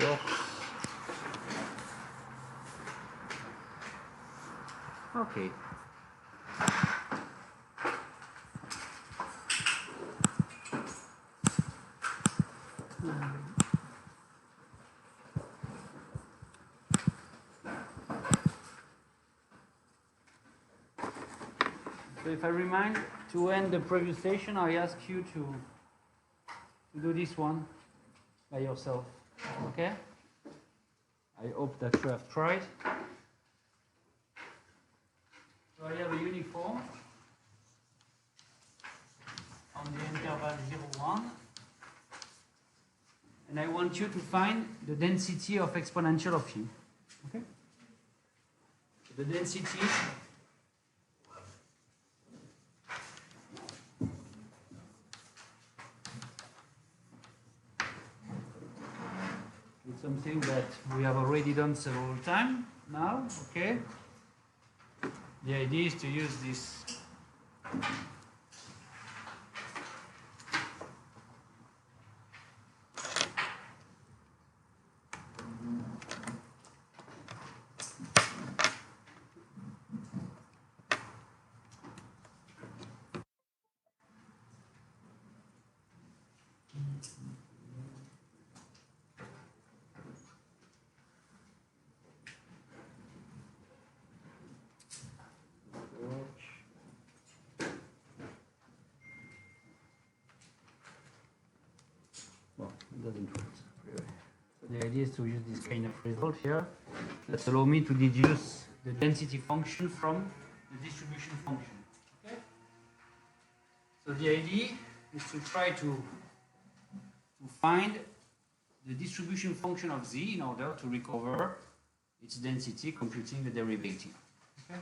works. Okay. So if I remind to end the previous session, I ask you to do this one by yourself. Okay? I hope that you have tried. So I have a uniform on the interval 0, 1. And I want you to find the density of exponential of u. Okay? So the density is something that we have already done several times now. Okay? The idea is to use this well, it doesn't work. So the idea is to use this kind of result here that allow me to deduce the density function from the distribution function. Okay? So the idea is to try to find the distribution function of z in order to recover its density computing the derivative. Okay?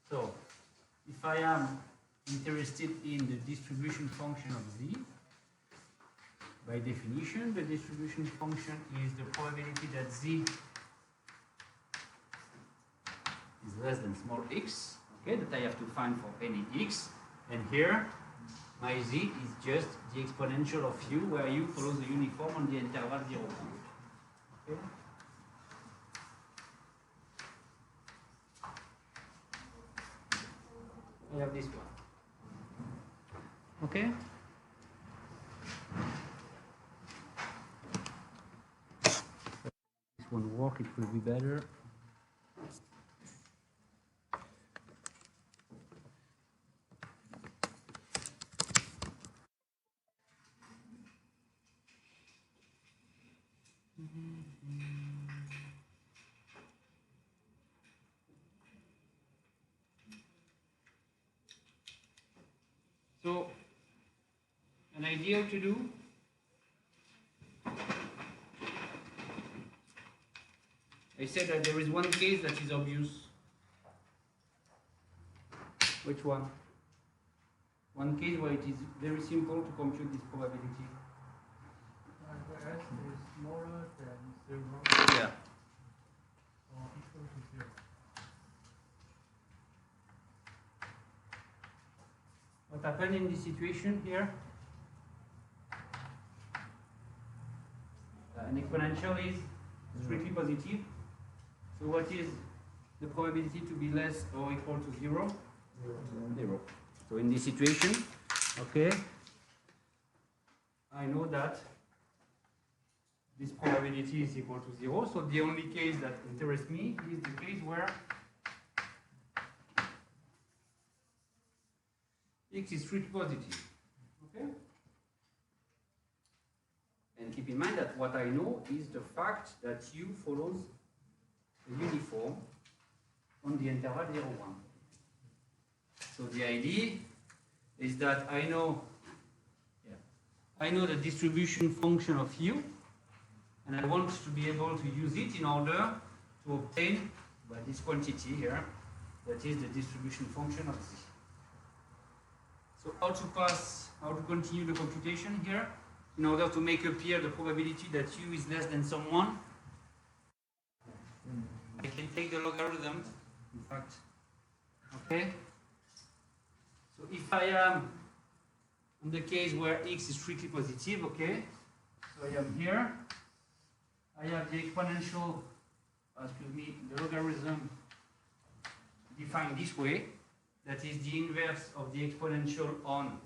So if I am interested in the distribution function of z, by definition, the distribution function is the probability that z is less than small x, okay, that I have to find for any x. And here, my z is just the exponential of u, where u follows the uniform on the interval 0, 1. Okay? I have this one. Okay? This won't work, it will be better. So, an idea to do, I said that there is one case that is obvious. Which one? One case where it is very simple to compute this probability. Where s is smaller than 0 Yeah. or equal to 0. What happened in this situation here? An exponential is strictly positive. So what is the probability to be less or equal to 0? 0. So in this situation, okay, I know that this probability is equal to 0. So the only case that interests me is the case where x is strictly positive. Okay? And keep in mind that what I know is the fact that u follows a uniform on the interval 0, 1. So the idea is that I know the distribution function of u, and I want to be able to use it in order to obtain this quantity here, that is the distribution function of z. So how to continue the computation here in order to make appear the probability that u is less than some 1? I can take the logarithm, in fact. Okay? So if I am in the case where x is strictly positive, okay, so I am here, have the exponential, the logarithm defined this way. That is the inverse of the exponential on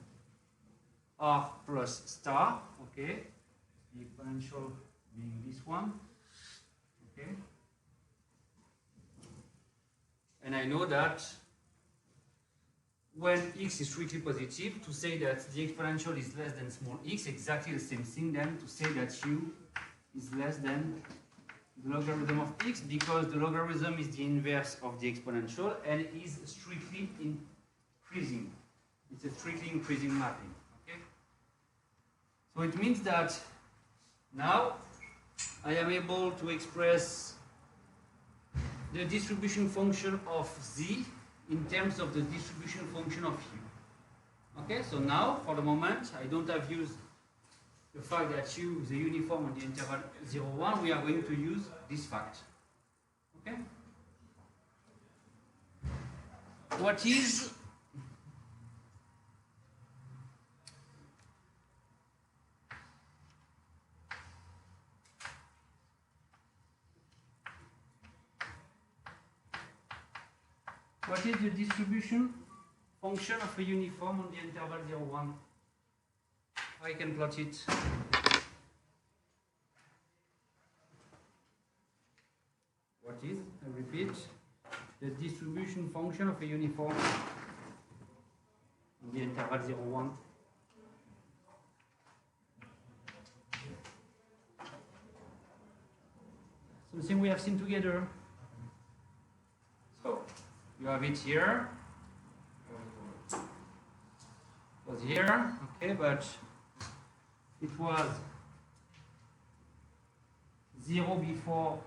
r plus star, okay? The exponential being this one, okay? And I know that when x is strictly positive, to say that the exponential is less than small x, exactly the same thing then to say that u is less than the logarithm of x, because the logarithm is the inverse of the exponential and is strictly increasing. It's a strictly increasing mapping. Okay? So it means that now I am able to express the distribution function of z in terms of the distribution function of u. Okay, so now for the moment I don't have used the fact that u is a uniform on the interval 0, 1. We are going to use this fact. Okay? What is the distribution function of a uniform on the interval 0, 1? I can plot it. What is, I repeat, the distribution function of a uniform on the interval 0, 1? Something we have seen together. So, you have it here. It was here, okay, but it was 0 before,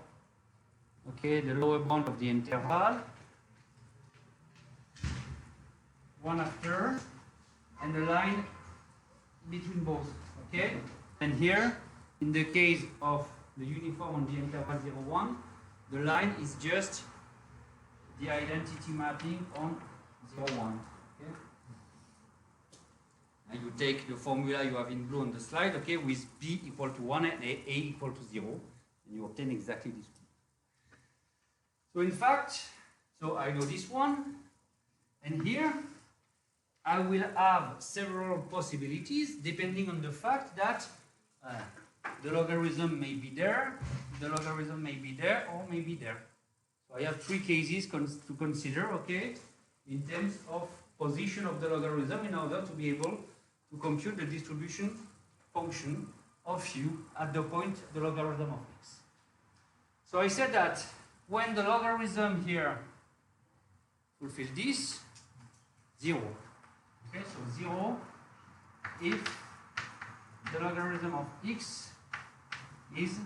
okay, the lower bound of the interval, 1 after, and the line between both, okay? And here, in the case of the uniform on the interval 0, 1, the line is just the identity mapping on 0, 1. Okay? And you take the formula you have in blue on the slide, okay, with b equal to 1 and a equal to 0, and you obtain exactly this one. So in fact, so I know this one, and here I will have several possibilities depending on the fact that the logarithm may be there, the logarithm may be there, or may be there. So I have 3 cases to consider, okay, in terms of position of the logarithm in order to be able to compute the distribution function of u at the point the logarithm of x. So I said that when the logarithm here fulfills this, 0. Okay, so 0 if the logarithm of x is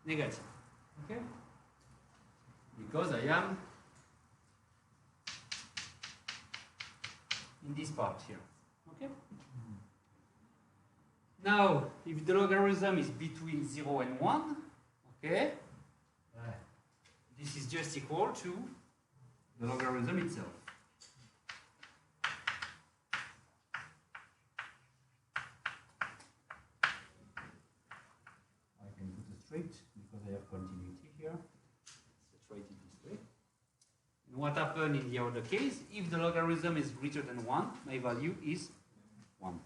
negative. Okay? Because I am in this part here. Okay? Now, if the logarithm is between 0 and 1, okay, this is just equal to the logarithm itself. I can put it straight because I have continuity here. Let's write it this way. And what happened in the other case? If the logarithm is greater than 1, my value is 1.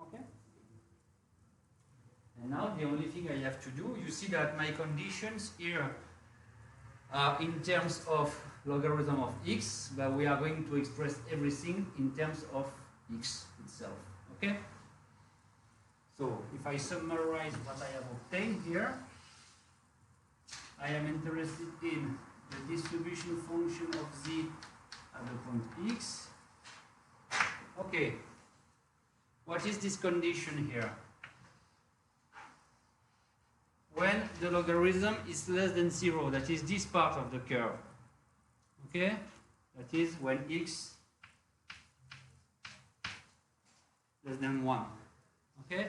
Okay? And now the only thing I have to do, you see that my conditions here are in terms of logarithm of x, but we are going to express everything in terms of x itself. Okay? So, if I summarize what I have obtained here, I am interested in the distribution function of z at the point x. Okay, what is this condition here? When the logarithm is less than 0, that is this part of the curve. Okay, that is when x less than 1. Okay,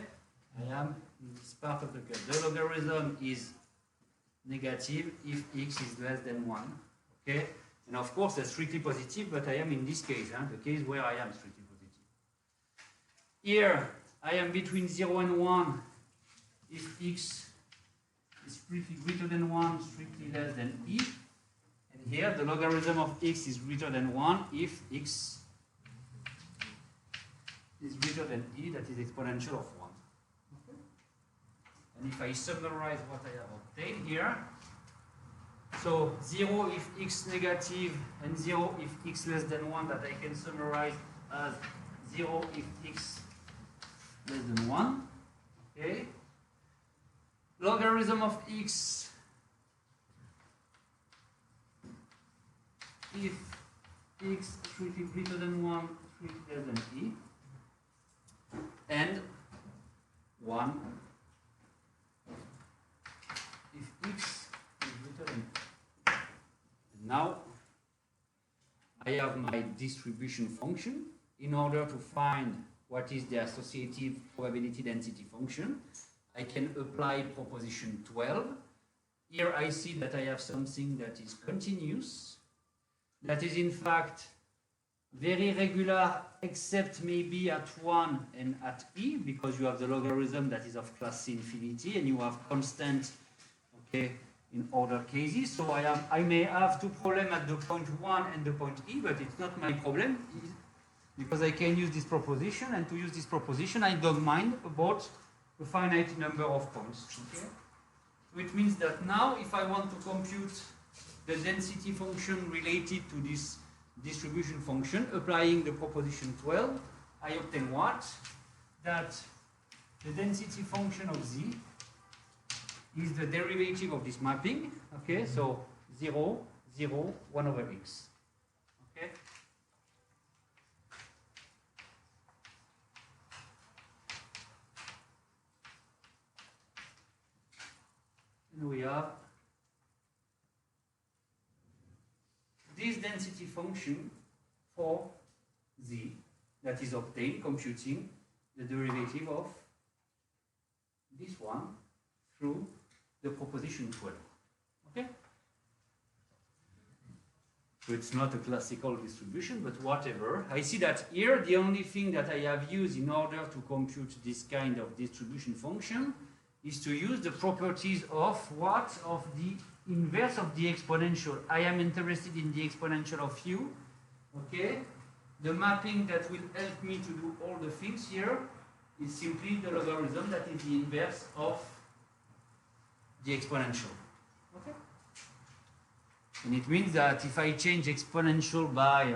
I am in this part of the curve. The logarithm is negative if x is less than 1. Okay, And of course, that's strictly positive, but I am in this case, the case where I am strictly positive. Here, I am between 0 and 1 if x is strictly greater than 1, strictly less than e. And here, the logarithm of x is greater than 1 if x is greater than e, that is exponential of 1. Okay. And if I summarize what I have obtained here, so 0 if x negative and 0 if x less than 1, that I can summarize as 0 if x less than 1. Okay. Logarithm of x if x strictly greater than 1, strictly less than e, and 1 if x is greater than e. Now I have my distribution function. In order to find what is the associative probability density function, I can apply proposition 12. Here I see that I have something that is continuous, that is in fact very regular except maybe at 1 and at e, because you have the logarithm that is of class C infinity and you have constant, okay, in other cases. So I may have two problems at the point 1 and the point e, but it's not my problem because I can use this proposition, and to use this proposition I don't mind about a finite number of points. Okay? So it means that now if I want to compute the density function related to this distribution function, applying the proposition 12, I obtain what? That the density function of z is the derivative of this mapping, okay? So 0, 0, 1 over x, okay? And we have this density function for z that is obtained computing the derivative of this one through the proposition 12. Okay? So it's not a classical distribution, but whatever. I see that here the only thing that I have used in order to compute this kind of distribution function is to use the properties of what? Of the inverse of the exponential. I am interested in the exponential of u. Okay? The mapping that will help me to do all the things here is simply the logarithm that is the inverse of the exponential. Okay? And it means that if I change exponential by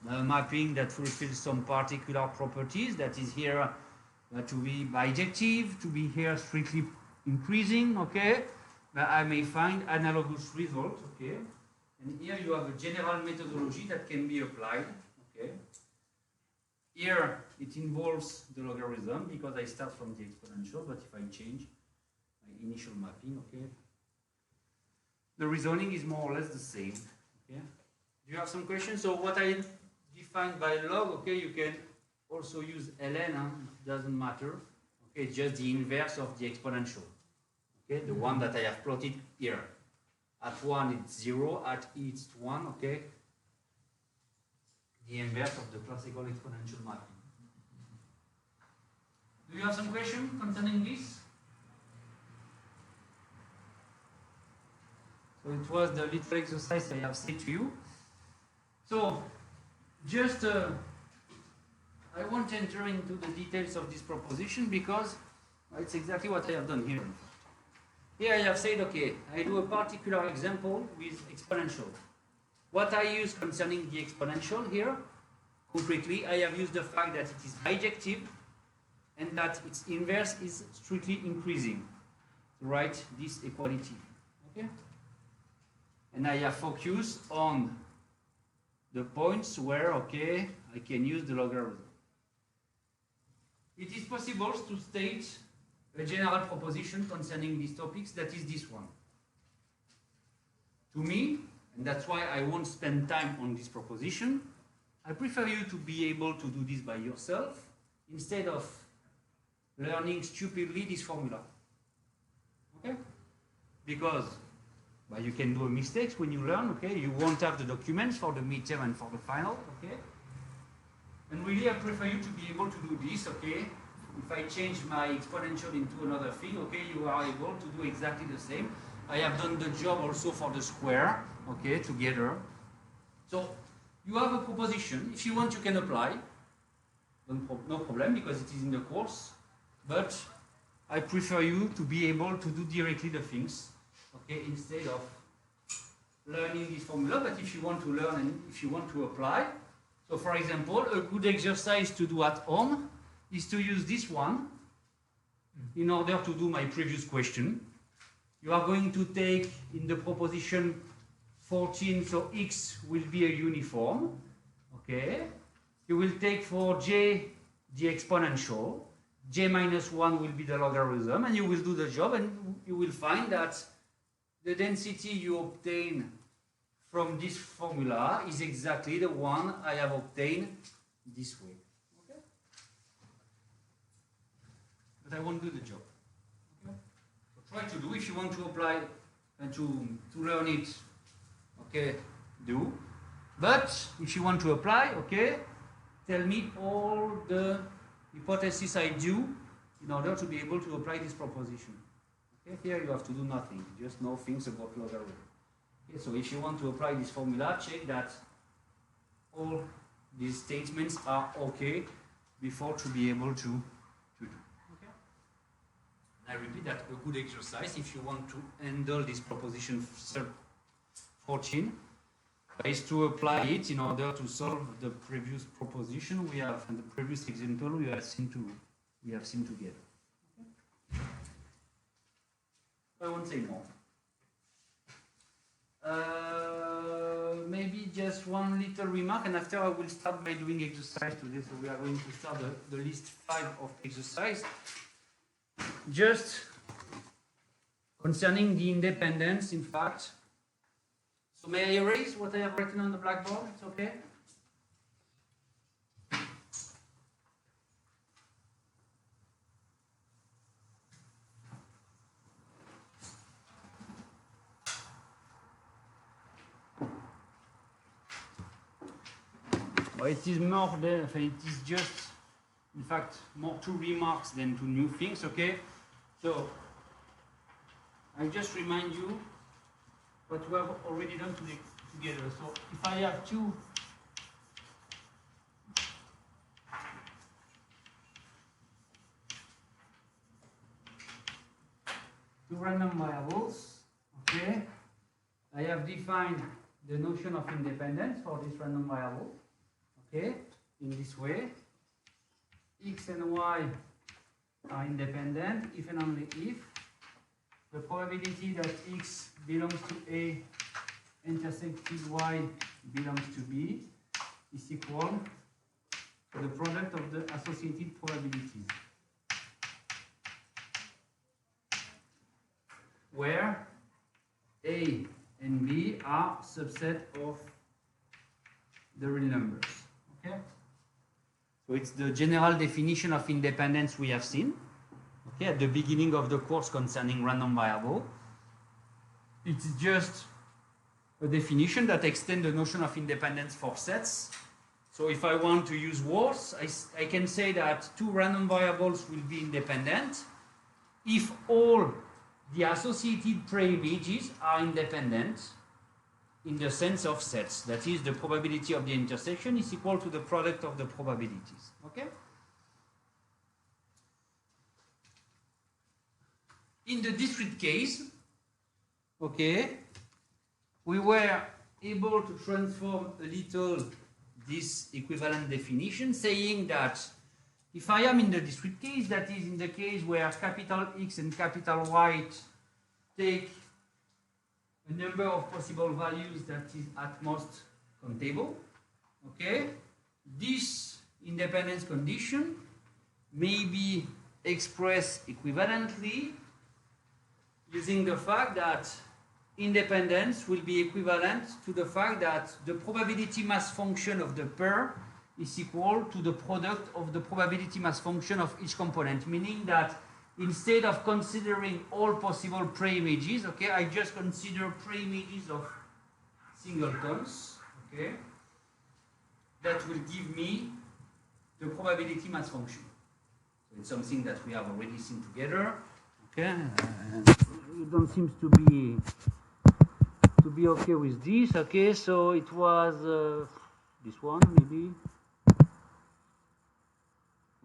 a mapping that fulfills some particular properties, that is here to be bijective, to be here strictly increasing, okay? I may find analogous results, okay? And here you have a general methodology that can be applied, okay? Here it involves the logarithm because I start from the exponential, but if I change my initial mapping, okay? The reasoning is more or less the same, okay? Do you have some questions? So what I defined by log, okay, you can also use ln, it doesn't matter, okay, just the inverse of the exponential, okay, the one that I have plotted here. At 1 it's 0, at e it's 1, okay, the inverse of the classical exponential mapping. Do you have some question concerning this? So it was the little exercise I have said to you. So just I won't enter into the details of this proposition because it's exactly what I have done here. Here I have said, okay, I do a particular example with exponential. What I use concerning the exponential here, concretely, I have used the fact that it is bijective and that its inverse is strictly increasing to write this equality. Okay? And I have focused on the points where, okay, I can use the logarithm. It is possible to state a general proposition concerning these topics, that is this one. To me, and that's why I won't spend time on this proposition, I prefer you to be able to do this by yourself instead of learning stupidly this formula. Okay? Because But you can do mistakes when you learn, okay? You won't have the documents for the midterm and for the final, okay? And really I prefer you to be able to do this, okay? If I change my exponential into another thing, okay, you are able to do exactly the same. I have done the job also for the square, okay, together. So you have a proposition. If you want, you can apply. No problem, because it is in the course. But I prefer you to be able to do directly the things, okay, instead of learning this formula. But if you want to learn and if you want to apply, so for example, a good exercise to do at home is to use this one in order to do my previous question. You are going to take in the proposition 14, so x will be a uniform, okay? You will take for j the exponential, j minus 1 will be the logarithm, and you will do the job, and you will find that the density you obtain from this formula is exactly the one I have obtained this way. Okay? But I won't do the job. Okay? So try to do, if you want to apply and to learn it, okay, do. But if you want to apply, okay, tell me all the hypotheses I do in order to be able to apply this proposition. Okay, here you have to do nothing, just know things about logarithm. Okay, so if you want to apply this formula, check that all these statements are okay before to be able to do. Okay? And I repeat that a good exercise, if you want to handle this proposition 14, is to apply it in order to solve the previous proposition we have and the previous example we have seen together. Okay? I won't say more. Maybe just one little remark, and after I will start by doing exercise today. So we are going to start the list 5 of exercise. Just concerning the independence, in fact. So may I erase what I have written on the blackboard? It's okay? Well, it is more than, it is just, in fact, more 2 remarks than 2 new things, okay? So, I just remind you what we have already done together. So, if I have two random variables, okay, I have defined the notion of independence for this random variable, okay, in this way. X and y are independent if and only if the probability that x belongs to A intersected y belongs to B is equal to the product of the associated probabilities, where A and B are subset of the real numbers. Okay? So it's the general definition of independence we have seen, okay, at the beginning of the course concerning random variable. It's just a definition that extends the notion of independence for sets. So if I want to use words, I can say that 2 random variables will be independent if all the associated pre-images are independent in the sense of sets. That is, the probability of the intersection is equal to the product of the probabilities. Okay? In the discrete case, okay, we were able to transform a little this equivalent definition, saying that if I am in the discrete case, that is in the case where capital X and capital Y take a number of possible values that is at most countable, okay, this independence condition may be expressed equivalently using the fact that independence will be equivalent to the fact that the probability mass function of the pair is equal to the product of the probability mass function of each component, meaning that instead of considering all possible pre-images, okay, I just consider pre-images of singletons, okay, that will give me the probability mass function. So it's something that we have already seen together, okay. You don't seem to be okay with this, okay. So it was this one maybe,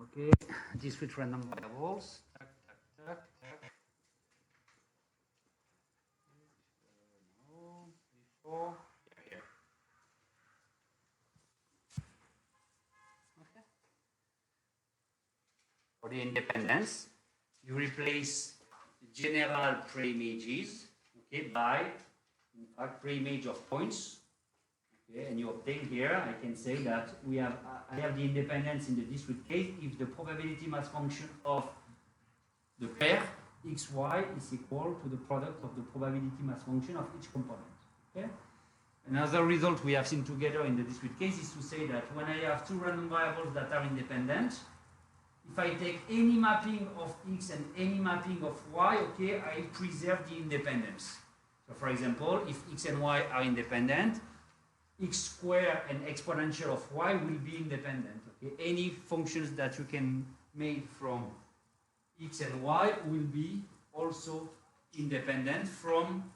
okay. Discrete random variables. Tac, tac, tac, tac. No, before. Here. Okay. For the independence, you replace the general pre-images, okay, by in fact pre-image of points, okay, and you obtain here. I can say that I have the independence in the discrete case if the probability mass function of the pair xy is equal to the product of the probability mass function of each component. Okay. Another result we have seen together in the discrete case is to say that when I have two random variables that are independent, if I take any mapping of x and any mapping of y, okay, I preserve the independence. So for example, if x and y are independent, x squared and exponential of y will be independent. Okay? Any functions that you can make from x and y will be also independent from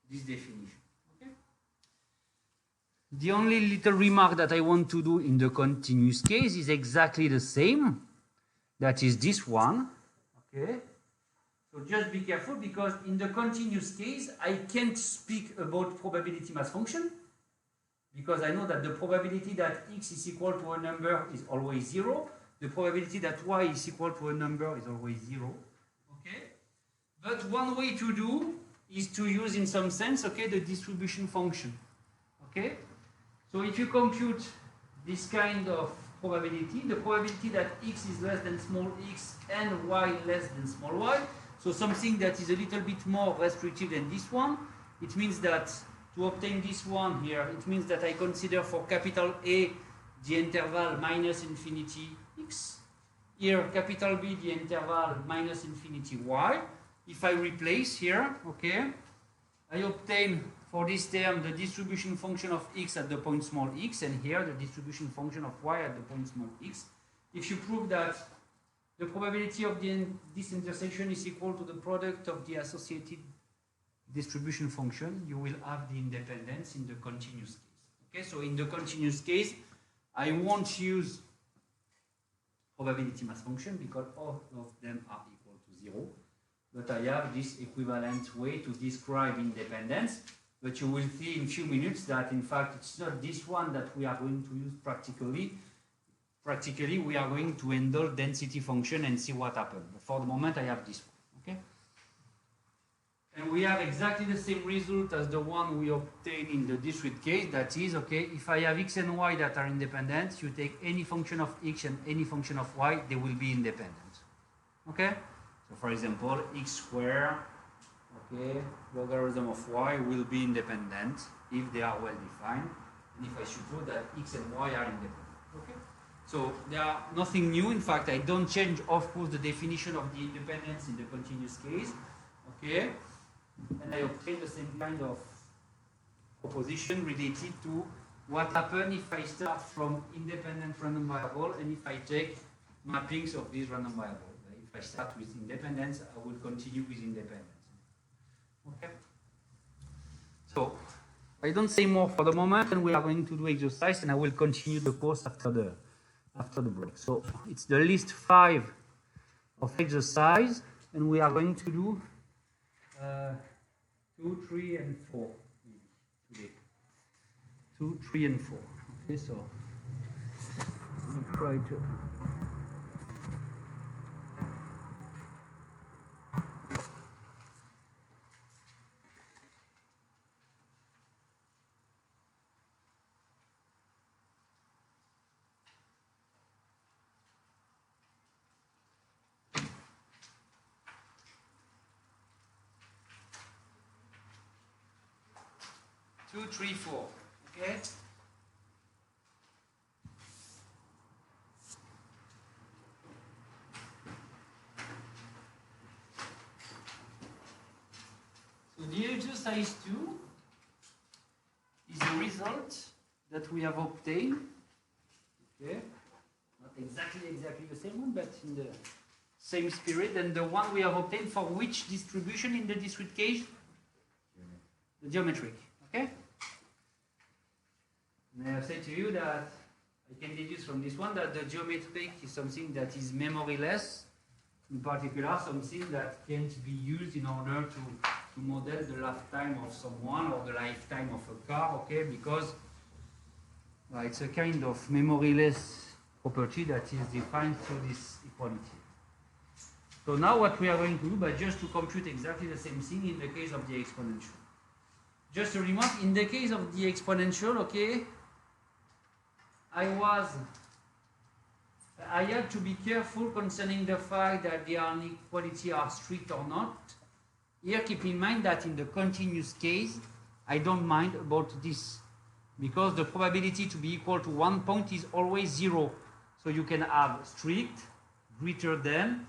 this definition. Okay? The only little remark that I want to do in the continuous case is exactly the same. That is this one. Okay? So just be careful, because in the continuous case, I can't speak about probability mass function, because I know that the probability that x is equal to a number is always 0. The probability that y is equal to a number is always 0. Okay? But one way to do is to use, in some sense, okay, the distribution function. Okay? So if you compute this kind of probability, the probability that x is less than small x and y less than small y, so something that is a little bit more restrictive than this one, it means that to obtain this one here, it means that I consider for capital A the interval minus infinity x, here capital B the interval minus infinity y. If I replace here, okay, I obtain for this term the distribution function of x at the point small x, and here the distribution function of y at the point small x. If you prove that the probability of this intersection is equal to the product of the associated distribution function, you will have the independence in the continuous case. Okay, so in the continuous case, I won't use probability mass function because all of them are equal to 0. But I have this equivalent way to describe independence. But you will see in a few minutes that in fact it's not this one that we are going to use practically. Practically, we are going to handle density function and see what happens. But for the moment, I have this one. Okay? And we have exactly the same result as the one we obtained in the discrete case. That is, okay, if I have x and y that are independent, you take any function of x and any function of y, they will be independent. Okay? So for example, x squared, okay, logarithm of y will be independent if they are well defined, and if I suppose that x and y are independent. Okay? So there are nothing new. In fact, I don't change, of course, the definition of the independence in the continuous case. Okay? And I obtain the same kind of proposition related to what happens if I start from independent random variable and if I take mappings of these random variables. If I start with independence, I will continue with independence. Okay? So I don't say more for the moment, and we are going to do exercise, and I will continue the course after the break. So it's the list 5 of exercise, and we are going to do 2, 3, and 4 today. 2, 3, and 4. Okay, so I'll try to. Two, three, 4. Okay? exercise 2 is a result that we have obtained. Okay, not exactly the same one, but in the same spirit than the one we have obtained for which distribution in the discrete case? The geometric. Okay? And I have said to you that I can deduce from this one that the geometric is something that is memoryless, in particular something that can be used in order to model the lifetime of someone or the lifetime of a car, okay, because it's a kind of memoryless property that is defined through this equality. So now what we are going to do, but just to compute exactly the same thing in the case of the exponential. Just a remark, in the case of the exponential, okay, I had to be careful concerning the fact that the inequality are strict or not. Here, keep in mind that in the continuous case, I don't mind about this, because the probability to be equal to 1 point is always 0. So you can have strict, greater than,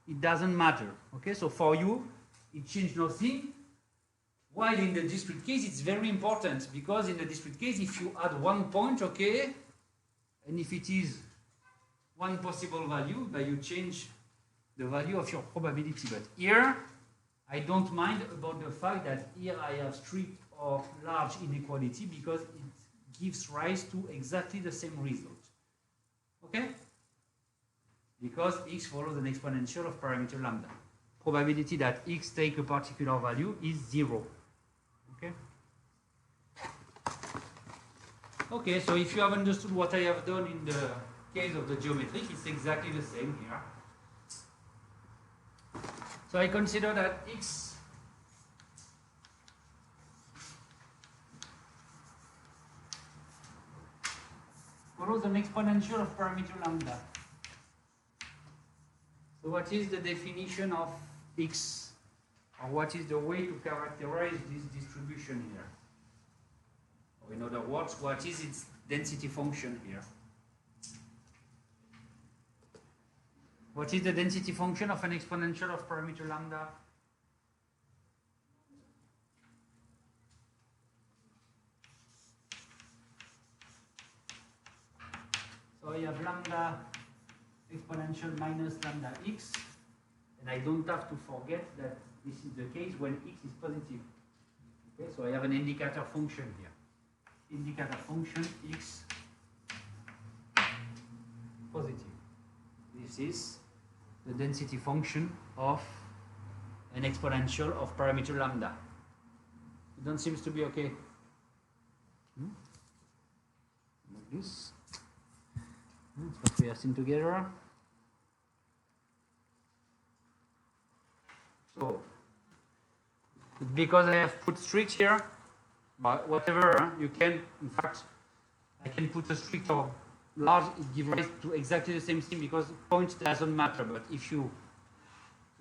it doesn't matter. Okay, so for you, it changed nothing. While in the discrete case, it's very important, because in the discrete case, if you add 1 point, okay, and if it is one possible value, then you change the value of your probability. But here, I don't mind about the fact that here I have strict or large inequality, because it gives rise to exactly the same result. Okay? Because x follows an exponential of parameter lambda. Probability that x take a particular value is 0. Okay? Okay, so if you have understood what I have done in the case of the geometric, it's exactly the same here. So I consider that x follows an exponential of parameter lambda. So what is the definition of x? Or what is the way to characterize this distribution here? Or in other words, what is its density function here? What is the density function of an exponential of parameter lambda? So I have lambda exponential minus lambda x, and I don't have to forget that this is the case when x is positive. Okay, so I have an indicator function here. Indicator function x positive. This is the density function of an exponential of parameter lambda. It don't seem to be okay. Like this. That's what we have seen together. So, because I have put strict here, but whatever, you can, in fact, I can put a strict or large, it gives rise to exactly the same thing, because point doesn't matter. But if you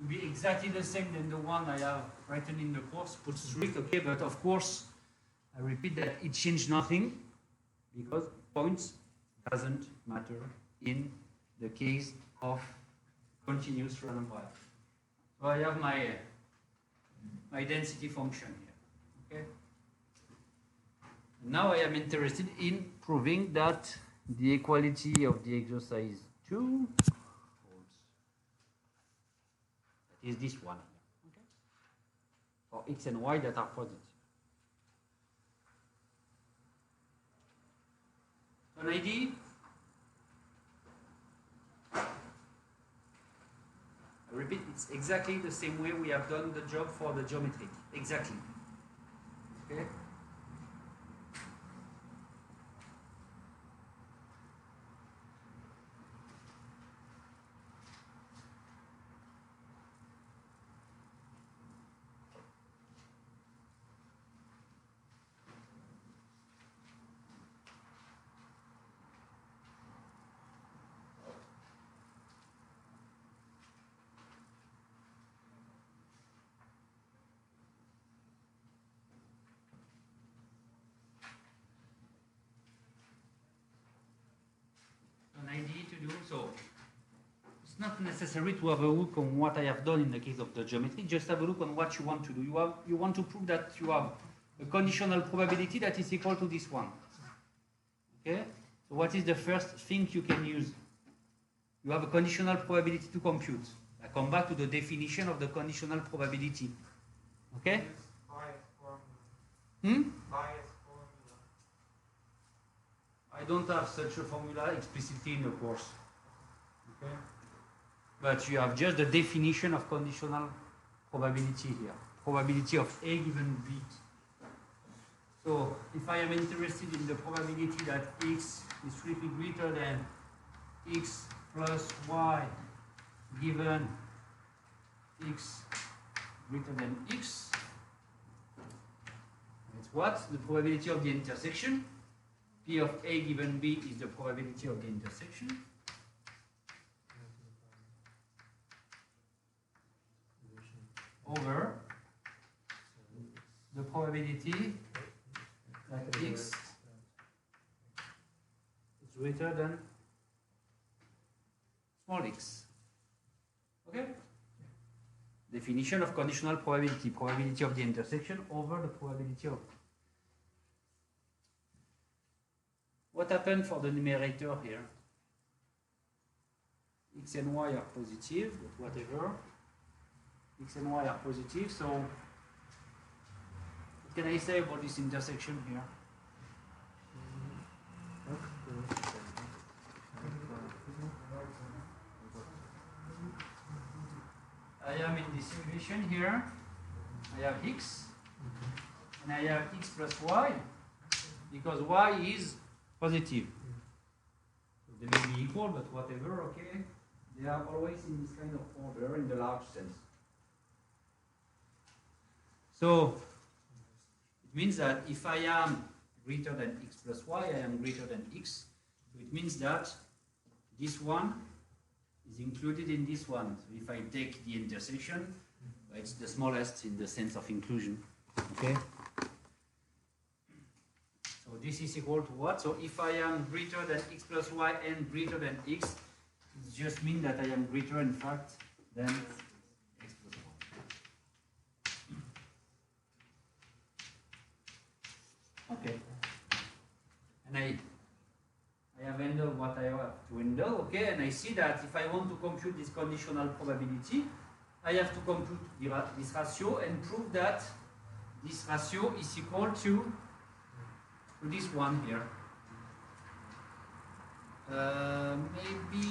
be exactly the same than the one I have written in the course, put strict, okay, but of course, I repeat that it changed nothing, because points doesn't matter in the case of continuous random variable. So I have my density function here. Okay. Now I am interested in proving that the equality of the exercise 2 holds. That is this one. Okay. For x and y that are positive. An ID? I repeat, it's exactly the same way we have done the job for the geometric. Exactly. Okay? it's not necessary to have a look on what I have done in the case of the geometry. Just have a look on what you want to do. You want to prove that you have a conditional probability that is equal to this one. Okay? So what is the first thing you can use? You have a conditional probability to compute. I come back to the definition of the conditional probability. Okay? Bias formula. I don't have such a formula explicitly in the course. Okay? But you have just the definition of conditional probability here. Probability of A given B. So if I am interested in the probability that X is strictly greater than X plus Y given X greater than X, it's what? The probability of the intersection. P of A given B is the probability of the intersection. Over the probability that X is greater than small x. Okay? Definition of conditional probability. Probability of the intersection over the probability of. What happened for the numerator here? X and Y are positive, but whatever. X and Y are positive, so what can I say about this intersection here? I am in this equation here. I have X, and I have X plus Y, because Y is positive. So they may be equal, but whatever, okay? They are always in this kind of order in the large sense. So it means that if I am greater than X plus Y, I am greater than X. So it means that this one is included in this one. So if I take the intersection, it's the smallest in the sense of inclusion. Okay? So this is equal to what? So if I am greater than X plus Y and greater than X, it just means that I am greater in fact than X plus Y. Okay. And I have handled what I have to handle, okay, and I see that if I want to compute this conditional probability, I have to compute this ratio and prove that this ratio is equal to this one here. Maybe,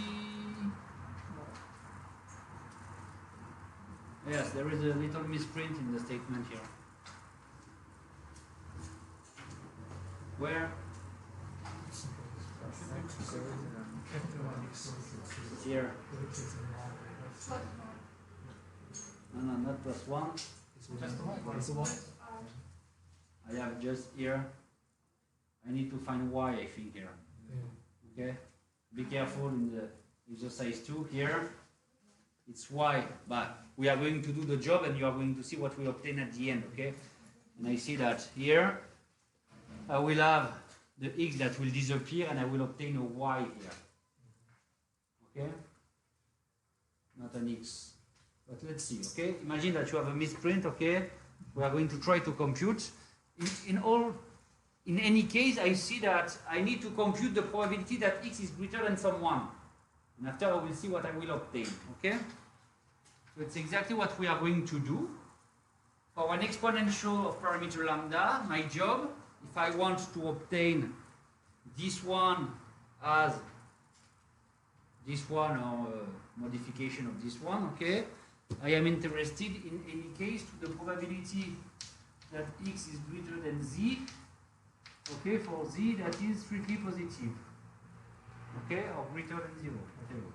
yes, there is a little misprint in the statement here. Where? Here. No, not plus one. I have just here. I need to find Y, I think, here. Okay? Be careful in the exercise 2 here. It's Y, but we are going to do the job and you are going to see what we obtain at the end, okay? And I see that here I will have the X that will disappear and I will obtain a Y here. Okay? Not an X. But let's see, okay? Imagine that you have a misprint, okay? We are going to try to compute. In any case, I see that I need to compute the probability that X is greater than some 1. And after I will see what I will obtain, okay? So it's exactly what we are going to do. For an exponential of parameter lambda, my job, if I want to obtain this one as this one or modification of this one, okay? I am interested in any case to the probability that X is greater than Z, okay, for Z that is strictly positive, okay, or greater than 0, whatever.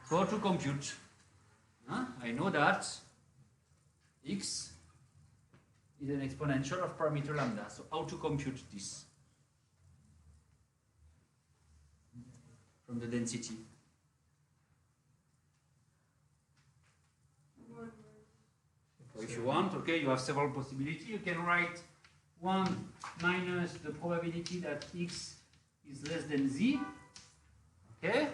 So how to compute? I know that X is an exponential of parameter lambda. So how to compute this? From the density. So if you want, okay, you have several possibilities. You can write 1 minus the probability that X is less than Z, okay?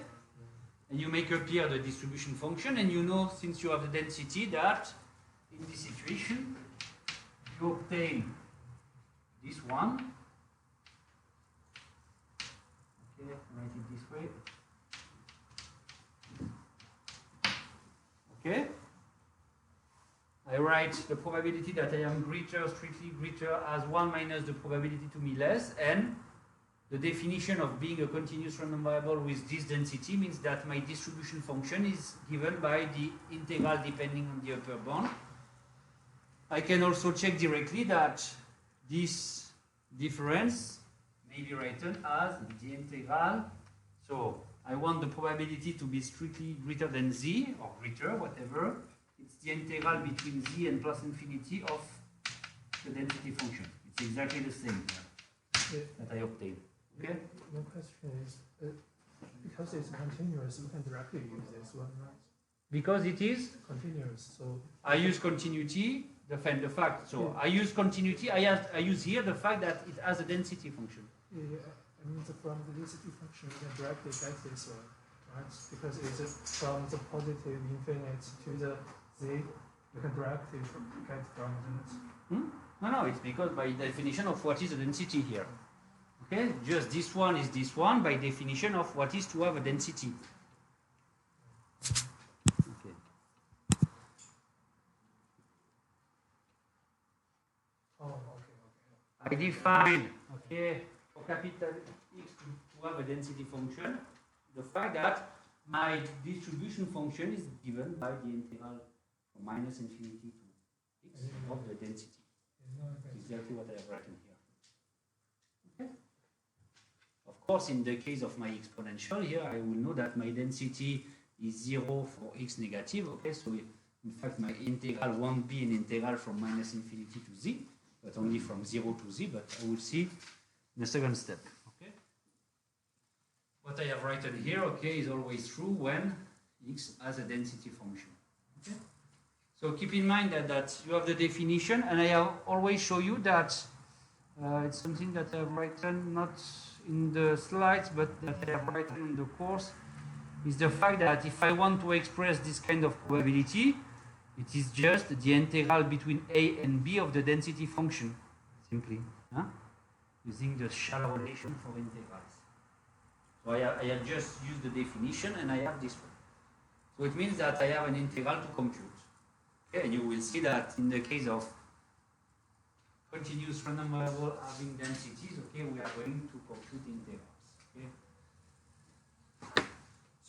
and you make appear the distribution function, and you know, since you have the density, that in this situation you obtain this one. Okay, write it this way. Okay. I write the probability that I am greater, strictly greater, as 1 minus the probability to be less, and the definition of being a continuous random variable with this density means that my distribution function is given by the integral depending on the upper bound. I can also check directly that this difference may be written as the integral. So I want the probability to be strictly greater than z, or greater, whatever. It's the integral between z and plus infinity of the density function. It's exactly the same that I obtained. Okay? My question is, because it's continuous, we can directly use this one, right? Because it is Continuous, so I use continuity, the fact. So I use continuity. I use here the fact that it has a density function. yeah, I mean, from the density function, we can directly get this one, right? Because it's from the positive infinite to the z, we can directly get from this. No, it's because by definition of what is the density here. Okay, just this one is this one by definition of what is to have a density. Okay. Oh, okay. I define, okay, for capital X to have a density function, the fact that my distribution function is given by the integral from minus infinity to x of the density. Exactly what I have written here. Okay. Of course, in the case of my exponential here, I will know that my density is 0 for x negative. Okay, so in fact my integral won't be an integral from minus infinity to z, but only from 0 to z, but I will see in the second step. Okay. What I have written here, okay, is always true when x has a density function. Okay. So keep in mind that you have the definition, and I have always show you that it's something that I have written not in the slides, but that I have written in the course, is the fact that if I want to express this kind of probability, it is just the integral between a and b of the density function, simply, using the shallow relation for integrals. So I have just used the definition, and I have this one. So it means that I have an integral to compute. Okay, and you will see that in the case of continuous random variable having densities, okay, we are going to compute integrals. Okay.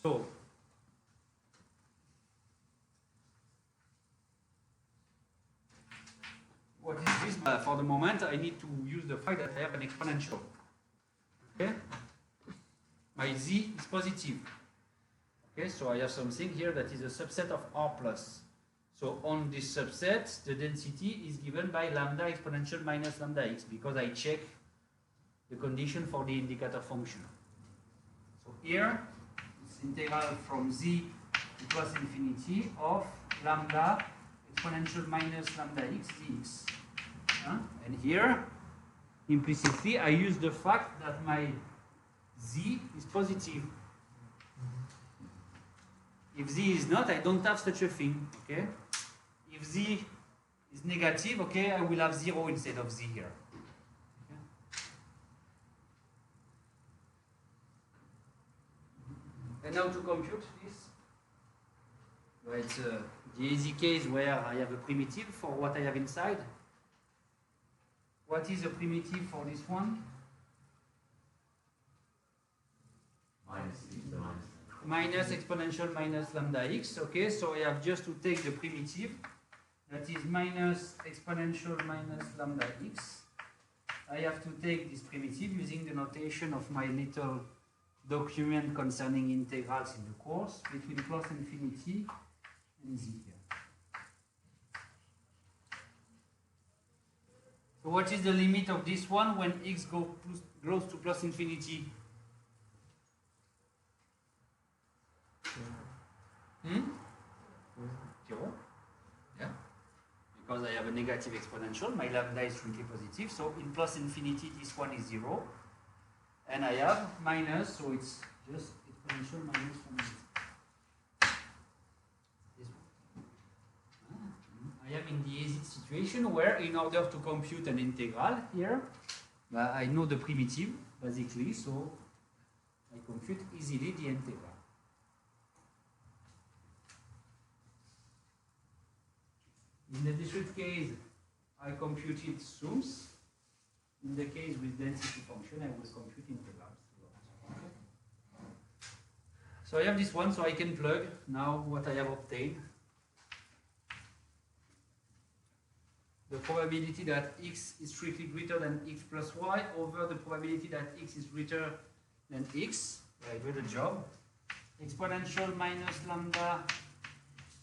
So what is this? For the moment, I need to use the fact that I have an exponential. Okay, my z is positive. Okay, so I have something here that is a subset of R plus. So on this subset, the density is given by lambda exponential minus lambda x, because I check the condition for the indicator function. So here, it's integral from z to plus infinity of lambda exponential minus lambda x dx. And here, implicitly, I use the fact that my z is positive. If z is not, I don't have such a thing. Okay. If z is negative, okay, I will have 0 instead of z here. Okay. And now to compute this, well, it's the easy case where I have a primitive for what I have inside. What is a primitive for this one? Minus exponential minus lambda x. Okay, so I have just to take the primitive, that is minus exponential minus lambda x. I have to take this primitive using the notation of my little document concerning integrals in the course between plus infinity and z here. So what is the limit of this one when x goes to plus infinity? Zero. Yeah. Because I have a negative exponential, my lambda is strictly positive, so in plus infinity this one is 0. And I have minus, so it's just exponential minus 1. I am in the easy situation where in order to compute an integral here, I know the primitive basically, so I compute easily the integral. In the discrete case, I computed sums. In the case with density function, I will compute integrals. So I have this one, so I can plug now what I have obtained. The probability that x is strictly greater than x plus y over the probability that x is greater than x. I do the job. Exponential minus lambda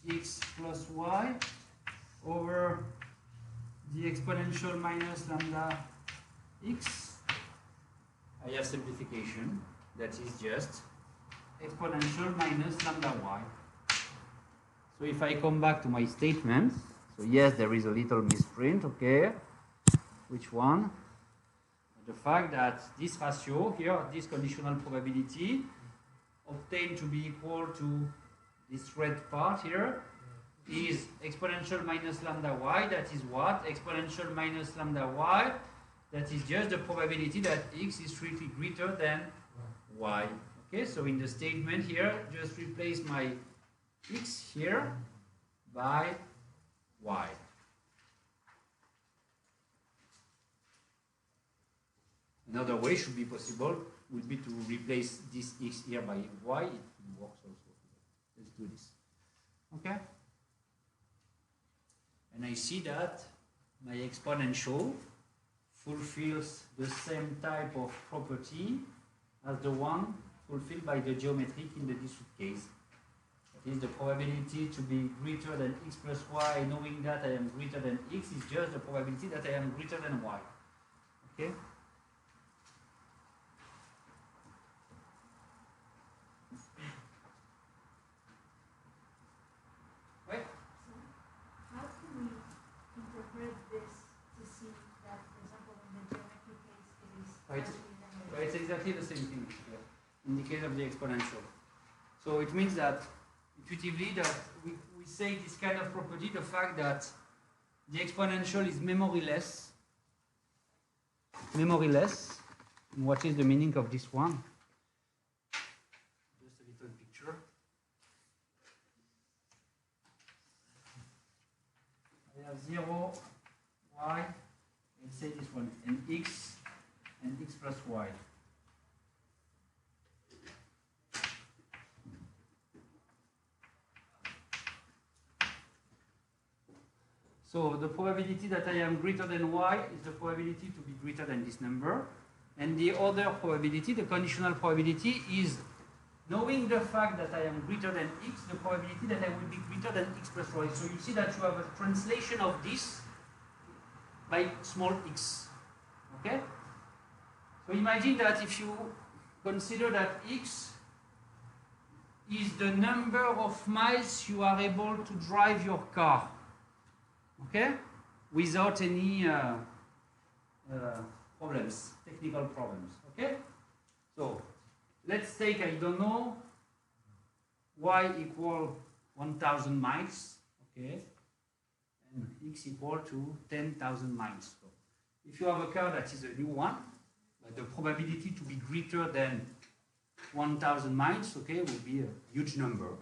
x plus y over the exponential minus lambda x. I have simplification. That is just exponential minus lambda y. So if I come back to my statement, so yes, there is a little misprint, okay. Which one? The fact that this ratio here, this conditional probability, obtained to be equal to this red part here, is exponential minus lambda y. That is what? Exponential minus lambda y. That is just the probability that x is strictly greater than y. Okay, so in the statement here, just replace my x here by y. Another way should be possible would be to replace this x here by y. It works also. Let's do this. Okay? And I see that my exponential fulfills the same type of property as the one fulfilled by the geometric in the discrete case. That is, the probability to be greater than x plus y, knowing that I am greater than x, is just the probability that I am greater than y. Okay? Right? So how can we interpret this to see that, for example, in the geometric case, it is Right. larger than the Right, it's exactly the same thing here in the case of the exponential. So it means that intuitively that we say this kind of property, the fact that the exponential is memoryless. Memoryless. And what is the meaning of this one? Just a little picture. I have 0, y, let's say this one, and x plus y. So the probability that I am greater than y is the probability to be greater than this number. And the other probability, the conditional probability, is knowing the fact that I am greater than x, the probability that I will be greater than x plus y. So you see that you have a translation of this by small x. Okay? So imagine that if you consider that x is the number of miles you are able to drive your car. Okay, without any problems, technical problems. Okay, so let's take, I don't know, y equal 1,000 miles. Okay, and x equal to 10,000 miles. So if you have a car that is a new one, but the probability to be greater than 1,000 miles, okay, will be a huge number.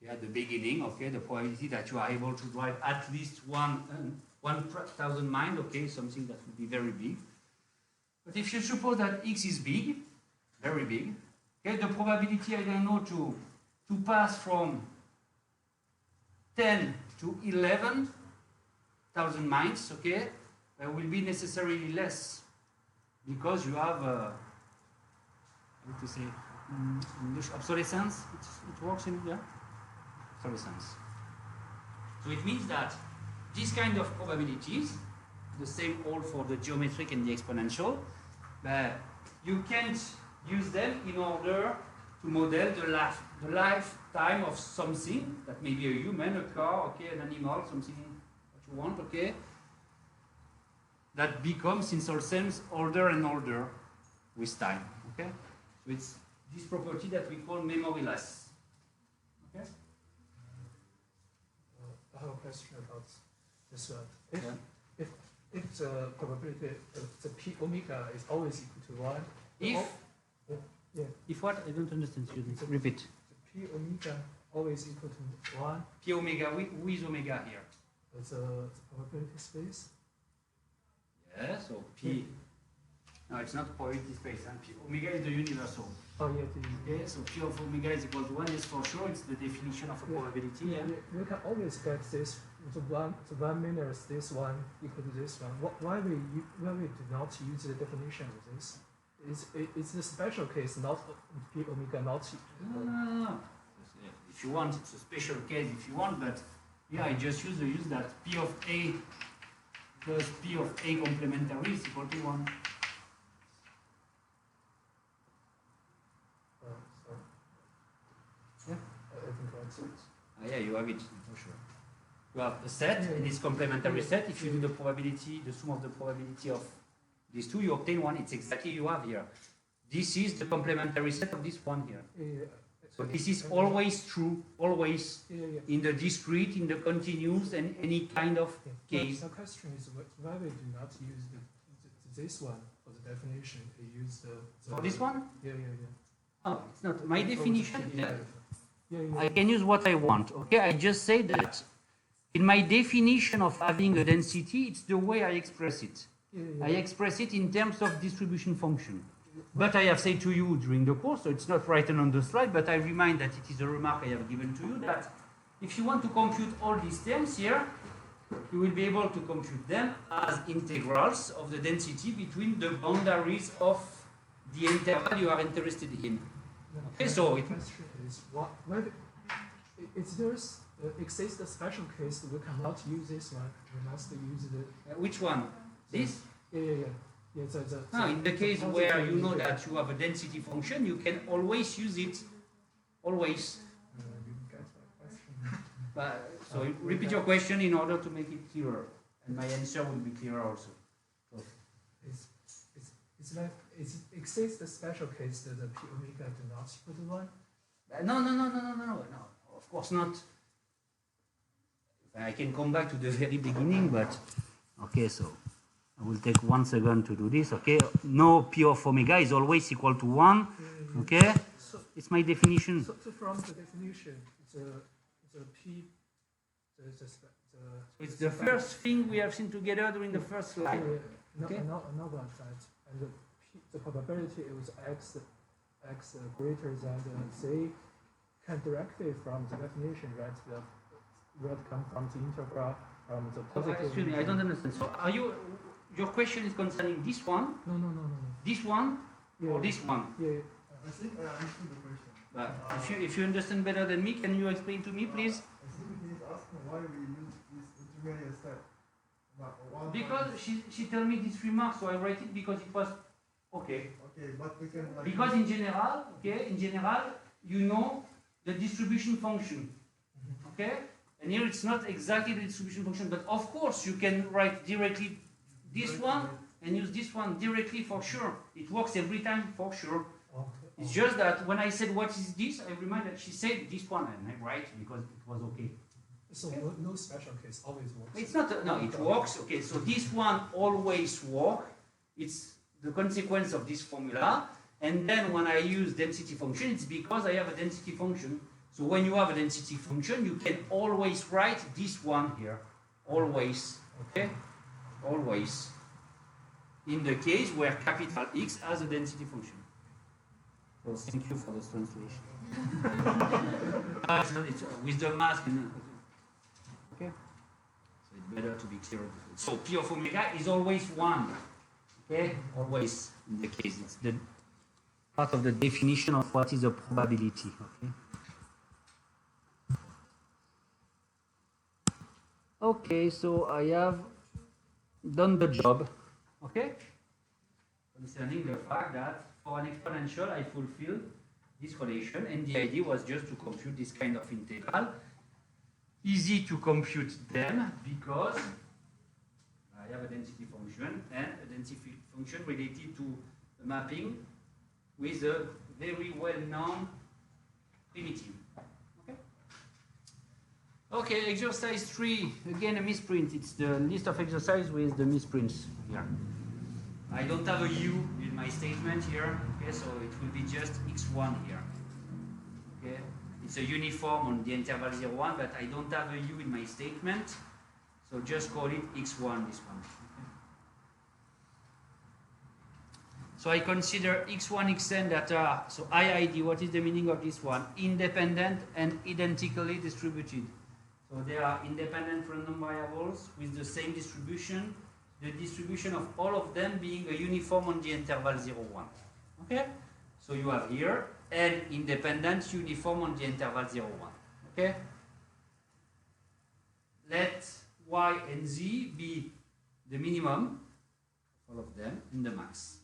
At the beginning, okay, the probability that you are able to drive at least 1,000 miles, okay, something that would be very big. But if you suppose that x is big, very big, okay, the probability, I don't know, to pass from 10 to 11,000 miles, okay, will be necessarily less because you have, how to say, English obsolescence. It works in there. Sense. So it means that these kind of probabilities, the same all for the geometric and the exponential, you can't use them in order to model the lifetime of something that may be a human, a car, okay, an animal, something that you want, okay, that becomes in some sense older and older with time. Okay, so it's this property that we call memoryless. Okay. have a question about this one. If, Yeah. if, if the probability, the p omega is always equal to 1, If what? I don't understand, students. Repeat. the p omega always equal to 1, P omega, who is omega here? it's the probability space. Yeah, so P. No, it's not probability space. And P omega is the universal. Oh, yeah, Okay, so P of omega is equal to 1 is for sure. It's the definition of a probability. Yeah. we can always get this, the 1 minus this one equal to this one. Why we do not use the definition of this? It's the special case, not p omega not. No. If you want, it's a special case if you want, but yeah, I just use that P of A plus P of A complementary is equal to 1. Yeah, I think that's it. Yeah, you have it for sure. You have a set, and this complementary set. If you do the probability, the sum of the probability of these two, you obtain 1. It's exactly you have here. This is the complementary set of this one here. So this is always true, always in the discrete, in the continuous, and any kind of case. The question is why we do not use this one for the definition. We use the For this one? Yeah. Oh, it's not my definition. Yeah. I can use what I want. Okay, I just say that in my definition of having a density, it's the way I express it. I express it in terms of distribution function. But I have said to you during the course, so it's not written on the slide, but I remind that it is a remark I have given to you that if you want to compute all these terms here, you will be able to compute them as integrals of the density between the boundaries of the interval you are interested in. Okay, so the question is exists a special case we cannot use this one. We must use the which one? This? Yeah. In the case where you know that you have a density function, you can always use it. Always. You get my question. So repeat your question in order to make it clearer, and my answer will be clearer also. It's like it exists a special case that the p omega do not equal to 1. No. Of course not. I can come back to the very beginning, but okay. So I will take 1 second to do this. Okay. No p of omega is always equal to 1. Okay. So it's my definition. So from the definition, the p. It's the first thing we have seen together during the first slide. Okay. I know about that. And the probability is x greater than z can directly from the definition write come from the integral from the positive. Excuse me, I don't understand. So are you? Your question is concerning this one? No. This one or this one? Yeah. I think I understood the question. But if you understand better than me, can you explain to me, please? I think he's asking why we use this intermediate step. Because she told me this remark, so I write it because it was okay. Okay, but we can like. Because in general, you know the distribution function. Okay? And here it's not exactly the distribution function, but of course you can write directly this one and use this one directly for sure. It works every time for sure. It's just that when I said what is this, I remind that she said this one and I write because it was okay. So no special case always works. It's not, it works. Okay, so this one always works. It's the consequence of this formula. And then when I use density function, it's because I have a density function. So when you have a density function, you can always write this one here. Always. Okay? Always. In the case where capital X has a density function. So thank you for this translation. It's with the mask. Okay? So it's better to be clear. So P of omega is always 1. Okay? Always in the case. It's the part of the definition of what is a probability. Okay? Okay, so I have done the job. Okay? Concerning the fact that for an exponential I fulfill this relation, and the idea was just to compute this kind of integral. Easy to compute them because I have a density function and a density function related to a mapping with a very well-known primitive. Okay? Okay, exercise 3, again a misprint. It's the list of exercise with the misprints here. I don't have a U in my statement here, okay, so it will be just x1 here. Okay, it's a uniform on the interval 0, 1, but I don't have a U in my statement, so just call it x1, this one. Okay. So I consider x1, xn that are, so IID, what is the meaning of this one? Independent and identically distributed. So they are independent random variables with the same distribution, the distribution of all of them being a uniform on the interval 0, 1. Okay? So you have here n independent uniform on the interval 0, 1. Okay? Let y and z be the minimum, all of them, and the max.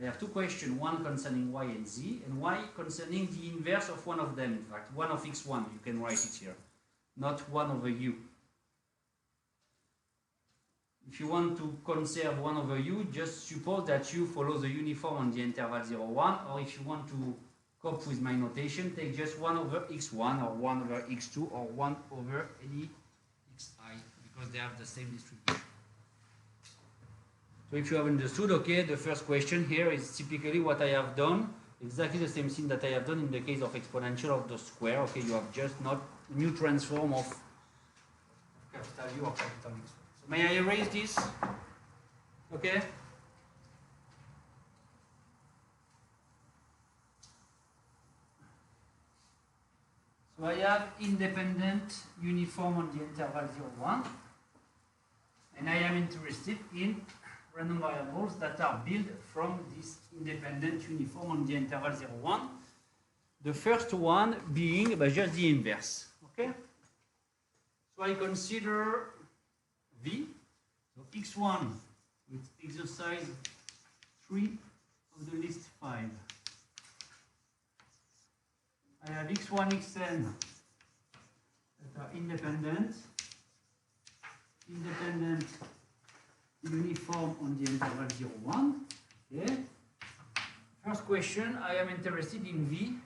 I have two questions, one concerning y and z, and y concerning the inverse of one of them, in fact, 1 of x1, you can write it here, not 1 over u. If you want to conserve 1 over u, just suppose that u follows the uniform on the interval 0, 1, or if you want to cope with my notation, take just 1 over x1, or 1 over x2, or 1 over any xi, because they have the same distribution. So if you have understood, okay, the first question here is typically what I have done, exactly the same thing that I have done in the case of exponential of the square. Okay, you have just not new transform of capital U or capital X. So may I erase this? Okay. So I have independent uniform on the interval 0, 1, and I am interested in random variables that are built from this independent uniform on the interval 0, 1. The first one being just the inverse. Okay? So I consider V, so x1 with exercise 3 of the list 5. I have x1, xn that are independent uniform on the interval 0, 1. Okay. First question, I am interested in V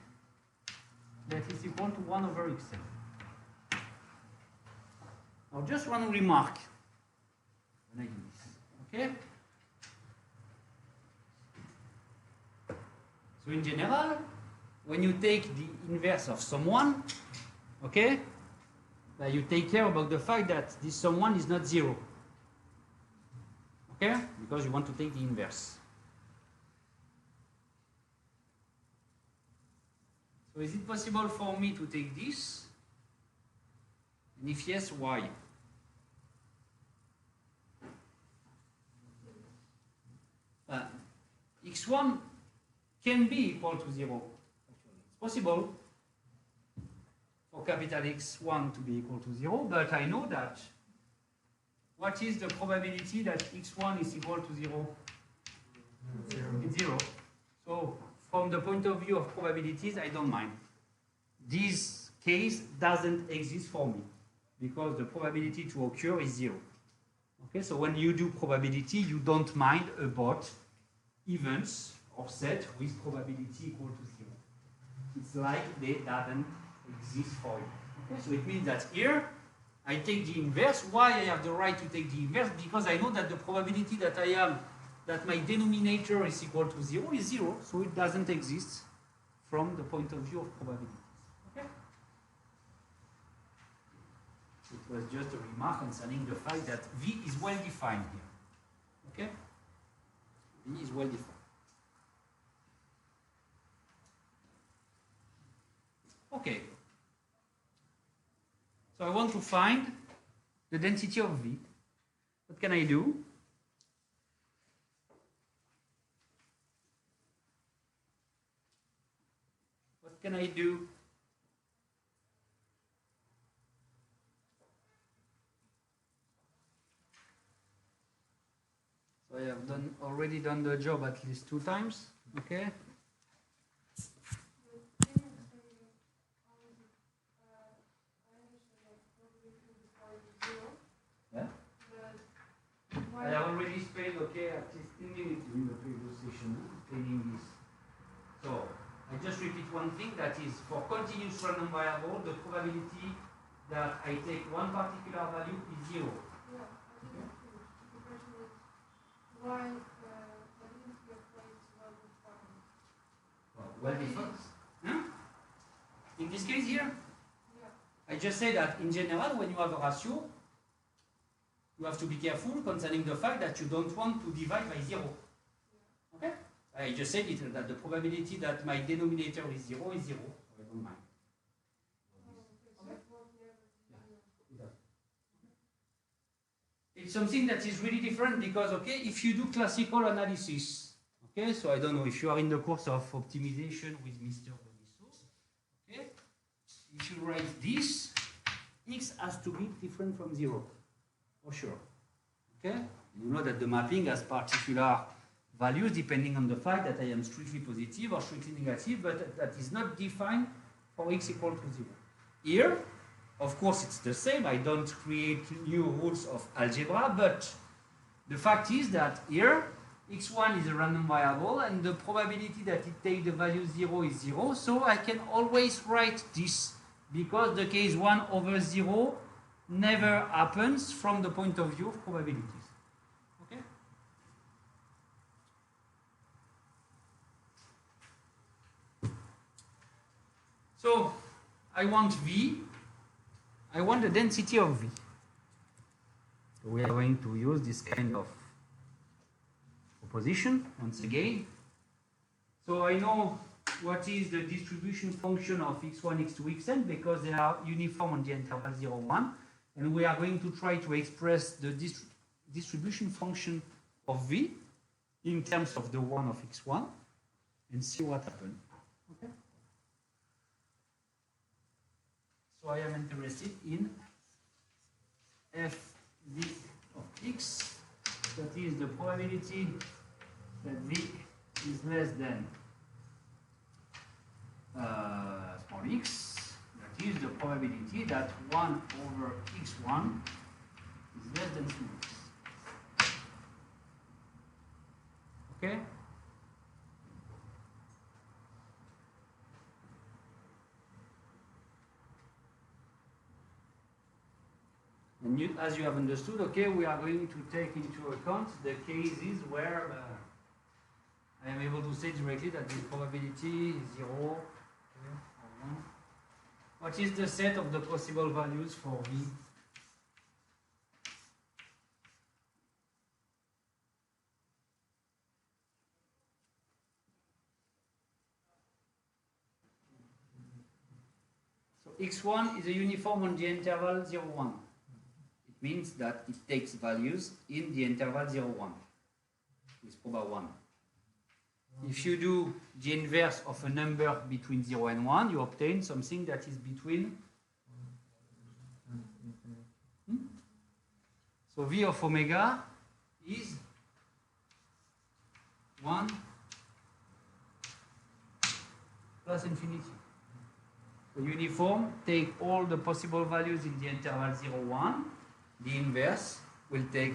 that is equal to 1 over xn. Now just one remark when I do this. Okay? So in general, when you take the inverse of someone, okay, you take care about the fact that this someone is not 0. Okay? Because you want to take the inverse. So is it possible for me to take this? And if yes, why? X1 can be equal to 0. Actually, it's possible for capital X1 to be equal to 0, but I know that. What is the probability that x1 is equal to 0? 0. It's 0. So from the point of view of probabilities, I don't mind. This case doesn't exist for me because the probability to occur is 0. Okay, so when you do probability, you don't mind about events or set with probability equal to 0. It's like they doesn't exist for you. Okay, so it means that here I take the inverse. Why I have the right to take the inverse? Because I know that the probability that I am, that my denominator is equal to 0 is 0, so it doesn't exist from the point of view of probabilities. Okay? It was just a remark concerning the fact that V is well defined here. Okay? V is well defined. Okay. So I want to find the density of V. What can I do? What can I do? So I have already done the job at least 2 times. Okay. I have already spent, okay, at least 10 minutes in the previous session explaining this. So, I just repeat one thing, that is, for continuous random variable, the probability that I take one particular value is 0. Yeah, I didn't finish. The question is, why didn't you apply it well defined? Well defined. Huh? In this case here, Yeah. I just say that in general, when you have a ratio, you have to be careful concerning the fact that you don't want to divide by 0. Okay? I just said it, that the probability that my denominator is 0 is 0. I don't mind. It's something that is really different because, okay, if you do classical analysis, okay, so I don't know if you are in the course of optimization with Mr. Bonisso, okay, if you write this, x has to be different from 0, for sure, okay? You know that the mapping has particular values depending on the fact that I am strictly positive or strictly negative, but that is not defined for x equal to 0. Here, of course, it's the same. I don't create new rules of algebra, but the fact is that here, x1 is a random variable, and the probability that it takes the value 0 is 0, so I can always write this, because the case 1 over 0 never happens from the point of view of probabilities. Okay? So, I want V. I want the density of V. So we are going to use this kind of proposition once again. So I know what is the distribution function of x1, x2, xn because they are uniform on the interval 0, 1. And we are going to try to express the distribution function of V in terms of the 1 of x1 and see what happens. Okay? So I am interested in fv of x, that is the probability that v is less than small x, that is the probability that 1 over x1 is less than small x. Okay? And you, as you have understood, okay, we are going to take into account the cases where I am able to say directly that the probability is 0 or 1. What is the set of the possible values for V? So x1 is a uniform on the interval 0, 1. Means that it takes values in the interval 0, 1 with proba 1. If you do the inverse of a number between 0 and 1, you obtain something that is between. So V of omega is 1 plus infinity. The uniform take all the possible values in the interval 0, 1. The inverse will take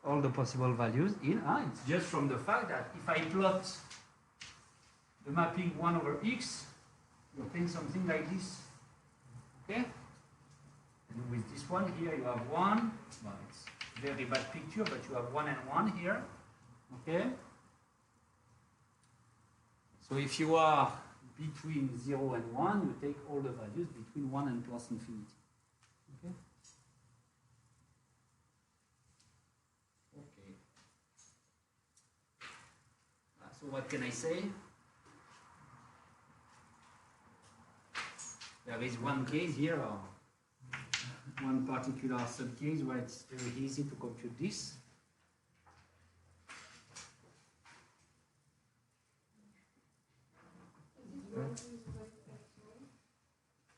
all the possible values in. It's just from the fact that if I plot the mapping 1 over x, you obtain something like this. Okay? And with this one here, you have 1. Well, it's a very bad picture, but you have 1 and 1 here. Okay? So if you are between 0 and 1, you take all the values between 1 and plus infinity. Okay? So what can I say? There is one case here, or one particular subcase where it's very easy to compute this.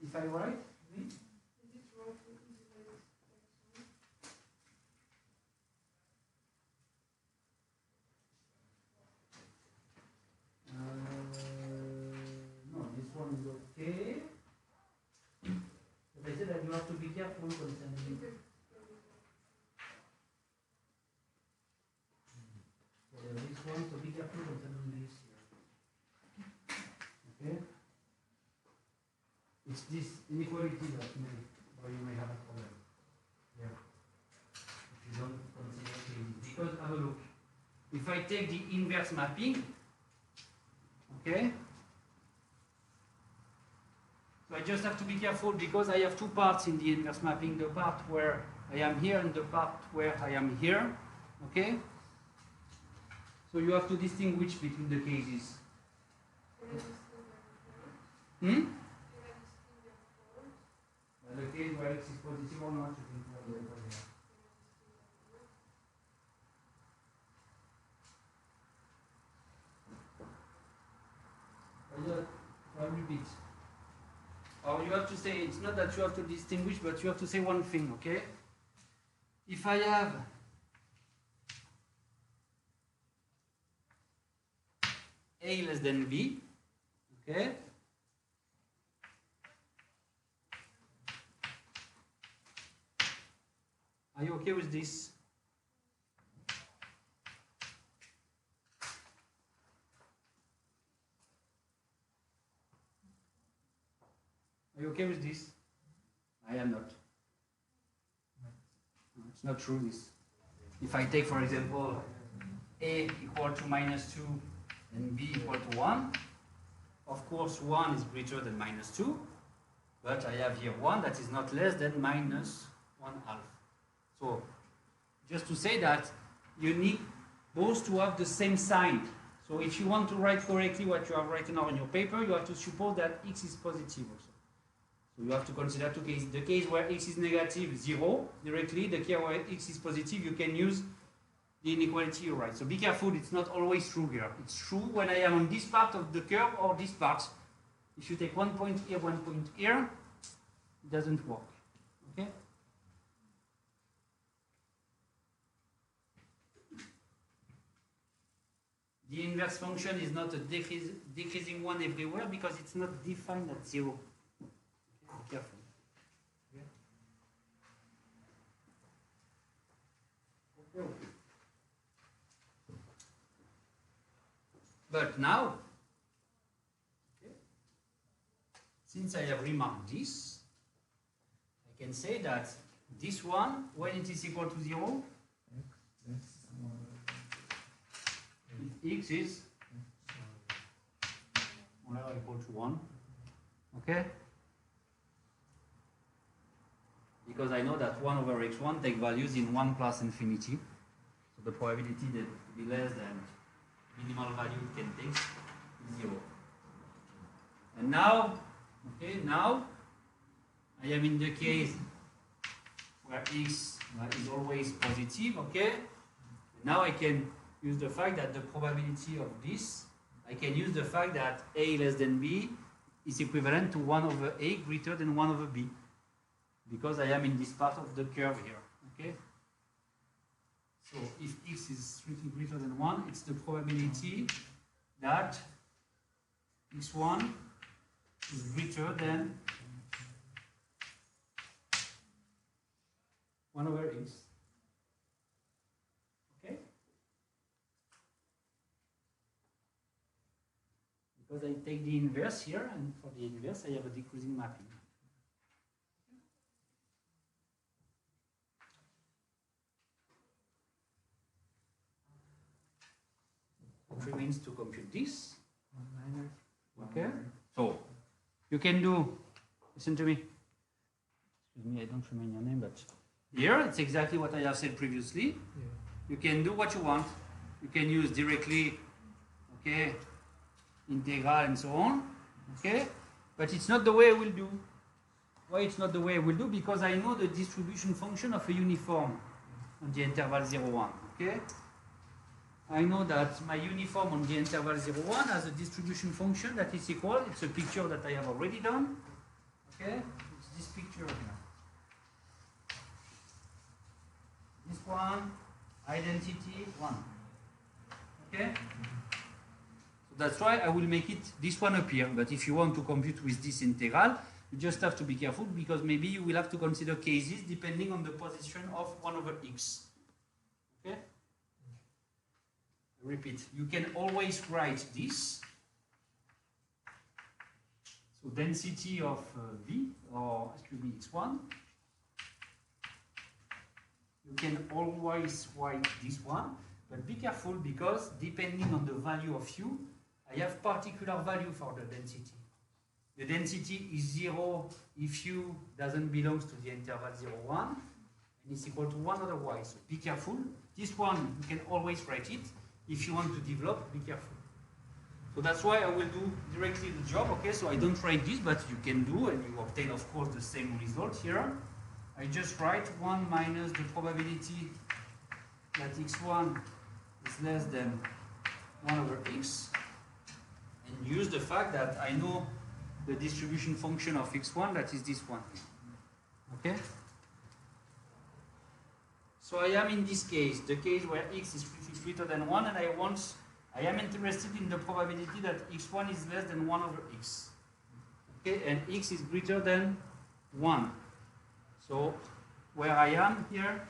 If I write, no, this one is okay. But I said that you have to be careful concerning it. So this one, so be careful concerning this here. Okay? It's this inequality that may or you may have a problem. Yeah. If you don't consider cases. Because have a look. If I take the inverse mapping, okay? So I just have to be careful because I have two parts in the inverse mapping, the part where I am here and the part where I am here, okay? So you have to distinguish between the cases. Hmm? The case where x is positive or not, you can put it over there. I'll repeat. Or you have to say, it's not that you have to distinguish, but you have to say one thing, okay? If I have A less than B, okay? Are you okay with this? Are you okay with this? I am not. It's not true, this. If I take, for example, A equal to -2 and B equal to 1, of course 1 is greater than -2, but I have here 1 that is not less than -1/2. So, just to say that you need both to have the same sign. So if you want to write correctly what you have written now on your paper, you have to suppose that x is positive also. So you have to consider two cases. The case where x is negative, 0, directly. The case where x is positive, you can use the inequality you write. So be careful, it's not always true here. It's true when I am on this part of the curve or this part. If you take 1 point here, 1 point here, it doesn't work. Okay? The inverse function is not a decreasing one everywhere because it's not defined at 0. Okay? Be careful. Okay. But now, okay, since I have remarked this, I can say that this one, when it is equal to 0, if x is equal to 1, okay? Because I know that 1 over x1 take values in 1 plus infinity, so the probability that to be less than minimal value it can take is 0. And now, okay, now I am in the case where x is always positive, okay? Now I can use the fact that the probability of this, I can use the fact that a less than b is equivalent to 1 over a greater than 1 over b, because I am in this part of the curve here, okay? So if x is strictly greater than 1, it's the probability that x1 is greater than 1 over x. Okay? Because I take the inverse here, and for the inverse I have a decreasing mapping. It remains to compute this. Okay? So, you can do, listen to me. Excuse me, I don't remember your name, but here it's exactly what I have said previously. Yeah. You can do what you want. You can use directly, okay, integral and so on, okay? But it's not the way I will do. Why it's not the way I will do? Because I know the distribution function of a uniform on the interval 0, 1, okay? I know that my uniform on the interval 0, 1 has a distribution function that is equal. It's a picture that I have already done. Okay? It's this picture here. This one, identity 1. Okay? So that's why I will make it this one appear. But if you want to compute with this integral, you just have to be careful because maybe you will have to consider cases depending on the position of 1 over x. Okay? Repeat, you can always write this. So density of V, or excuse me, x1, you can always write this one, but be careful because depending on the value of u, I have particular value for the density. The density is 0 if u doesn't belong to the interval 0, 1, and it's equal to 1 otherwise. So be careful. This one, you can always write it. If you want to develop, be careful. So that's why I will do directly the job, okay? So I don't write this, but you can do, and you obtain, of course, the same result here. I just write 1 minus the probability that x1 is less than 1 over x, and use the fact that I know the distribution function of x1, that is this one. Okay? So I am in this case, the case where x is greater than 1, and I am interested in the probability that x1 is less than 1 over x. Okay, and x is greater than 1. So where I am here,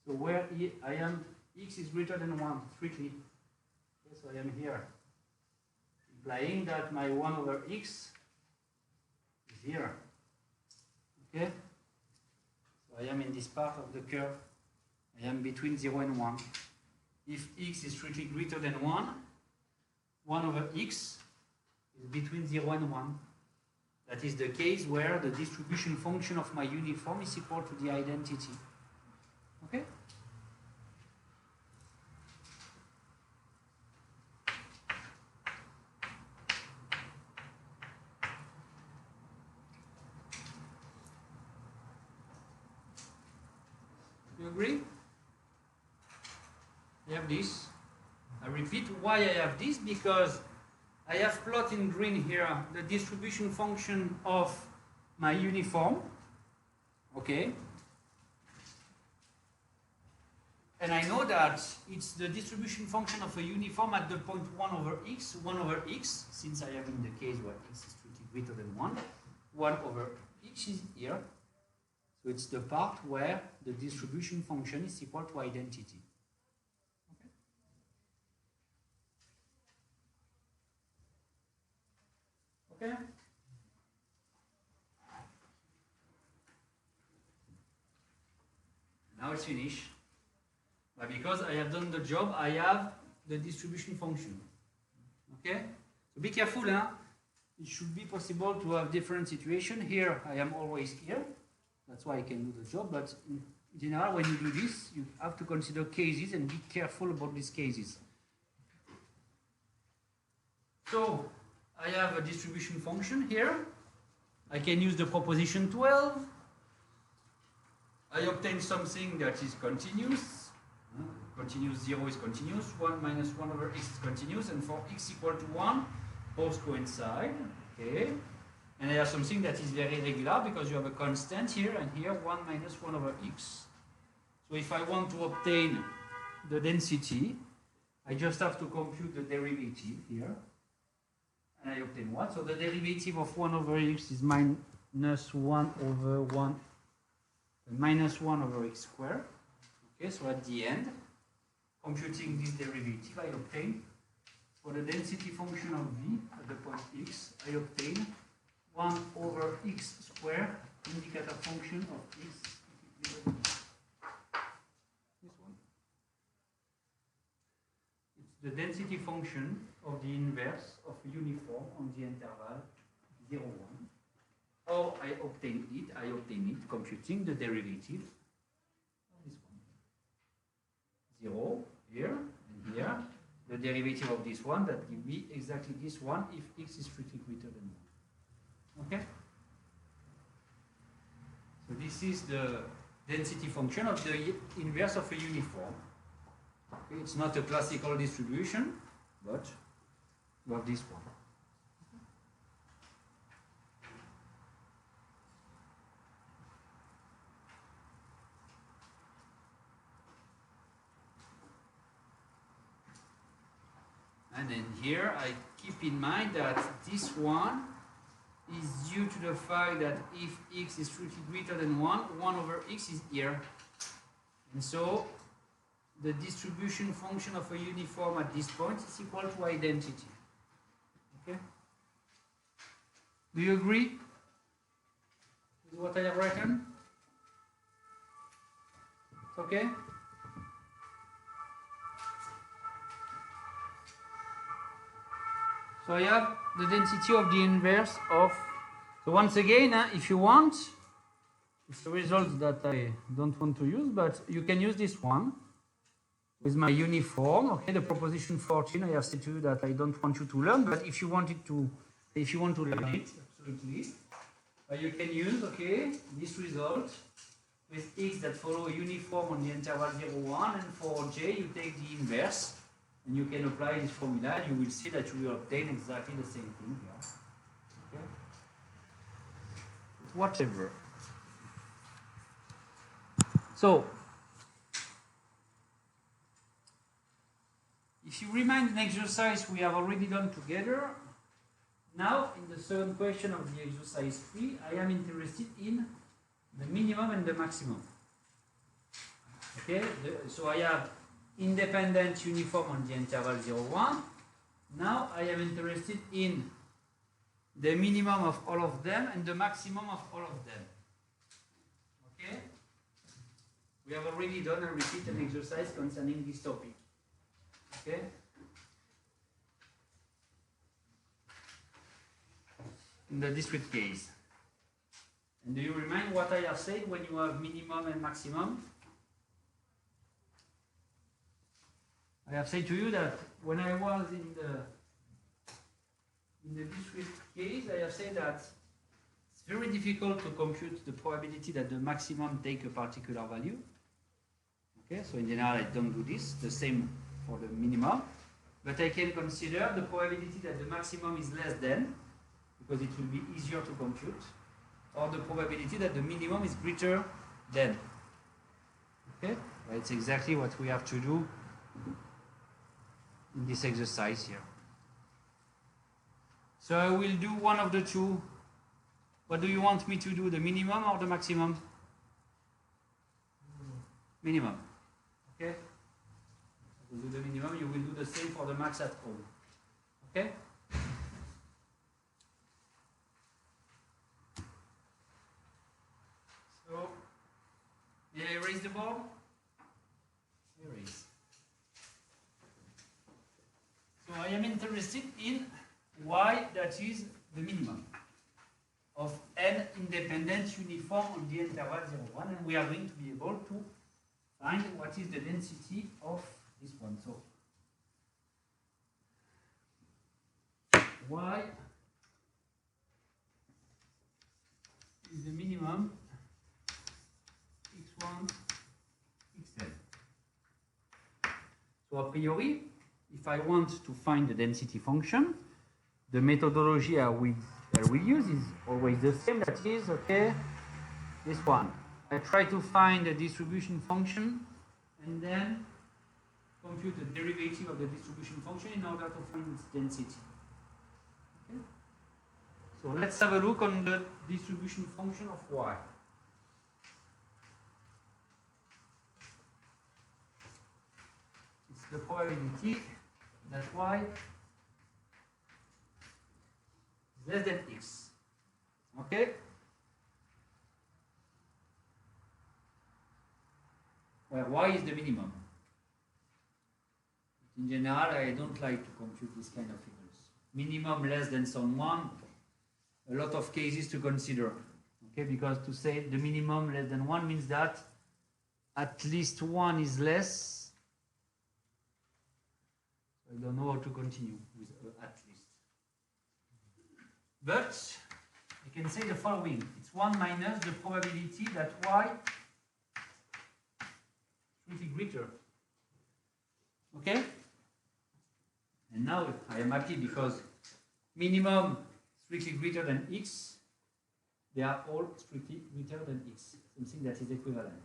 so where I am, x is greater than 1, strictly. Okay, so I am here, implying that my 1 over x is here. Okay? So I am in this part of the curve. I am between 0 and 1. If x is strictly greater than 1, 1 over x is between 0 and 1. That is the case where the distribution function of my uniform is equal to the identity. Okay? You agree? I have this. I repeat why I have this, because I have plot in green here the distribution function of my uniform. Okay? And I know that it's the distribution function of a uniform at the point 1 over x, since I am in the case where x is strictly greater than 1. 1 over x is here. So it's the part where the distribution function is equal to identity. Okay? Okay? Now it's finished. But because I have done the job, I have the distribution function. Okay? So be careful, huh? It should be possible to have different situations. Here, I am always here. That's why I can do the job. But in general, when you do this, you have to consider cases and be careful about these cases. So, I have a distribution function here. I can use the proposition 12. I obtain something that is continuous. Continuous 0 is continuous. 1 minus 1 over x is continuous. And for x equal to 1, both coincide. Okay. And I have something that is very regular because you have a constant here and here, 1 minus 1 over x. So if I want to obtain the density, I just have to compute the derivative here. And I obtain 1. So the derivative of 1 over x is minus 1 over 1, minus 1 over x squared. Okay, so at the end, computing this derivative, I obtain, for the density function of v at the point x, I obtain 1 over x squared, indicator function of x. This one. It's the density function of the inverse of a uniform on the interval 0, 1. How I obtain it computing the derivative of this one. 0 here and here. The derivative of this one, that gives me exactly this one if x is strictly greater than 1. Okay? So this is the density function of the inverse of a uniform. Okay, it's not a classical distribution, but you have this one. And then here I keep in mind that this one is due to the fact that if x is strictly greater than 1, 1 over x is here. And so the distribution function of a uniform at this point is equal to identity. Okay? Do you agree with what I have written? Okay? So I have the density of the inverse of, so once again, if you want, it's a result that I don't want to use, but you can use this one with my uniform. Okay, the proposition 14, I have said to you that I don't want you to learn, but if you want to learn it, absolutely, you can use, okay, this result with x that follow a uniform on the interval 0, 1, and for j you take the inverse, and you can apply this formula, and you will see that you will obtain exactly the same thing here. Okay? Whatever. So, if you remind an exercise we have already done together, now in the second question of the exercise 3, I am interested in the minimum and the maximum. Okay, so I have independent uniform on the interval 0, 1. Now I am interested in the minimum of all of them and the maximum of all of them. Okay? We have already done a repeat an exercise concerning this topic. Okay? In the discrete case. And do you remind what I have said when you have minimum and maximum? I have said to you that when I was in the discrete case, I have said that it's very difficult to compute the probability that the maximum take a particular value. Okay, so in general I don't do this, the same for the minimum, but I can consider the probability that the maximum is less than, because it will be easier to compute, or the probability that the minimum is greater than. Okay, it's exactly what we have to do in this exercise here. So I will do one of the two. What do you want me to do, the minimum or the maximum? Minimum. Okay? You do the minimum, you will do the same for the max at home. Okay? So, may I erase the board? Erase. So I am interested in y that is the minimum of n independent uniform on the interval 0, 1, and we are going to be able to find what is the density of this one. So y is the minimum x1, x10. So a priori, if I want to find the density function, the methodology I will use is always the same. That is, okay, this one. I try to find the distribution function and then compute the derivative of the distribution function in order to find its density. Okay? So let's have a look on the distribution function of y. It's the probability that y is less than x. Okay? Where y is the minimum. In general, I don't like to compute this kind of figures. Minimum less than someone, a lot of cases to consider. Okay, because to say the minimum less than 1 means that at least 1 is less. I don't know how to continue with at least. But I can say the following. It's 1 minus the probability that y is greater. Okay? And now I am happy because minimum strictly greater than x, they are all strictly greater than x, something that is equivalent.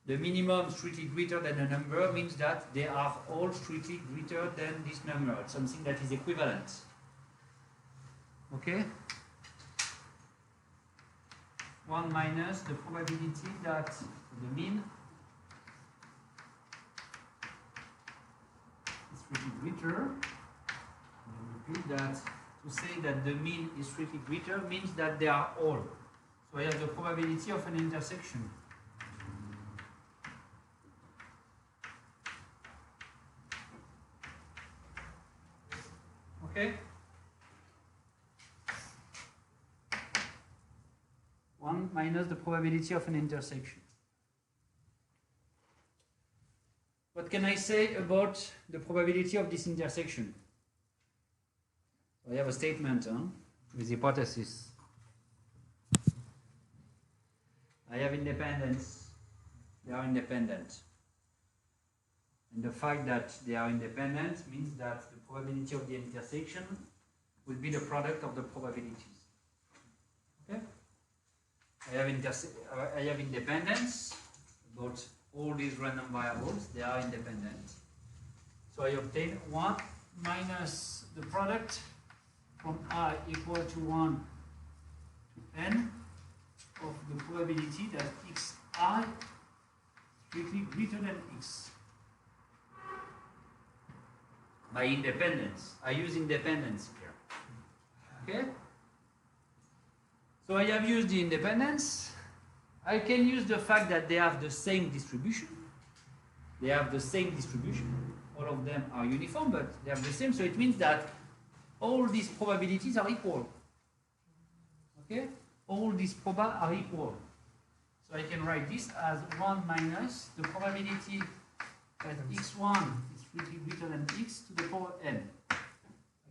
The minimum strictly greater than a number means that they are all strictly greater than this number, something that is equivalent. Okay? 1 minus the probability that the mean strictly greater. Repeat that. To say that the mean is strictly greater means that they are all. So I have the probability of an intersection. Okay? 1 minus the probability of an intersection. What can I say about the probability of this intersection? I have a statement with hypothesis. I have independence. They are independent. And the fact that they are independent means that the probability of the intersection will be the product of the probabilities. Okay? I have independence about all these random variables. They are independent. So I obtain 1 minus the product from I equal to 1 to n of the probability that xi strictly greater than x. By independence, I use independence here. Okay? So I have used the independence. I can use the fact that they have the same distribution. They have the same distribution. All of them are uniform, but they have the same. So it means that all these probabilities are equal. Okay? All these proba are equal. So I can write this as 1 minus the probability that x1 is strictly greater than x to the power n. I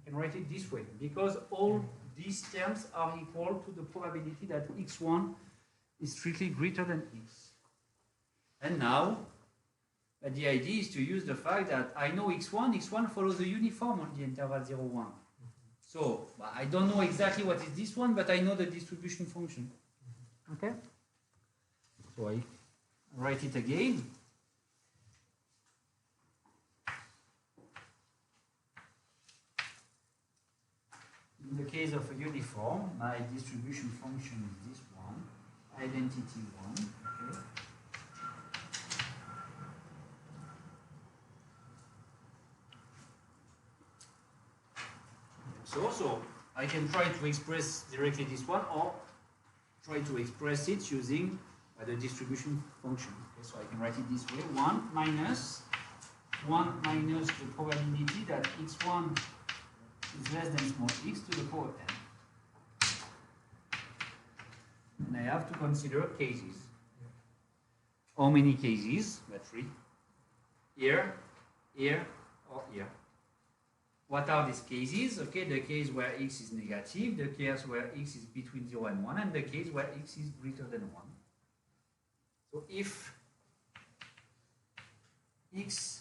can write it this way because all these terms are equal to the probability that x1 is strictly greater than x. And now, the idea is to use the fact that I know x1 follows a uniform on the interval 0, 1. So, I don't know exactly what is this one, but I know the distribution function. Okay? So I write it again. In the case of a uniform, my distribution function is this one, identity 1. Okay? So I can try to express directly this one or try to express it using the distribution function. Okay, so I can write it this way, 1 minus the probability that x1 is less than small x to the power n. And I have to consider cases. How many cases? 3. Here, here, or here. What are these cases? Okay, the case where x is negative, the case where x is between 0 and 1, and the case where x is greater than 1. So if x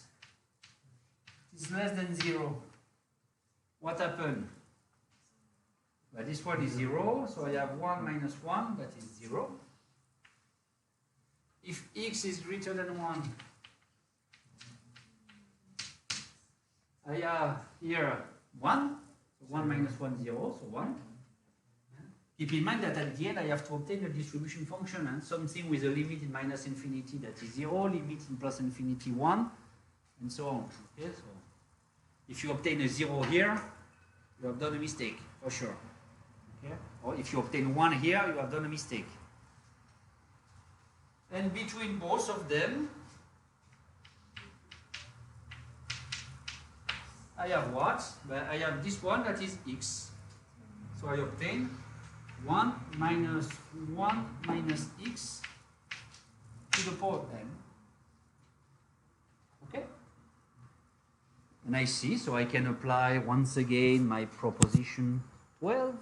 is less than 0, what happened? Well, this one is 0, so I have 1 minus 1, that is 0. If x is greater than 1, I have here 1, so 1 minus 1, 0, so 1. Keep in mind that at the end I have to obtain a distribution function and something with a limit in minus infinity that is 0, limit in plus infinity 1, and so on. Okay, so if you obtain a 0 here, you have done a mistake, for sure. Okay? Or if you obtain 1 here, you have done a mistake. And between both of them, I have what? Well, I have this one that is x. So I obtain 1 minus x to the power n. Okay? And I see, so I can apply once again my proposition 12.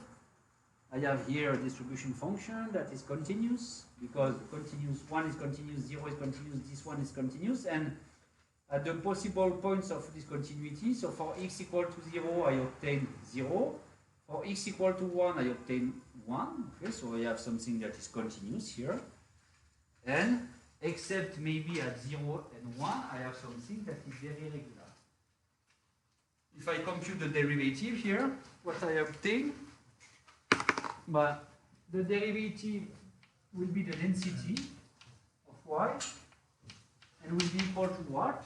I have here a distribution function that is continuous, because continuous 1 is continuous, 0 is continuous, this one is continuous, and at the possible points of discontinuity, so for x equal to 0, I obtain 0. For x equal to 1, I obtain 1. Okay, so I have something that is continuous here. And except maybe at 0 and 1, I have something that is very regular. If I compute the derivative here, what I obtain, but the derivative will be the density of y, and will be equal to what?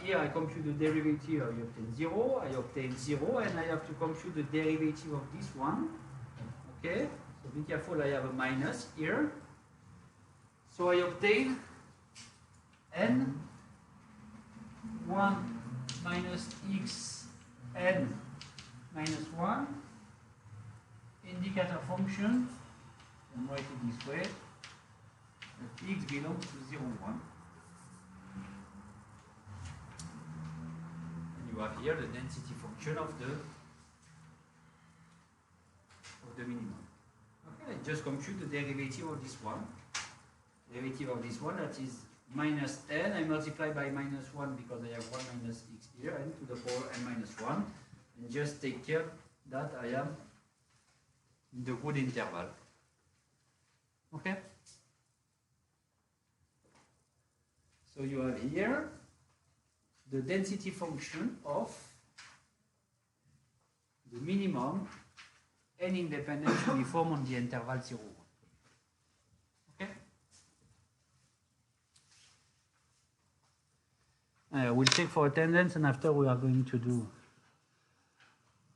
Here I compute the derivative, I obtain 0, I obtain 0, and I have to compute the derivative of this one. Okay, so be careful, I have a minus here. So I obtain n 1 minus x n minus 1 indicator function, and write it this way, that x belongs to 0, 1. You have here the density function of the minimum. Okay, I just compute the derivative of this one. Derivative of this one, that is minus n. I multiply by minus 1 because I have 1 minus x here, and to the power n minus 1. And just take care that I am in the good interval. Okay? So you have here the density function of the minimum n independent uniform on the interval 0, 1. Okay? We'll check for attendance, and after we are going to do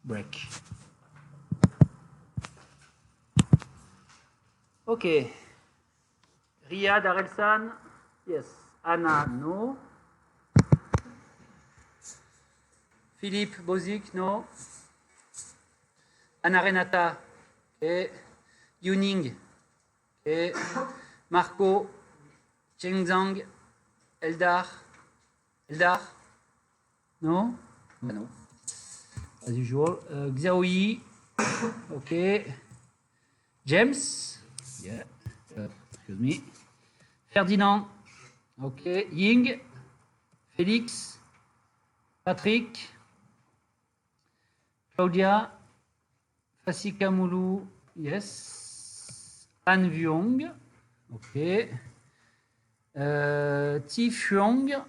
break. Okay. Riyad, Arelsan? Yes. Anna, no. Philippe, Bozik, no. Anna Renata, okay. Yuning, okay. Marco, Chengzhang, Eldar, no? No. As usual. Xiaoyi, okay. James, yeah. Excuse me. Ferdinand, okay. Ying, Félix, Patrick, Claudia, Fasika Moulou, yes. An Vuong, okay. Ti Fuong,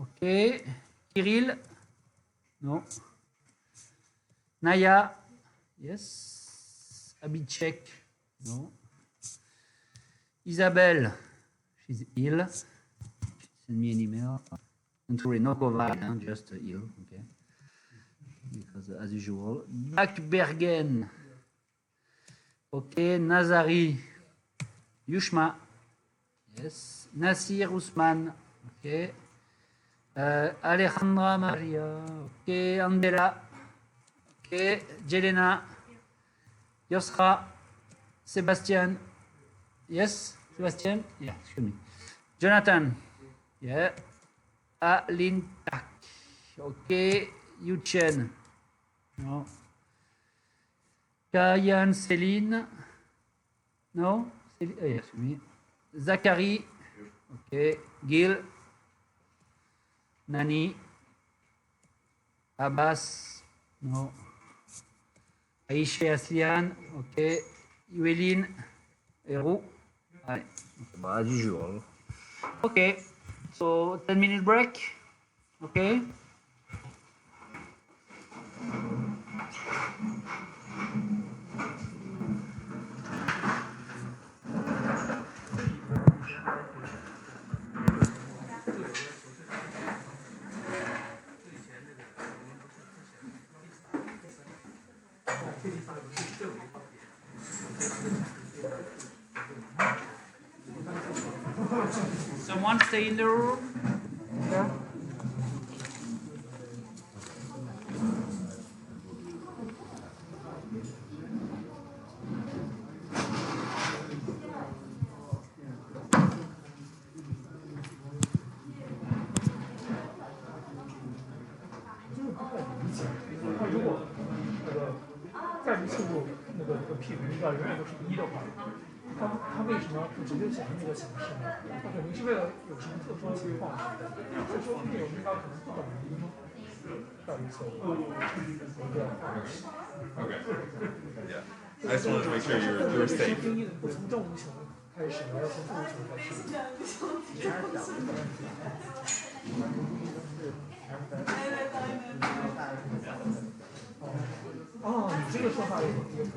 okay. Kirill, no. Naya, yes. Abhishek, no. Isabelle, she's ill. Send me an email. Don't worry, no COVID, just ill, okay. Because as usual. Bakbergen, okay. Nazari, Yushma, yes. Nasir Usman, okay. Alejandra Maria, okay. Andela, okay. Jelena, Yosra, Sebastian, yes. Sebastian, yeah, excuse me. Jonathan, yeah. Alintak, okay. Yuchen, no. Kayan Céline, no. Yes, me. Zachary, okay. Gil, Nani, Abbas, no. Aisha Aslian, okay. Yueline, Eru, allez, as usual. Okay, so 10-minute break, okay. Someone stay in the room? Yeah. P 比较永远都是1的话，它为什么不直接显示这个形式呢？它肯定是为了有什么特殊情况，所以说这有可能不等于1大于错误。Okay. Yeah. I just wanted to make sure you were safe. 定义的不从正无穷开始，而要从负无穷开始。哦，你这个说法也可以，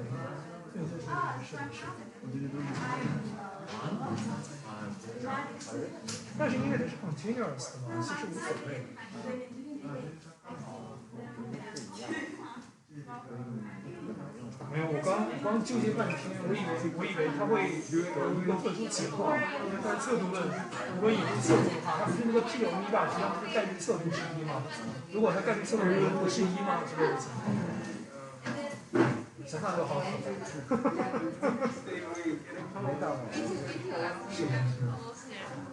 对，就是是。但是因为它是 continuous 的嘛，其实无所谓。没有，我刚纠结半天，我以为它会有一个特殊情况，在测度论，如果已经测度的话，它不是那个 P 有1吧，实际上是概率测度是1嘛？如果它概率测度不是1嘛之类的情况，想想就好复杂。没到过。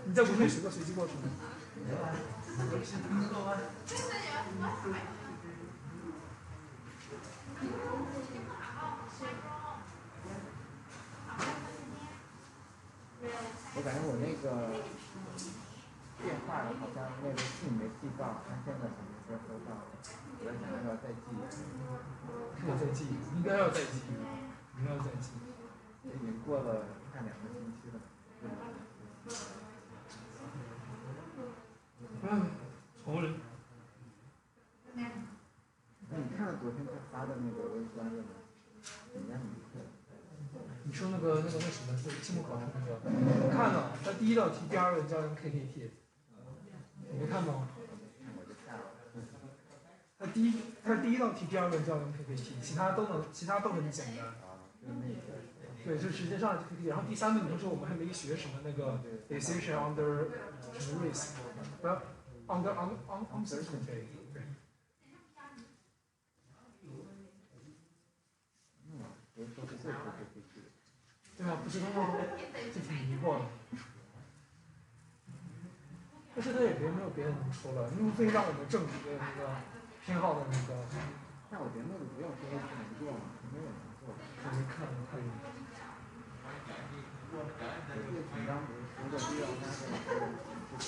你在国内学过随机过程吗？我感觉我那个电话好像那个信没寄到，他现在什么时候收到？我在想要不要再寄。要再寄，应该要再寄，应该要再寄。已经过了快2个星期了。仇人。那你看了昨天他发的那个微观的吗？人家没课。你说那个什么，是期末考试那个？我看了，他第一道题、第2个叫 KKT， 你没看吗？我就看了。他第一道题、第2个叫 KKT， 其他都很简单。就是那个。对，就直接上 KKT， 然后第3个同时我们还没学什么那个 decision under 什么 risk， 不要 under uncertainty。对。对啊，不知道就挺迷惑的。但是他也没有别的能说了，无非让我们证明的那个偏好的那个。但我觉得那个不用说是能做嘛，没有能做的。我没看一眼。我最紧张的是如果需要他的就是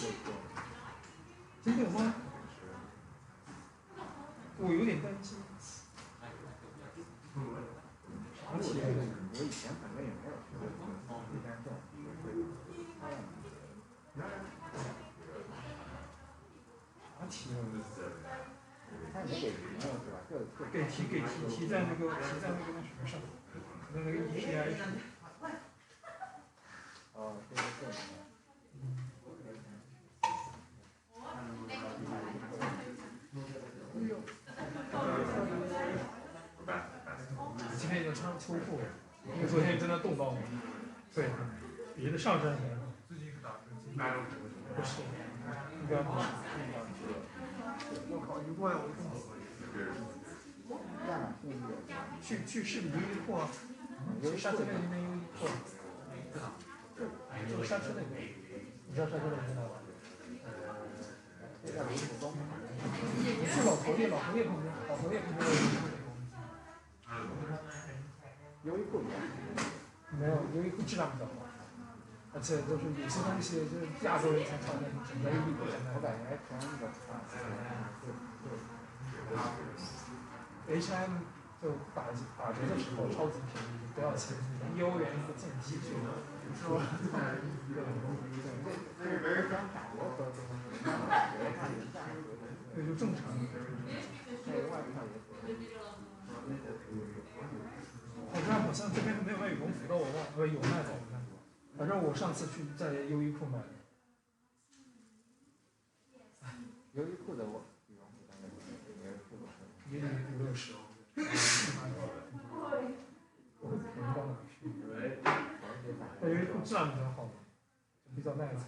真的有吗？我有点担心。我以前反正也没有学过这个，但是啥题啊？他也没给题目是吧？给题在那个那什么上，那个 EPI 上。哦，这个是。今天已经穿上秋裤了，因为昨天真的冻到我。对，别的上身没有。最近是打算不是，应该不是。我靠，一过来我就冻死了。去市里优衣库啊，去沙村那边优衣库。就沙村那边，你知道沙村那边在哪吧？这叫卢浦东。是老头店旁边，老头店旁边有优衣库。优衣库没有，优衣库质量比较好，而且都是有些东西就是亚洲人才穿的，只在优衣库才卖。我感觉 H&M 就打折的时候超级便宜，不要钱，1欧元一个件 T 恤。说。对，就正常。好像这边没有卖羽绒服的，我忘了，有卖的。反正我上次去在优衣库买的。优衣库的我羽绒服大概也是付过也得50、60欧。我会便宜到哪去？但优衣库质量比较好，比较耐操。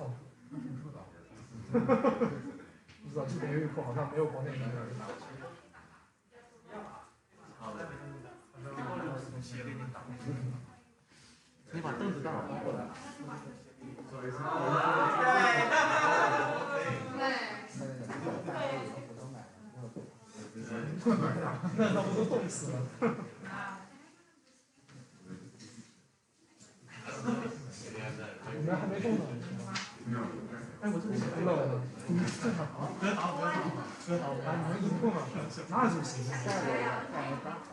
不知道这边优衣库好像没有国内那个。你把凳子带过来。那他们都冻死了。你们还没冻呢？哎，我这里不冷了，正常啊。别打，啊，你们衣服嘛，那就行。下个刚好。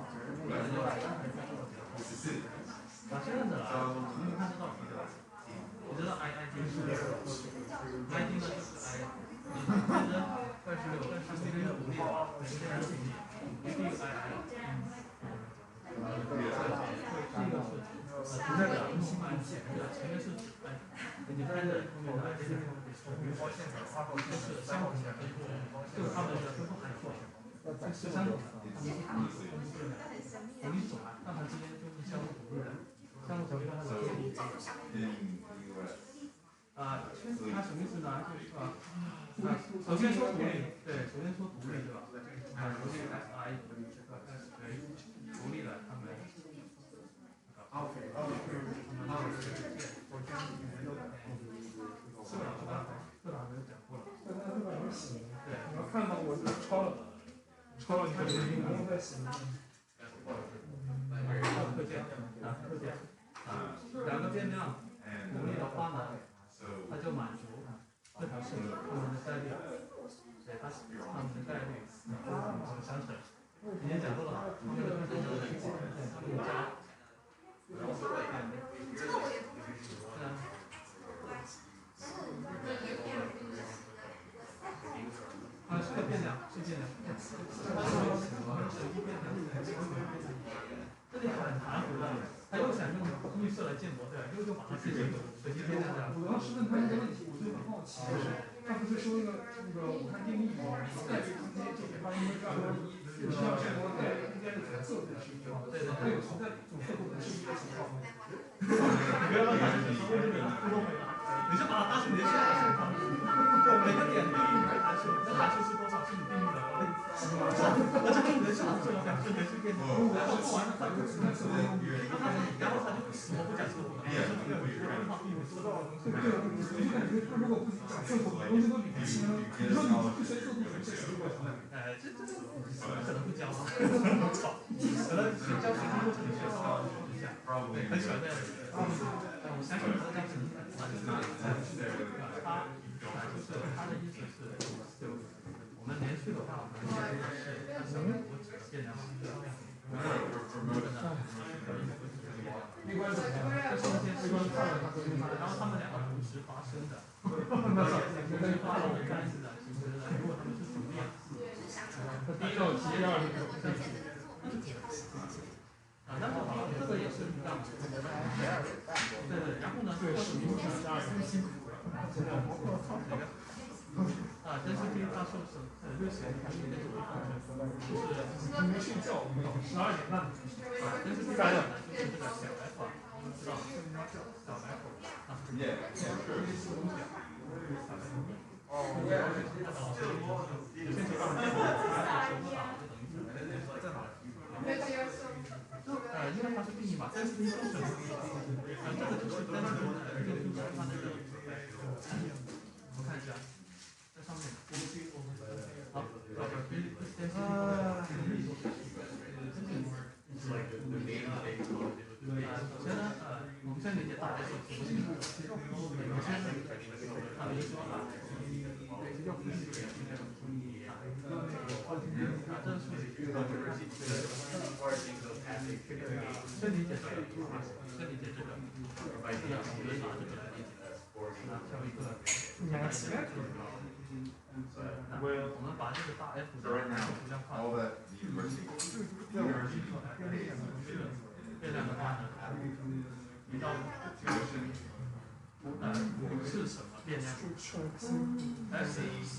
啊，这样的啊，你看这道题对吧？你知道 I 定是，I 定的就是 I， 你觉得26，但是这边是独立的，这边是独立，一定 I。这个是。存在感性慢前面是你看的后面的这个光线转化到是相同的，就是他们的都不含错，是相同的，他们是独立种啊，但它之间就是相互独立的，相互独立的它是独立。它什么意思呢？就是首先说独立，对，首先说独立，对吧？独立 SI 独立的，他们课堂没有讲过了。对，你要看到我抄了，你看不用再写。课件两个变量独立的话呢，它就满足这条式它们的概率，对，它们的概率相乘。以前讲过了，这个是加。是个变量，是变量。这里很含糊的，他又想用预设来建模，对吧？又把它变成随机变量这样。我要是问他一个问题，我就很好奇，他不是说那个我看定义吗？概率空间就给他应该说需要建模概率空间的角色才是一吗？对，它有存在总测不是一的情况。你不要让他问这个不多回答，你是把它当成连续函数考虑。每个点定义一个函数，那函数是多少？是你定义的。那这跟人是函数的表示连续变量。然后做完了，它就只能是然后它就死活不讲测不。我就感觉他如果不讲测不，东西都理不清了。你说你不学测不，这什么过程？这可能不教啊。可能教学生过程里学一下，很喜欢这样的。我相信他的教程就是他的意思是，就我们连续的话，我们是它小于我几个变量是一个变量。没关系，这中间是然后他们两个同时发生的，同时发生的干式的，其实如果他们是独立，第一种、第二种这样子。但是好了，这个也是一样的。对，然后呢，对，是明显加更辛苦了。density 它是对谁就是没睡觉，我们12点半。density 呢就是这个小 f 啊，我们知道小 f 啊，因为它是定义嘛，但是你做什么？这个就是单纯的这个就是它那个，我们看一下，在上面。好，首先呢，我们先理解大 S 是不行的。首先，它的一个说法，先理解这个，我们拿这个来理解。挑一个我们把这个大 F 的图像画出来。变量的话呢，你到是什么变量 ？S 是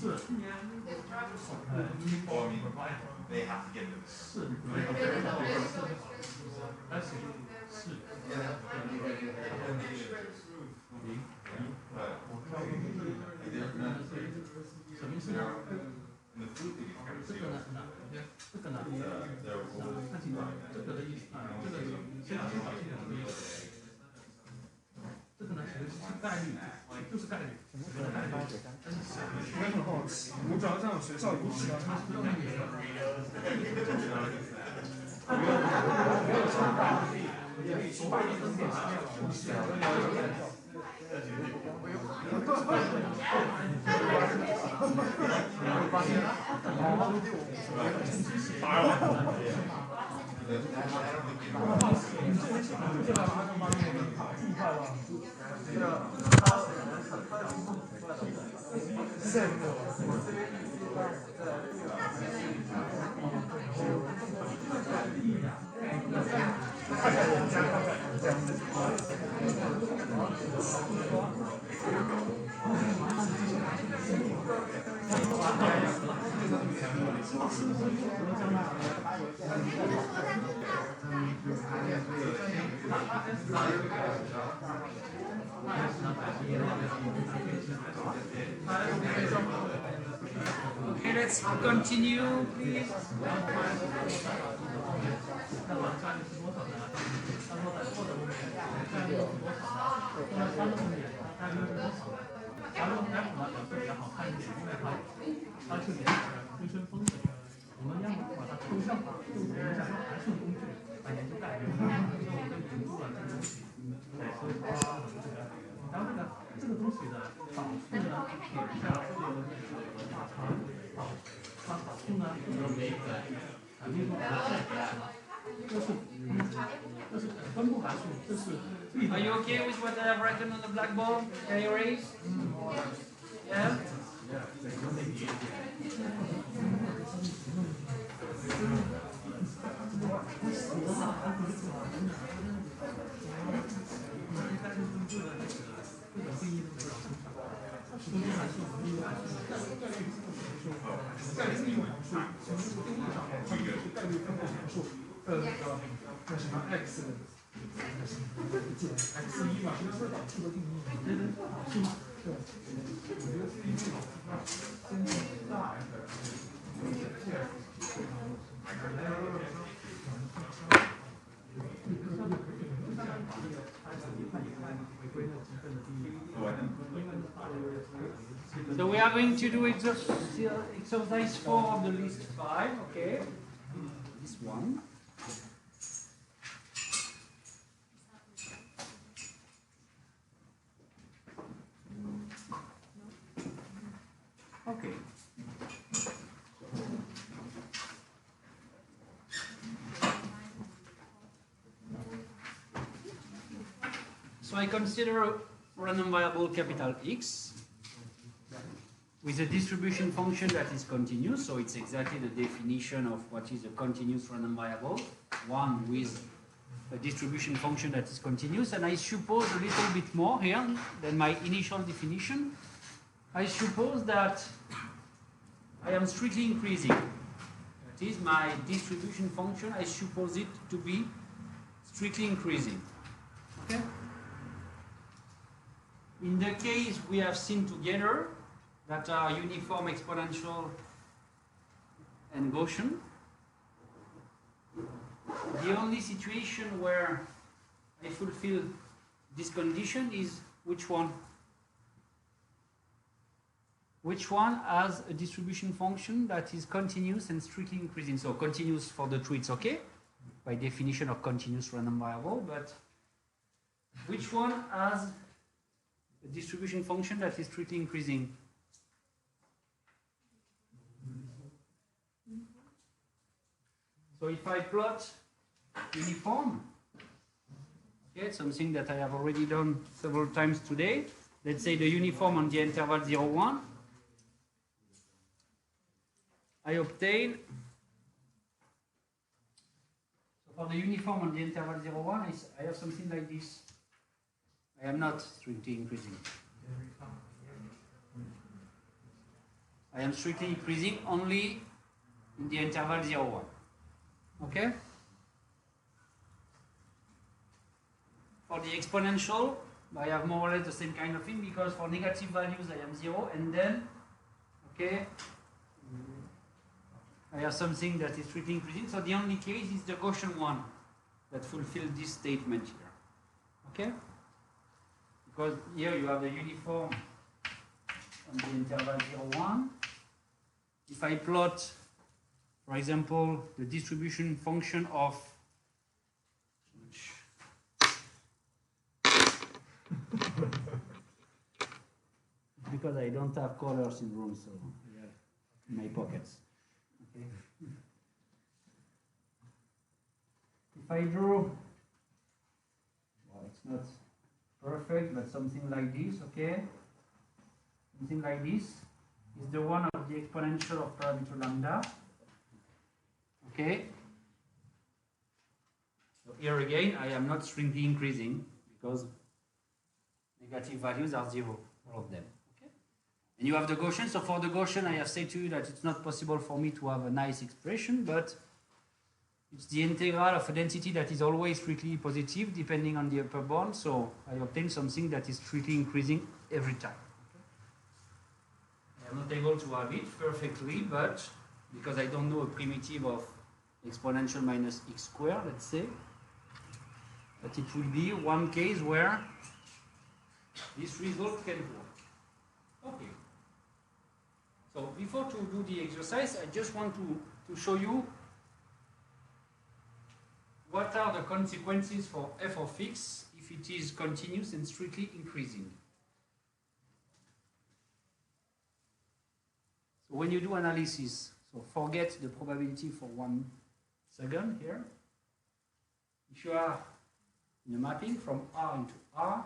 They have to get them. 是 S 是零。我挑一个什么意思呢？这个呢，这个呢，看清楚，这个的意思这个先搞清楚这个意思。这个呢，其实是概率，就是概率，什么概率？我也很好奇，我们主要这样学校有其他它是用那个，没有什么概率，所谓的分点是 Okay, let's continue, please. Are you okay with what I have written on the blackboard? Can you raise? Yeah? So we are going to do exercise 4 of the list 5, okay? This one. Okay. So I consider a random variable capital X with a distribution function that is continuous, so it's exactly the definition of what is a continuous random variable, one with a distribution function that is continuous, and I suppose a little bit more here than my initial definition. I suppose that I am strictly increasing. That is my distribution function, I suppose it to be strictly increasing. Okay? In the case we have seen together, that are uniform, exponential, and Gaussian. The only situation where I fulfill this condition is which one? Which one has a distribution function that is continuous and strictly increasing? So continuous for the tree, it's okay, by definition of continuous random variable, but which one has a distribution function that is strictly increasing? So if I plot uniform, okay, something that I have already done several times today, let's say the uniform on the interval 0, 1, I obtain, so for the uniform on the interval 0, 1, I have something like this. I am not strictly increasing. I am strictly increasing only in the interval 0, 1. Okay? For the exponential, I have more or less the same kind of thing, because for negative values I am 0, and then, okay, I have something that is strictly increasing. So the only case is the Gaussian one that fulfills this statement here. Okay? Because here you have the uniform on the interval 0, 1. If I plot, for example, the distribution function of because I don't have colors in the room, so yeah, in my pockets. Okay. If I draw, well, it's not perfect, but something like this, okay? Something like this is the one of the exponential of parameter lambda. Okay. So here again, I am not strictly increasing because negative values are 0, all of them. Okay. And you have the Gaussian. So for the Gaussian, I have said to you that it's not possible for me to have a nice expression, but it's the integral of a density that is always strictly positive depending on the upper bound. So I obtain something that is strictly increasing every time. Okay? I'm not able to have it perfectly, but because I don't know a primitive of exponential minus x squared, let's say, but it will be one case where this result can work. Okay. So before to do the exercise, I just want to show you what are the consequences for f of x if it is continuous and strictly increasing. So when you do analysis, so forget the probability for 1 second here. If you are in a mapping from R into R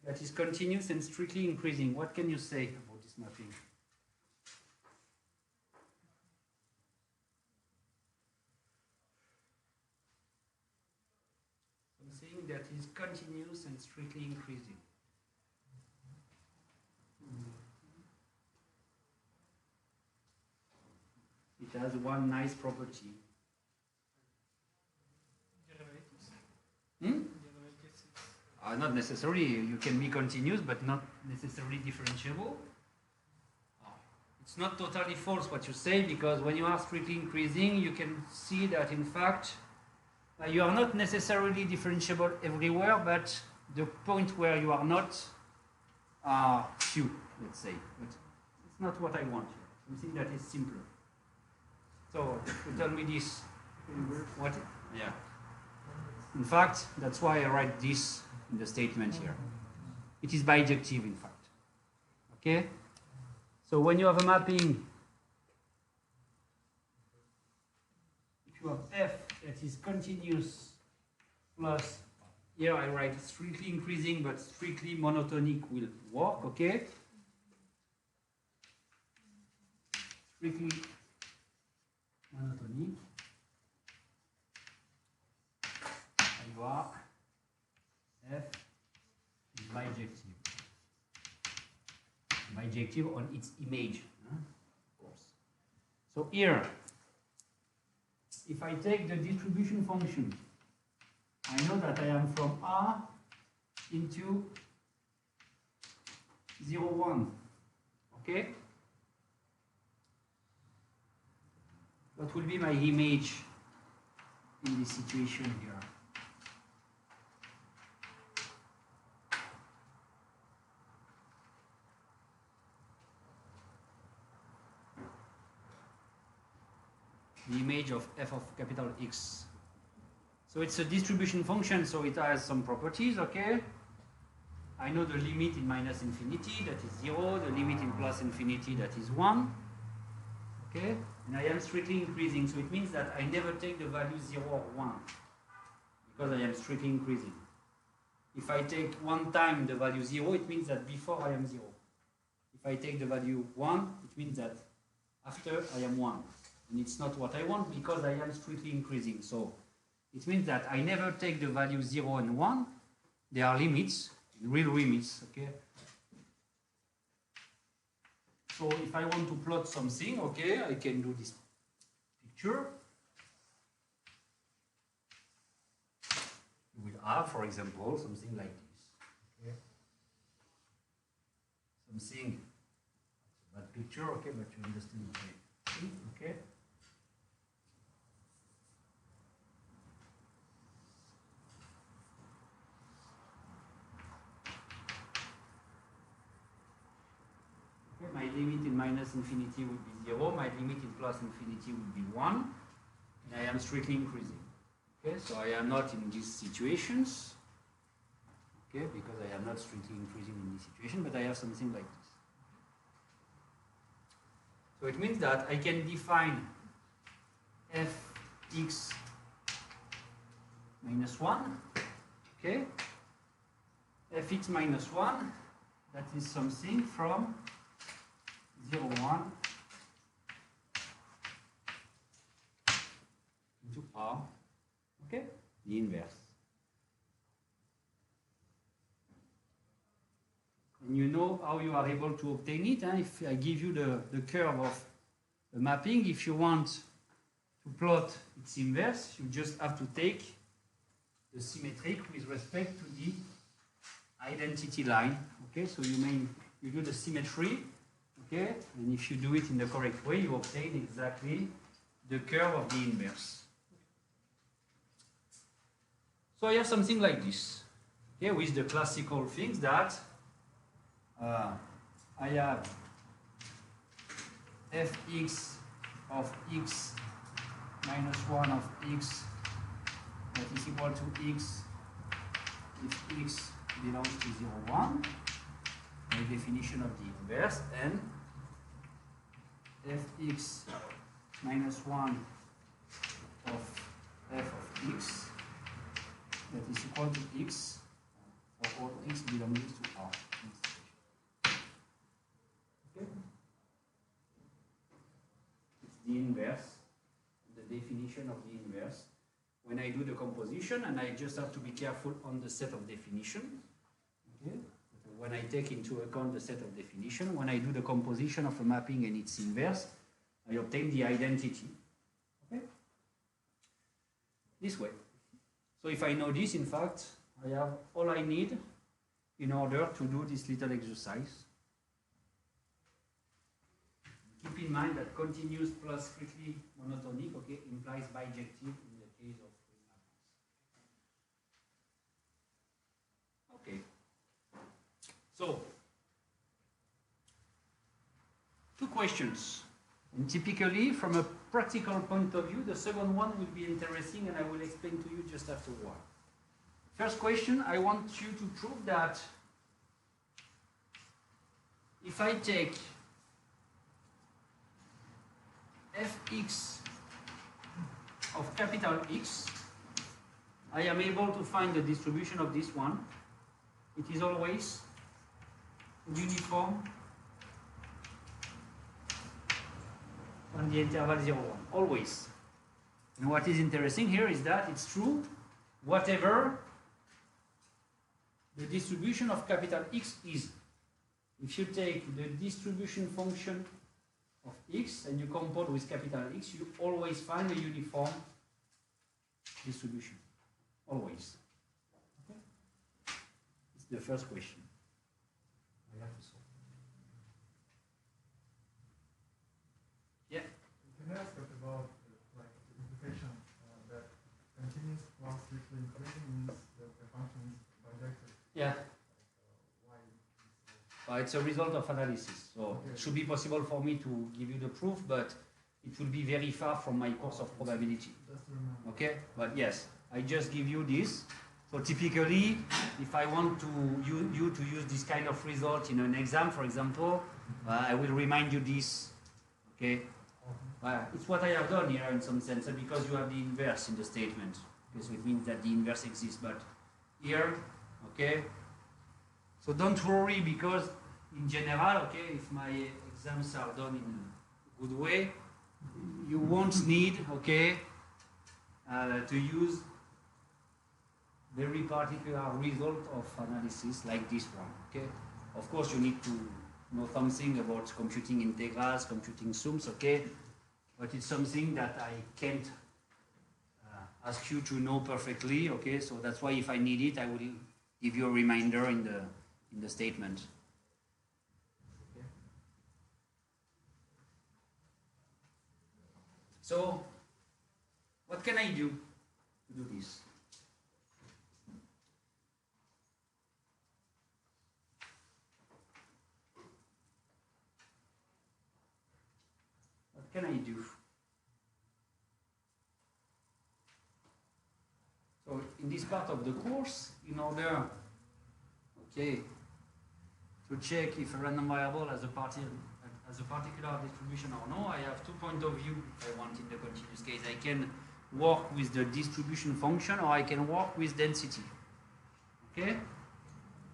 that is continuous and strictly increasing, what can you say about this mapping? Something that is continuous and strictly increasing. It has one nice property. Not necessarily. You can be continuous, but not necessarily differentiable. It's not totally false what you say, because when you are strictly increasing, you can see that in fact you are not necessarily differentiable everywhere, but the point where you are not are few, let's say. But it's not what I want here. Something that is simpler. So you tell me this. What? Yeah. In fact, that's why I write this in the statement here. It is bijective, in fact. Okay? So when you have a mapping, if you have f that is continuous plus, here I write strictly increasing but strictly monotonic will work, okay? Strictly monotonic. And you are f is bijective. Bijective on its image, of course. So here, if I take the distribution function, I know that I am from R into 0, 1. Okay? What will be my image in this situation here? The image of f of capital X. So it's a distribution function, so it has some properties, okay? I know the limit in minus infinity, that is 0, the limit in plus infinity, that is 1, okay? And I am strictly increasing, so it means that I never take the value 0 or 1, because I am strictly increasing. If I take one time the value 0, it means that before I am 0. If I take the value 1, it means that after I am 1. And it's not what I want because I am strictly increasing. So it means that I never take the value 0 and 1. There are limits, real limits, okay? So if I want to plot something, okay, I can do this picture. You will have, for example, something like this. Okay? Something, that picture, okay, but you understand what I mean, okay? My limit in minus infinity would be 0, my limit in plus infinity would be 1, and I am strictly increasing. Okay, so I am not in these situations, okay, because I am not strictly increasing in this situation, but I have something like this. So it means that I can define fx minus 1, okay, fx minus 1, that is something from 0, 1 into R, okay, the inverse. And you know how you are able to obtain it. If I give you the curve of the mapping, if you want to plot its inverse, you just have to take the symmetric with respect to the identity line. Okay, so you do the symmetry. Okay, and if you do it in the correct way, you obtain exactly the curve of the inverse. So I have something like this. Okay, with the classical things that I have fx of x minus 1 of x that is equal to x if x belongs to 0, 1, by definition of the inverse, and fx minus 1 of f of x that is equal to x for all x belonging to R. Okay? It's the inverse, the definition of the inverse. When I do the composition, and I just have to be careful on the set of definition. Okay? When I take into account the set of definition, when I do the composition of a mapping and its inverse, I obtain the identity. Okay? This way. So if I know this, in fact, I have all I need in order to do this little exercise. Keep in mind that continuous plus strictly monotonic, okay, implies bijective in the case of free mappings. Okay. So, 2 questions. And typically, from a practical point of view, the second one will be interesting, and I will explain to you just after a while. First question, I want you to prove that if I take fx of capital X, I am able to find the distribution of this one. It is always uniform on the interval 0, 1, always. And what is interesting here is that it's true whatever the distribution of capital X is. If you take the distribution function of X and you compare with capital X, you always find a uniform distribution. Always. Okay? It's the first question. I have to solve. Yeah. Can I ask about like the implication that continuous plus strictly increasing means that the function is bijective? Yeah. Why? It's a result of analysis, so it should be possible for me to give you the proof, but it will be very far from my course of probability. Just to remember. Okay, but yes, I just give you this. So typically, if I want to you to use this kind of result in an exam, for example, I will remind you this. Okay, it's what I have done here in some sense, because you have the inverse in the statement. Okay, so it means that the inverse exists, but here, okay. So don't worry, because in general, okay, if my exams are done in a good way, you won't need, okay, to use very particular result of analysis like this one, okay? Of course, you need to know something about computing integrals, computing sums, okay? But it's something that I can't ask you to know perfectly, okay? So that's why if I need it, I will give you a reminder in the statement. Okay. So, what can I do to do this? What can I do? So, in this part of the course, in order okay, to check if a random variable has a particular distribution or no, I have 2 points of view if I want in the continuous case. I can work with the distribution function, or I can work with density. Okay?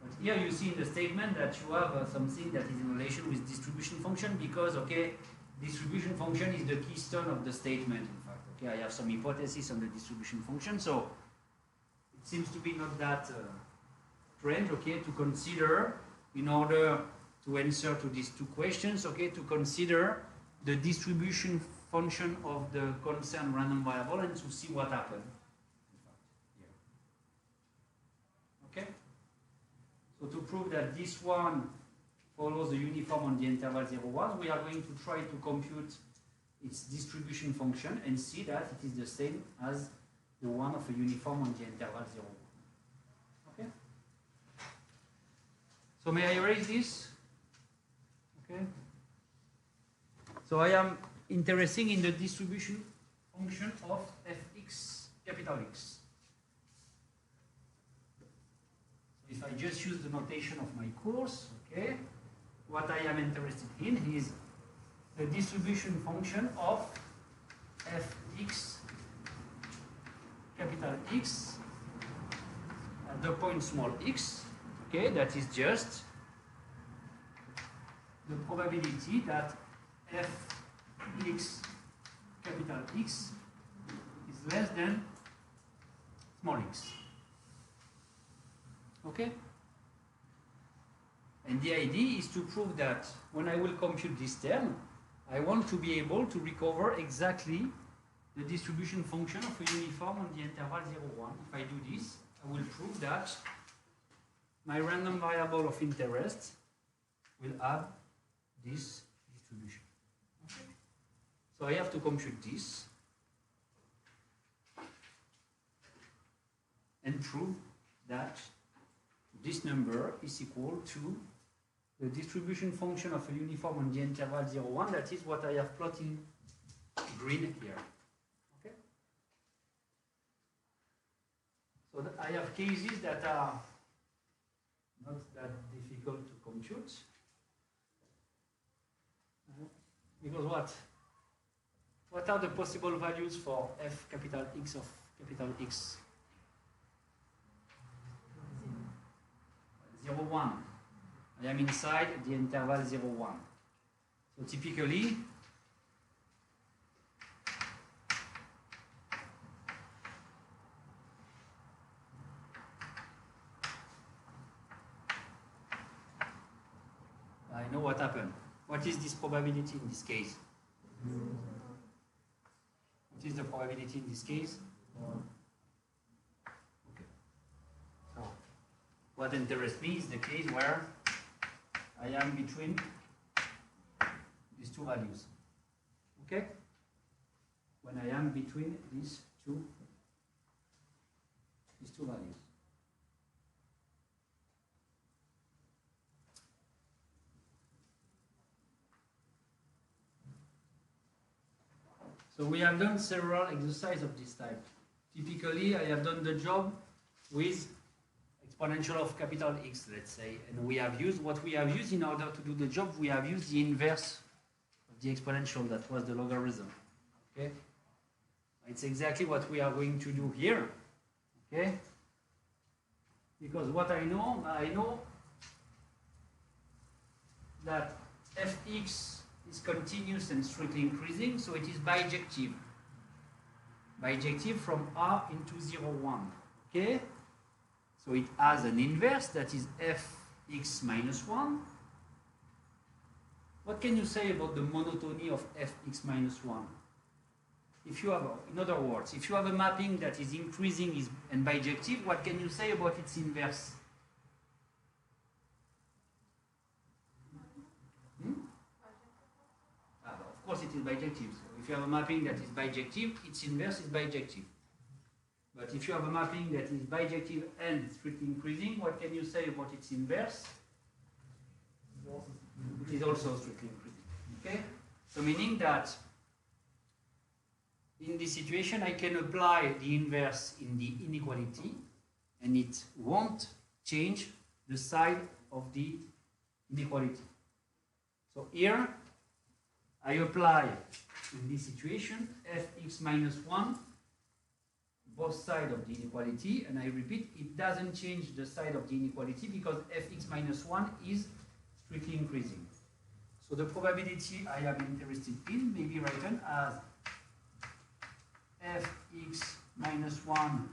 But here you see in the statement that you have something that is in relation with distribution function, because, okay, distribution function is the keystone of the statement, in fact. Okay, I have some hypothesis on the distribution function, so it seems to be not that strange, okay, to consider in order to answer to these two questions, okay, to consider the distribution function of the concerned random variable and to see what happened. Okay? So to prove that this one follows the uniform on the interval 0, 1, we are going to try to compute its distribution function and see that it is the same as the one of a uniform on the interval 0, 1. Okay? So may I erase this? Okay. So I am interested in the distribution function of fx capital X. So if I just use the notation of my course, okay, what I am interested in is the distribution function of fx capital X at the point small x, okay, that is just the probability that fx capital X is less than small x. Okay? And the idea is to prove that when I will compute this term, I want to be able to recover exactly the distribution function of a uniform on the interval 0, 1. If I do this, I will prove that my random variable of interest will have this distribution. Okay. So I have to compute this and prove that this number is equal to the distribution function of a uniform on the interval 0, 1. That is what I have plotted in green here. Okay. So I have cases that are not that difficult to compute. Because what? What are the possible values for f capital X of capital X? 0, 1. I am inside the interval 0, 1. So typically, I know what happened. What is this probability in this case? What is the probability in this case? Okay. So, what interests me is the case where I am between these two values. Okay? When I am between these two values. So we have done several exercises of this type. Typically, I have done the job with exponential of capital X, let's say, and we have used what we have used in order to do the job. We have used the inverse of the exponential, that was the logarithm. Okay, it's exactly what we are going to do here. Okay, because what I know that fx is continuous and strictly increasing, so it is bijective. Bijective from R into 0, 1. Okay? So it has an inverse, that is fx minus 1. What can you say about the monotony of fx minus 1? If you have, in other words, if you have a mapping that is increasing and bijective, what can you say about its inverse? Of course it is bijective. So if you have a mapping that is bijective, its inverse is bijective. But if you have a mapping that is bijective and strictly increasing, what can you say about its inverse? It is also strictly increasing. Okay? So meaning that in this situation I can apply the inverse in the inequality and it won't change the side of the inequality. So here I apply, in this situation, fx minus 1, both sides of the inequality, and I repeat, it doesn't change the side of the inequality because fx minus 1 is strictly increasing. So the probability I am interested in may be written as fx minus 1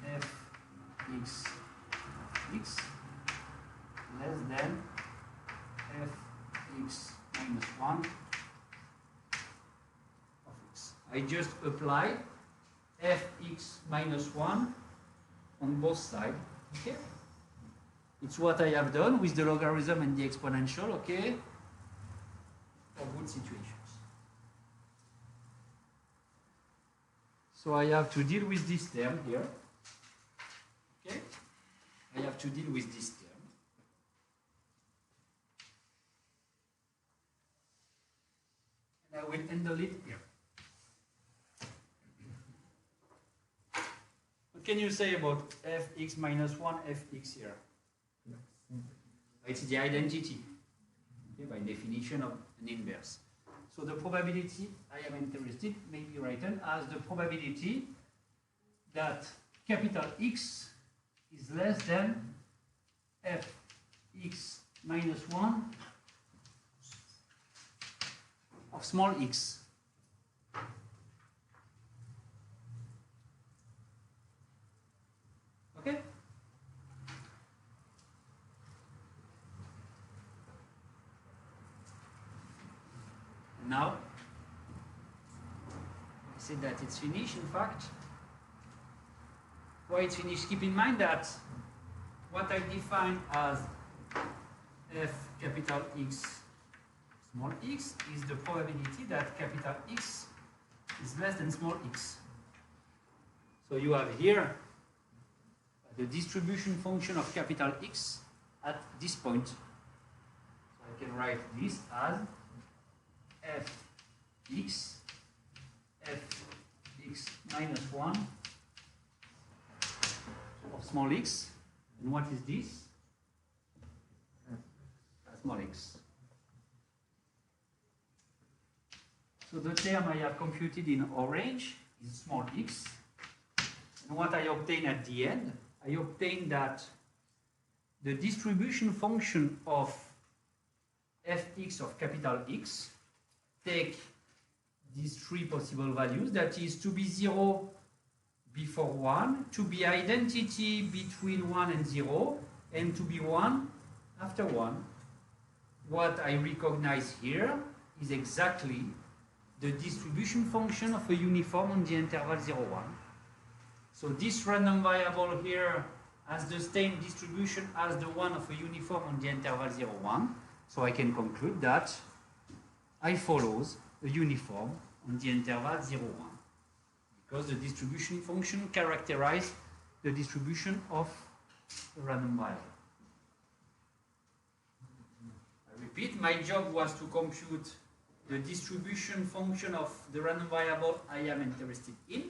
fx x less than fx minus 1 of x. I just apply fx minus 1 on both sides. Okay? It's what I have done with the logarithm and the exponential, okay? For good situations. So I have to deal with this term here. Okay? I have to deal with this term. And I will handle it here. What can you say about fx minus 1 fx here? It's the identity, okay, by definition of an inverse. So the probability I am interested may be written as the probability that capital X is less than fx minus 1 of small x. Okay? Now, I said that it's finished. In fact, why it's finished? Keep in mind that what I define as f capital X small x is the probability that capital X is less than small x. So you have here the distribution function of capital X at this point. So I can write this as fx minus 1 of small x. And what is this? Small x. So the term I have computed in orange is small x. And what I obtain at the end, I obtain that the distribution function of fx of capital X take these three possible values, that is to be 0 before 1, to be identity between 1 and 0, and to be 1 after 1. What I recognize here is exactly the distribution function of a uniform on the interval 0, 1. So this random variable here has the same distribution as the one of a uniform on the interval 0, 1. So I can conclude that I follows a uniform on the interval 0, 1. Because the distribution function characterizes the distribution of the random variable. I repeat, my job was to compute the distribution function of the random variable I am interested in.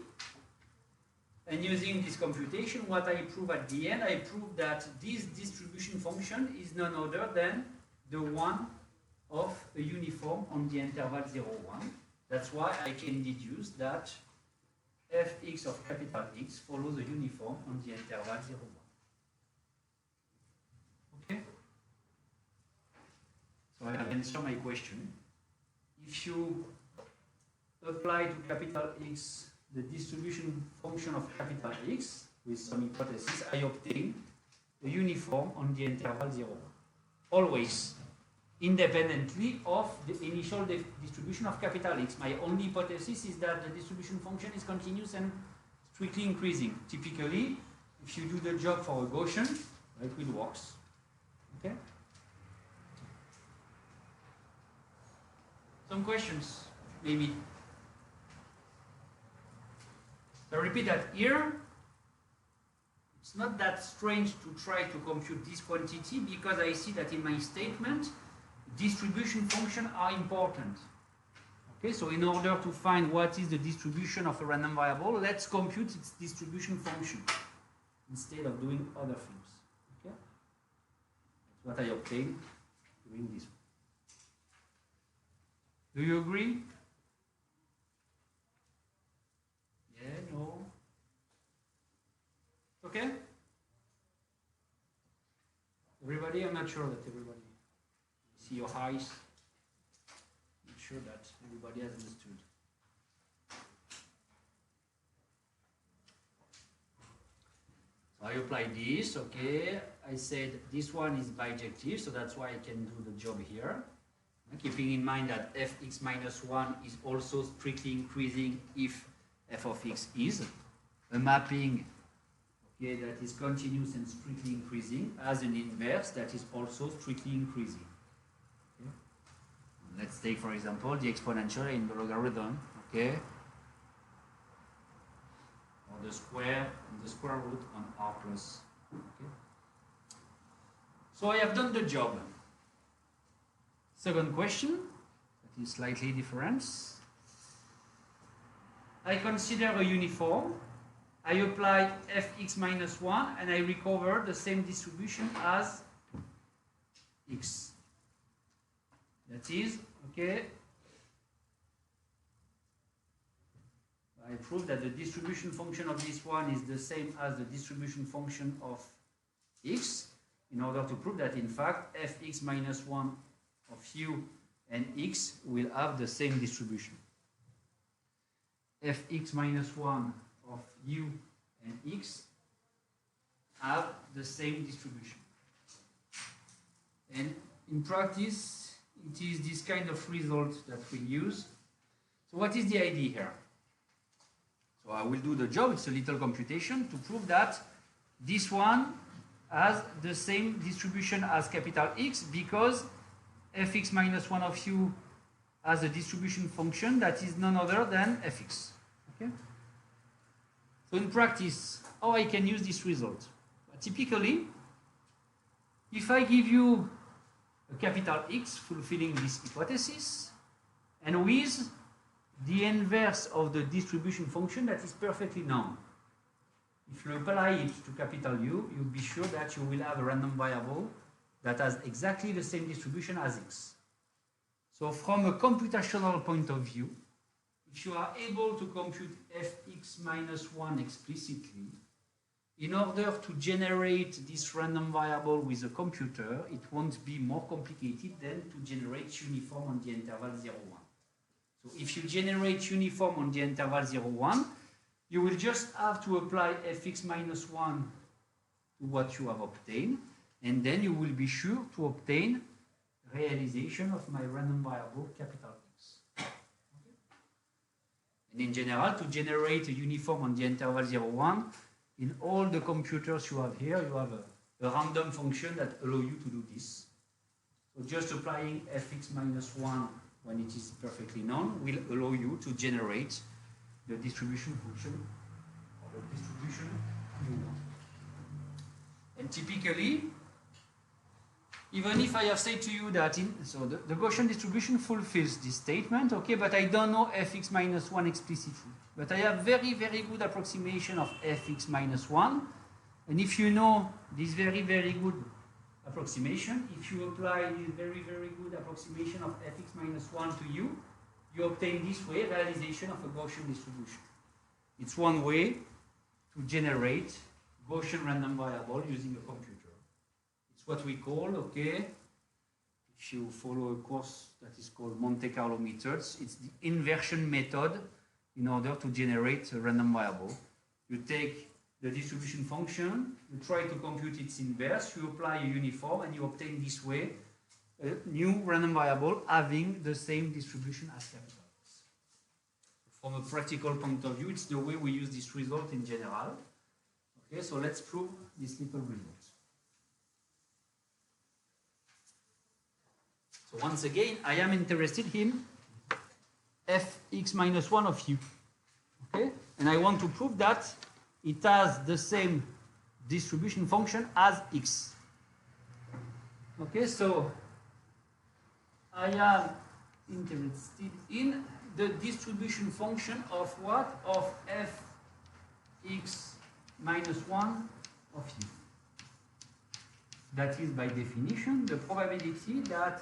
And using this computation, what I prove at the end, I prove that this distribution function is none other than the one of a uniform on the interval 0, 1. That's why I can deduce that fx of capital X follows a uniform on the interval 0, 1. Okay? So I have answered my question. If you apply to capital X the distribution function of capital X with some hypothesis, I obtain a uniform on the interval 0, 1. Always independently of the initial distribution of capital X. My only hypothesis is that the distribution function is continuous and strictly increasing. Typically, if you do the job for a Gaussian, it will work. Okay? Some questions, maybe? So I repeat that here, it's not that strange to try to compute this quantity because I see that in my statement, distribution functions are important. Okay, so in order to find what is the distribution of a random variable, let's compute its distribution function instead of doing other things. Okay? That's what I obtained doing this one. Do you agree? Yeah, no. Okay? Everybody? I'm not sure that everybody. See your eyes. Make sure that everybody has understood. I apply this, okay. I said this one is bijective, so that's why I can do the job here. Keeping in mind that fx minus 1 is also strictly increasing if f of x is a mapping, okay, that is continuous and strictly increasing as an inverse that is also strictly increasing. Okay. Let's take, for example, the exponential in the logarithm, okay, or the square and the square root on r plus. Okay. So I have done the job. Second question, that is slightly different. I consider a uniform. I apply fx minus 1 and I recover the same distribution as x. That is, okay, I prove that the distribution function of this one is the same as the distribution function of x in order to prove that in fact fx minus 1 of u and x will have the same distribution. Fx minus 1 of u and x have the same distribution. And in practice, it is this kind of result that we use. So what is the idea here? So I will do the job, it's a little computation, to prove that this one has the same distribution as capital X because fx minus 1 of u has a distribution function that is none other than fx. Okay? So in practice, how I can use this result? Typically, if I give you a capital X fulfilling this hypothesis, and with the inverse of the distribution function that is perfectly known. If you apply it to capital U, you'll be sure that you will have a random variable that has exactly the same distribution as X. So from a computational point of view, if you are able to compute fx minus 1 explicitly, in order to generate this random variable with a computer, it won't be more complicated than to generate uniform on the interval 0, 1. So if you generate uniform on the interval 0, 1, you will just have to apply fx minus 1 to what you have obtained, and then you will be sure to obtain realization of my random variable capital X. Okay. And in general, to generate a uniform on the interval 0, 1, in all the computers you have here, you have a random function that allows you to do this. So just applying fx minus 1 when it is perfectly known will allow you to generate the distribution function or the distribution you want. And typically, even if I have said to you that the Gaussian distribution fulfills this statement, okay, but I don't know fx minus 1 explicitly. But I have very, very good approximation of fx minus 1. And if you know this very, very good approximation, if you apply this very, very good approximation of fx minus 1 to u, you obtain this way realization of a Gaussian distribution. It's one way to generate Gaussian random variable using a computer. It's what we call, okay, if you follow a course that is called Monte Carlo methods, it's the inversion method in order to generate a random variable. You take the distribution function, you try to compute its inverse, you apply a uniform, and you obtain this way a new random variable having the same distribution as capital X. From a practical point of view, it's the way we use this result in general. Okay, so let's prove this little result. So once again, I am interested in fx minus 1 of u. Okay, and I want to prove that it has the same distribution function as x. Okay, so I am interested in the distribution function of what? Of fx minus 1 of u. That is by definition the probability that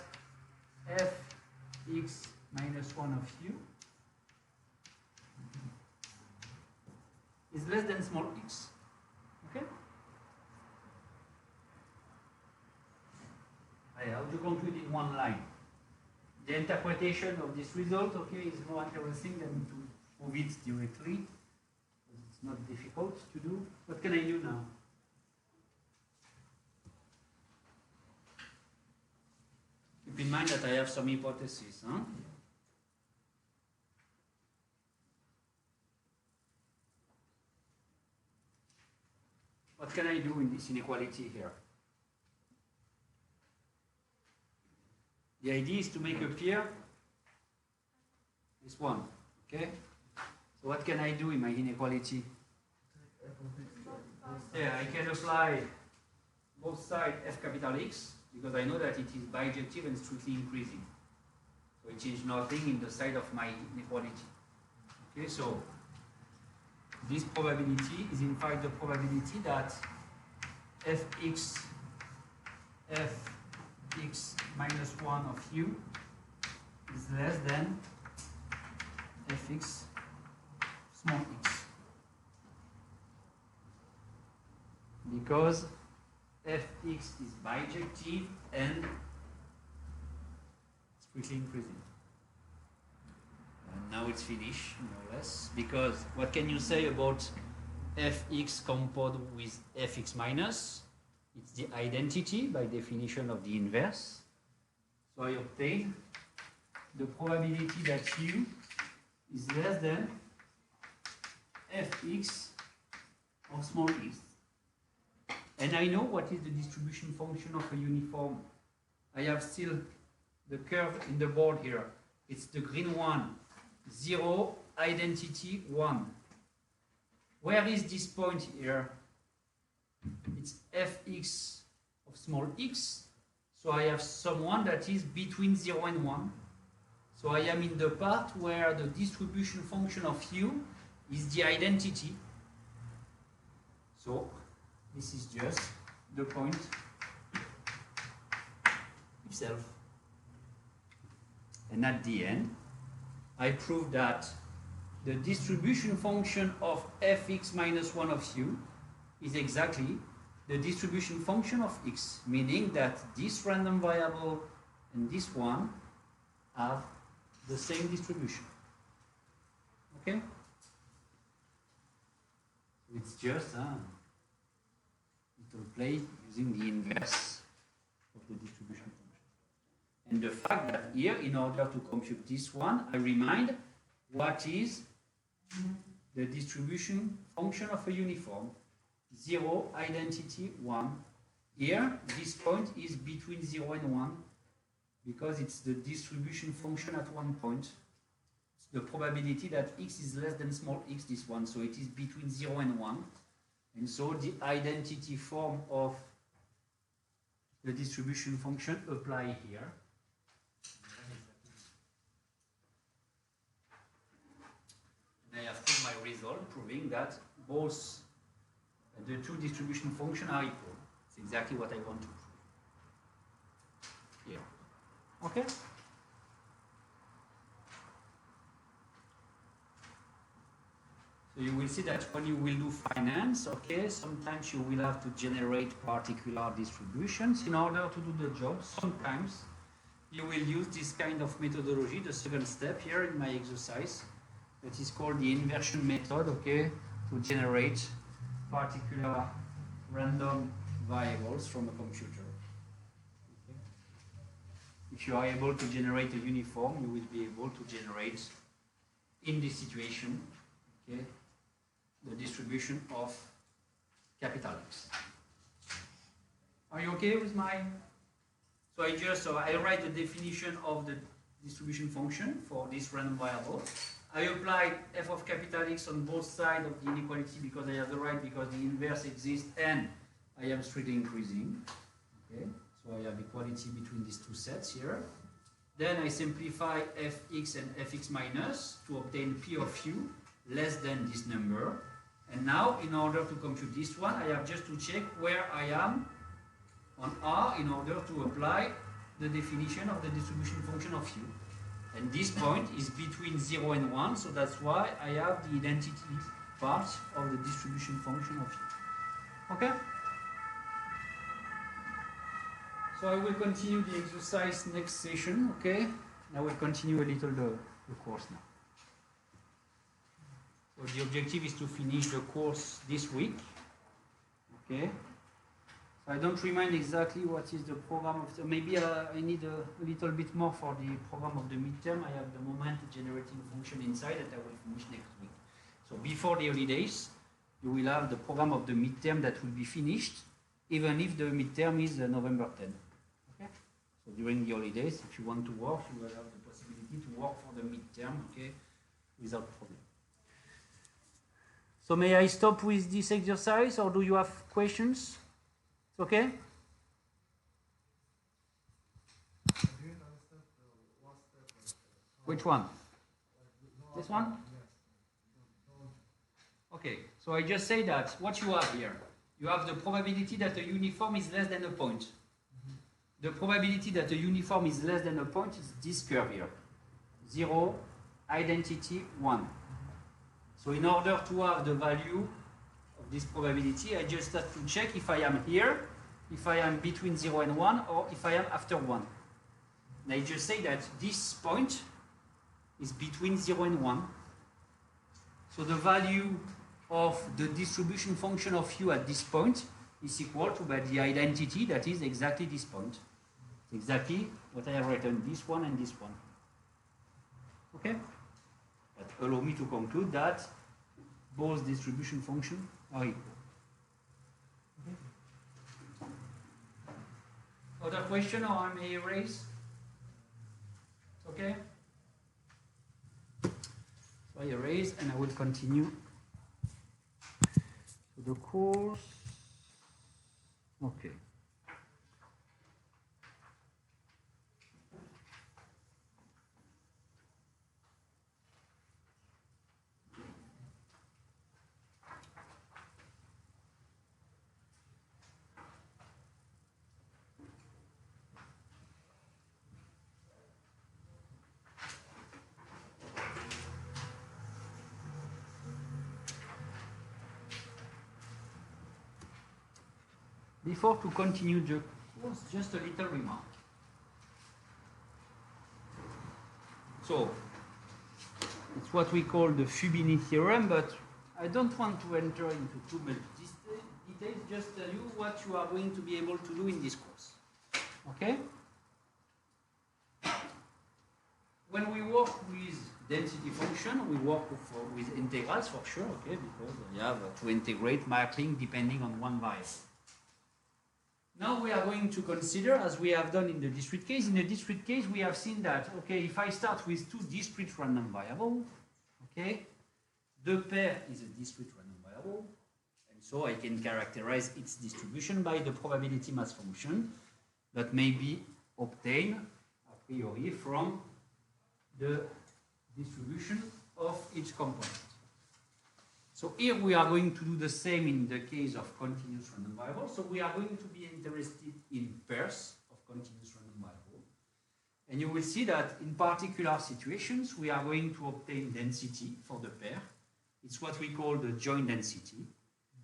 fx minus 1 of u is less than small x. Okay? I have to compute in one line. The interpretation of this result, okay, is more interesting than to prove it directly. It's not difficult to do. What can I do now? mind that I have some hypotheses. Huh? What can I do in this inequality here? The idea is to make appear this one, okay? So what can I do in my inequality? Yeah, I can apply both sides f capital X, because I know that it is bijective and strictly increasing. So it changes nothing in the side of my inequality. Okay, so this probability is in fact the probability that fx minus 1 of u is less than fx small x. Because fx is bijective and strictly increasing. And now it's finished, more or less, because what can you say about fx compound with fx minus? It's the identity by definition of the inverse. So I obtain the probability that u is less than fx of small x. And I know what is the distribution function of a uniform. I have still the curve in the board here. It's the green one. 0, identity 1. Where is this point here? It's fx of small x. So I have someone that is between 0 and 1. So I am in the part where the distribution function of u is the identity. So this is just the point itself. And at the end, I prove that the distribution function of fx minus 1 of u is exactly the distribution function of x, meaning that this random variable and this one have the same distribution. Okay? It's just a little play using the inverse of the distribution function. And the fact that here, in order to compute this one, I remind what is the distribution function of a uniform. 0, identity 1. Here, this point is between 0 and 1 because it's the distribution function at one point. It's the probability that x is less than small x, this one, so it is between 0 and 1. And so the identity form of the distribution function apply here. And I have proved my result, proving that both the two distribution functions are equal. It's exactly what I want to prove. Here. Okay? So you will see that when you will do finance, okay, sometimes you will have to generate particular distributions in order to do the job. Sometimes you will use this kind of methodology, the second step here in my exercise, that is called the inversion method, okay, to generate particular random variables from a computer. Okay. If you are able to generate a uniform, you will be able to generate, in this situation, okay, the distribution of capital X. Are you okay with my? So I write the definition of the distribution function for this random variable. I applied f of capital X on both sides of the inequality because I have the right, because the inverse exists, and I am strictly increasing. Okay, so I have equality between these two sets here. Then I simplify fx and fx minus to obtain p of u less than this number. And now, in order to compute this one, I have just to check where I am on R in order to apply the definition of the distribution function of u. And this point is between 0 and 1, so that's why I have the identity part of the distribution function of u. Okay? So I will continue the exercise next session, okay? I will continue a little the course now. So the objective is to finish the course this week, okay? I don't remind exactly what is the program of the, maybe I need a little bit more for the program of the midterm. I have the moment generating function inside that I will finish next week. So before the holidays, you will have the program of the midterm that will be finished, even if the midterm is November 10. Okay? So during the holidays, if you want to work, you will have the possibility to work for the midterm, okay, without problem. So may I stop with this exercise, or do you have questions? Okay? Do you understand what step? Which one? This one? Okay, so I just say that what you have here, you have the probability that a uniform is less than a point. The probability that a uniform is less than a point is this curve here. 0, identity, 1. So in order to have the value of this probability, I just have to check if I am here, if I am between 0 and 1, or if I am after 1. And I just say that this point is between 0 and 1. So the value of the distribution function of u at this point is equal to the identity that is exactly this point. It's exactly what I have written, this one and this one. Okay? That allow me to conclude that both distribution functions are equal. Okay. Other question, or I may erase? Okay? So I erase and I will continue to the course. Okay. Before to continue the course, just a little remark. So, it's what we call the Fubini theorem, but I don't want to enter into too much details, just tell you what you are going to be able to do in this course. Okay? When we work with density function, we work with integrals for sure, okay, because you have to integrate mapping depending on one variable. Now we are going to consider, as we have done in the discrete case. In the discrete case, we have seen that, okay, if I start with two discrete random variables, okay, the pair is a discrete random variable, and so I can characterize its distribution by the probability mass function that may be obtained a priori from the distribution of each component. So here we are going to do the same in the case of continuous random variables. So we are going to be interested in pairs of continuous random variables. And you will see that in particular situations, we are going to obtain density for the pair. It's what we call the joint density.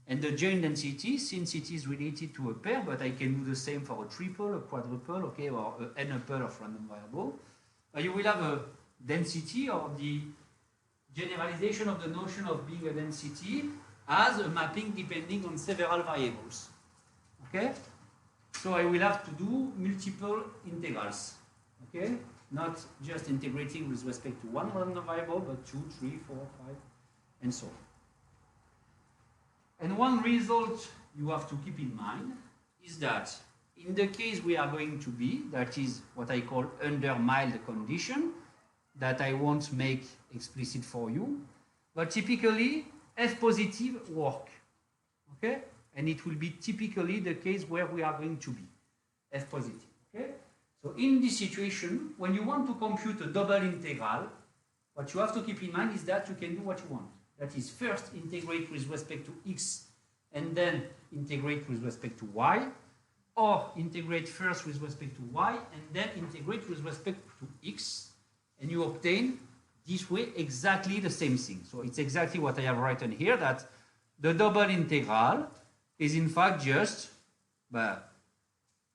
And the joint density, since it is related to a pair, but I can do the same for a triple, a quadruple, okay, or an n-tuple of random variable, you will have a density, or the generalization of the notion of being a density as a mapping depending on several variables. Okay? So I will have to do multiple integrals. Okay? Not just integrating with respect to one random variable, but 2, 3, 4, 5, and so on. And one result you have to keep in mind is that in the case we are going to be, that is what I call under mild condition, that I won't make explicit for you, but typically F positive work, okay? And it will be typically the case where we are going to be, F positive, okay? So in this situation, when you want to compute a double integral, what you have to keep in mind is that you can do what you want. That is, first integrate with respect to x, and then integrate with respect to y, or integrate first with respect to y, and then integrate with respect to x, and you obtain this way exactly the same thing. So it's exactly what I have written here, that the double integral is in fact just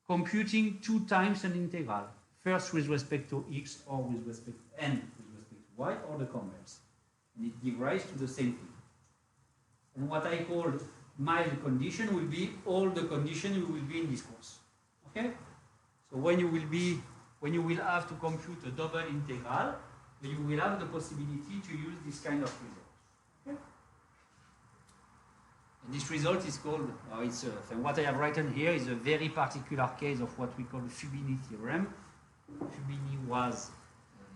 computing 2 times an integral, first with respect to x, or with respect to n with respect to y, or the converse. And it gives rise to the same thing. And what I call mild condition will be all the conditions you will be in this course. Okay? So when you will have to compute a double integral, you will have the possibility to use this kind of result. Okay? And this result is called, what I have written here is a very particular case of what we call the Fubini theorem. Fubini was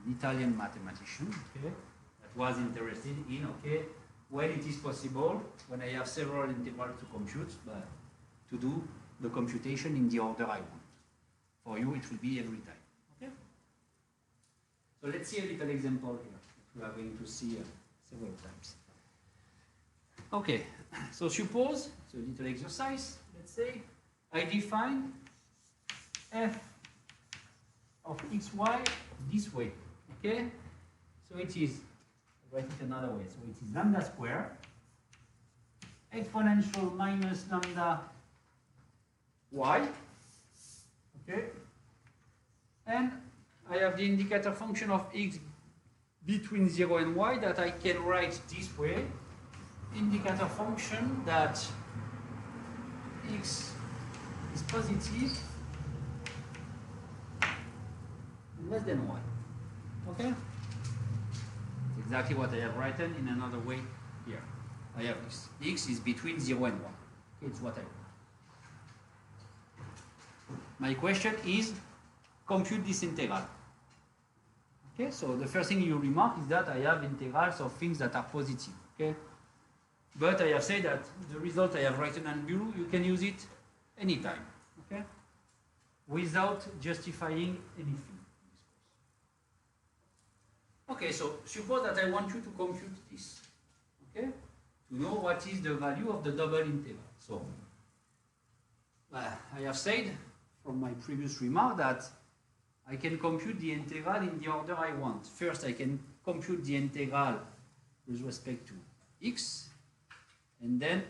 an Italian mathematician, okay, that was interested in, okay, when it is possible, when I have several integrals to compute, but to do the computation in the order I want. For you, it will be every time. Okay? So let's see a little example here that we are going to see several times. Okay, so suppose, it's a little exercise, let's say, I define f of xy this way. Okay? So it is, I'll write it another way, so it is lambda square exponential minus lambda y. Okay, and I have the indicator function of x between 0 and y that I can write this way. Indicator function that x is positive and less than y. Okay? It's exactly what I have written in another way here. I have this. X is between 0 and y. Okay, it's what I want. My question is, compute this integral. Okay, so the first thing you remark is that I have integrals of things that are positive. Okay, but I have said that the result I have written in blue, you can use it anytime. Okay, without justifying anything. Okay, so suppose that I want you to compute this. Okay, to know what is the value of the double integral. So I have said from my previous remark that I can compute the integral in the order I want. First, I can compute the integral with respect to x, and then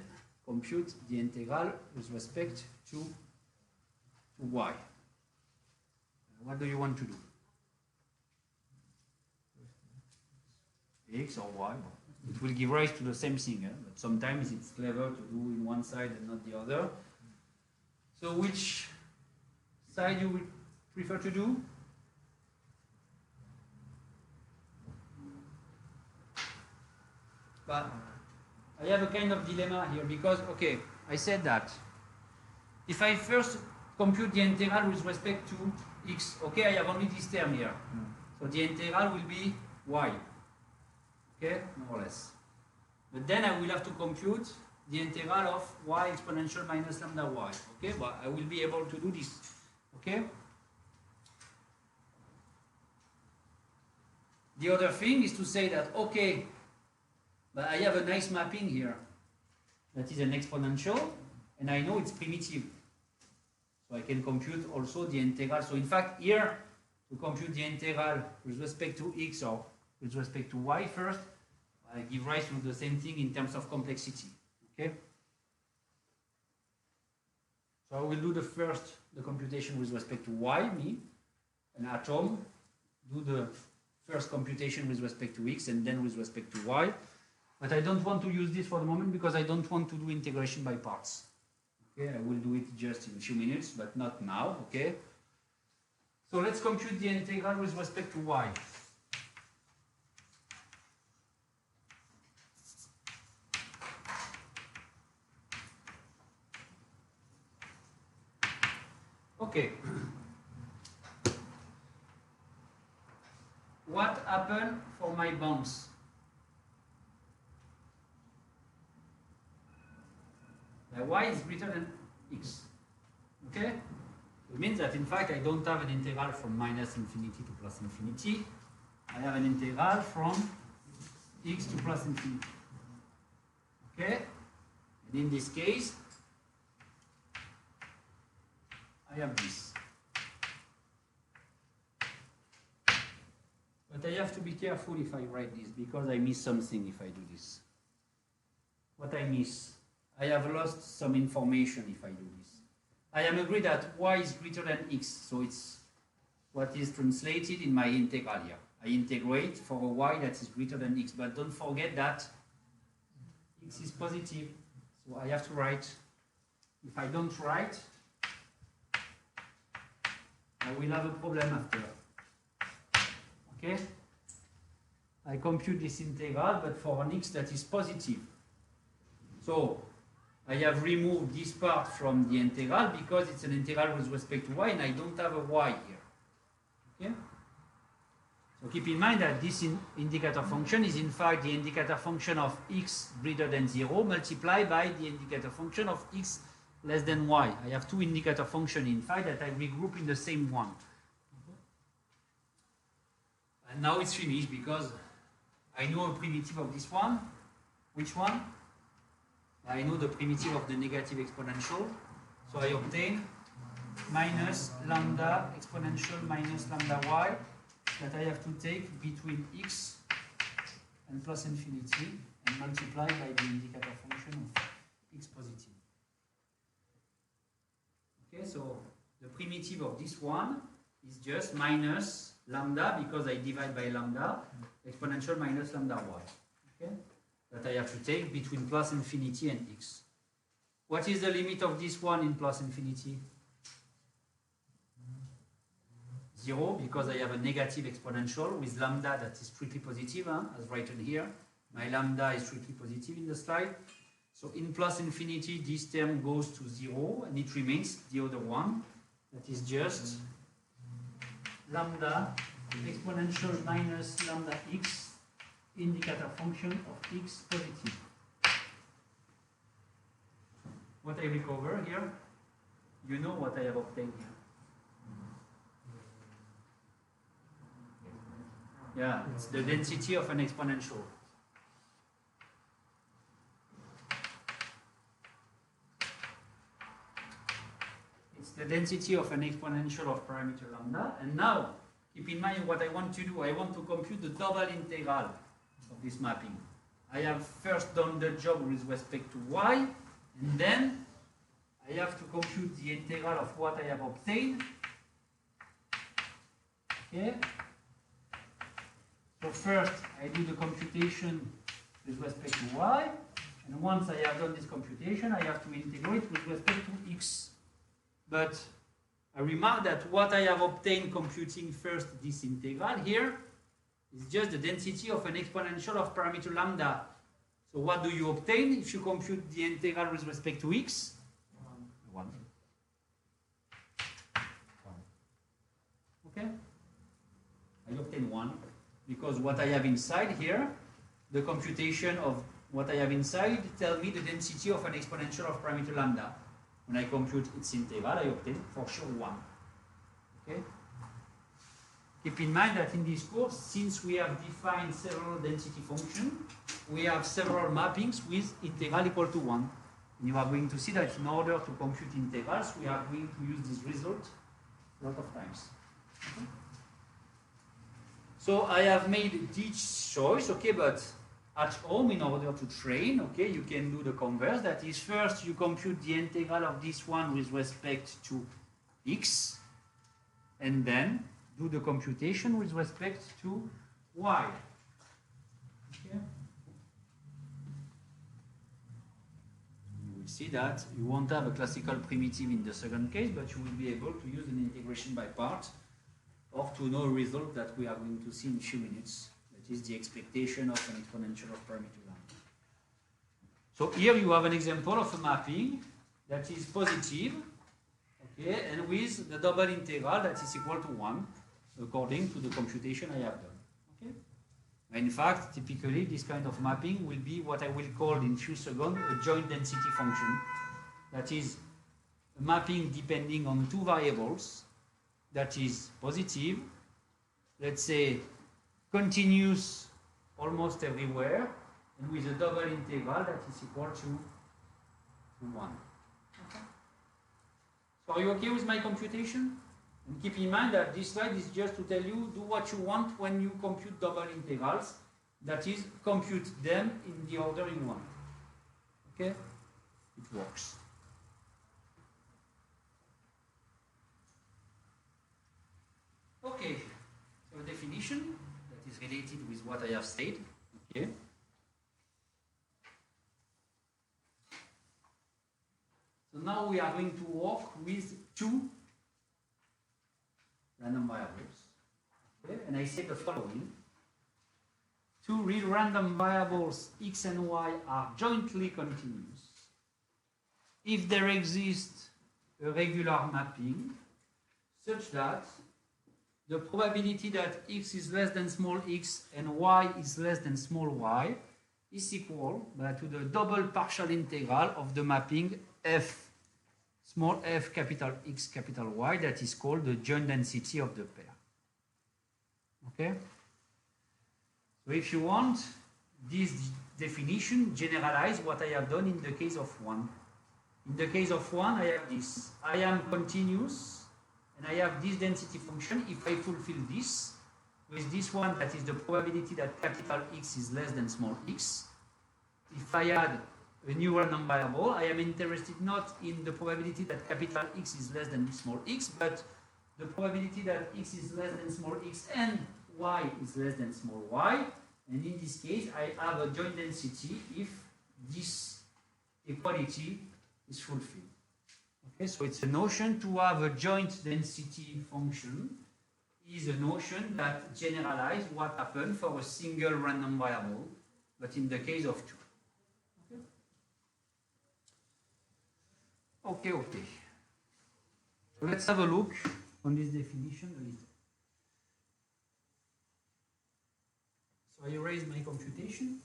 compute the integral with respect to y. What do you want to do? X or y? It will give rise to the same thing, but sometimes it's clever to do in one side and not the other. So which side you would prefer to do? But I have a kind of dilemma here because, okay, I said that if I first compute the integral with respect to x, okay, I have only this term here. So the integral will be y, okay, more or less. But then I will have to compute the integral of y exponential minus lambda y, okay, but I will be able to do this. Okay. The other thing is to say that, okay, but I have a nice mapping here that is an exponential, and I know it's primitive. So I can compute also the integral. So in fact, here, to compute the integral with respect to x or with respect to y first, I give rise to the same thing in terms of complexity. Okay. So I will do the computation with respect to y, an atom, do the first computation with respect to x and then with respect to y. But I don't want to use this for the moment because I don't want to do integration by parts. Okay, I will do it just in a few minutes, but not now, okay? So let's compute the integral with respect to y. Okay. What happened for my bounds? Y is greater than x. Okay? It means that in fact I don't have an integral from minus infinity to plus infinity. I have an integral from x to plus infinity. Okay? And in this case, I have this. But I have to be careful if I write this because I miss something if I do this. What I miss? I have lost some information if I do this. I am agreed that y is greater than x, so it's what is translated in my integral here. I integrate for a y that is greater than x, but don't forget that x is positive, So I have to write, if I don't write, I will have a problem after. Okay? I compute this integral, but for an x that is positive. So I have removed this part from the integral because it's an integral with respect to y and I don't have a y here. Okay? So keep in mind that this indicator function is in fact the indicator function of x greater than 0 multiplied by the indicator function of x less than y. I have two indicator functions in fact that I regroup in the same one. And now it's finished because I know a primitive of this one. Which one? I know the primitive of the negative exponential. So I obtain minus lambda exponential minus lambda y that I have to take between x and plus infinity and multiply by the indicator function of x positive. Okay, so the primitive of this one is just minus lambda because I divide by lambda exponential minus lambda y. Okay, that I have to take between plus infinity and x. What is the limit of this one in plus infinity? 0, because I have a negative exponential with lambda that is strictly positive, as written here. My lambda is strictly positive in the slide. So in plus infinity, this term goes to 0, and it remains the other one. That is just lambda exponential minus lambda x, indicator function of x positive. What I recover here, you know what I have obtained here. Yeah, it's the density of an exponential. It's the density of an exponential of parameter lambda. And now, keep in mind what I want to do. I want to compute the double integral of this mapping. I have first done the job with respect to y, and then I have to compute the integral of what I have obtained. Okay? So first, I do the computation with respect to y, and once I have done this computation, I have to integrate with respect to x. But I remark that what I have obtained computing first this integral here is just the density of an exponential of parameter lambda. So what do you obtain if you compute the integral with respect to x? 1. Okay? I obtain 1. Because what I have inside here, the computation of what I have inside tell me the density of an exponential of parameter lambda. When I compute its integral, I obtain for sure 1. Okay? Keep in mind that in this course, since we have defined several density functions, we have several mappings with integral equal to 1. And you are going to see that in order to compute integrals, we are going to use this result a lot of times. Okay? So I have made this choice, okay, but at home, in order to train, okay, you can do the converse. That is, first you compute the integral of this one with respect to x, and then do the computation with respect to y. Okay? You will see that you won't have a classical primitive in the second case, but you will be able to use an integration by parts, or to know a result that we are going to see in a few minutes. That is the expectation of an exponential of parameter lambda. So here you have an example of a mapping that is positive, okay, and with the double integral that is equal to 1, according to the computation I have done. Okay? In fact, typically this kind of mapping will be what I will call in few seconds a joint density function. That is a mapping depending on two variables that is positive, let's say continuous almost everywhere, and with a double integral that is equal to 1. Okay. So are you okay with my computation? And keep in mind that this slide is just to tell you, do what you want when you compute double integrals, that is, compute them in the order you want. Okay? It works. Okay, so definition that is related with what I have said. Okay. now we are going to work with two random variables. Okay? And I say the following. Two real random variables x and y are jointly continuous if there exists a regular mapping such that the probability that x is less than small x and y is less than small y is equal to the double partial integral of the mapping f small f capital X capital Y that is called the joint density of the pair. Okay? So if you want, this definition generalize what I have done in the case of 1. In the case of 1, I have this. I am continuous and I have this density function. If I fulfill this, with this one, that is the probability that capital X is less than small x. If I add a new random variable, I am interested not in the probability that capital X is less than small x, but the probability that x is less than small x and y is less than small y. And in this case, I have a joint density if this equality is fulfilled. Okay, so it's a notion to have a joint density function is a notion that generalizes what happens for a single random variable, but in the case of 2. Okay. So let's have a look on this definition a little. So I erase my computation.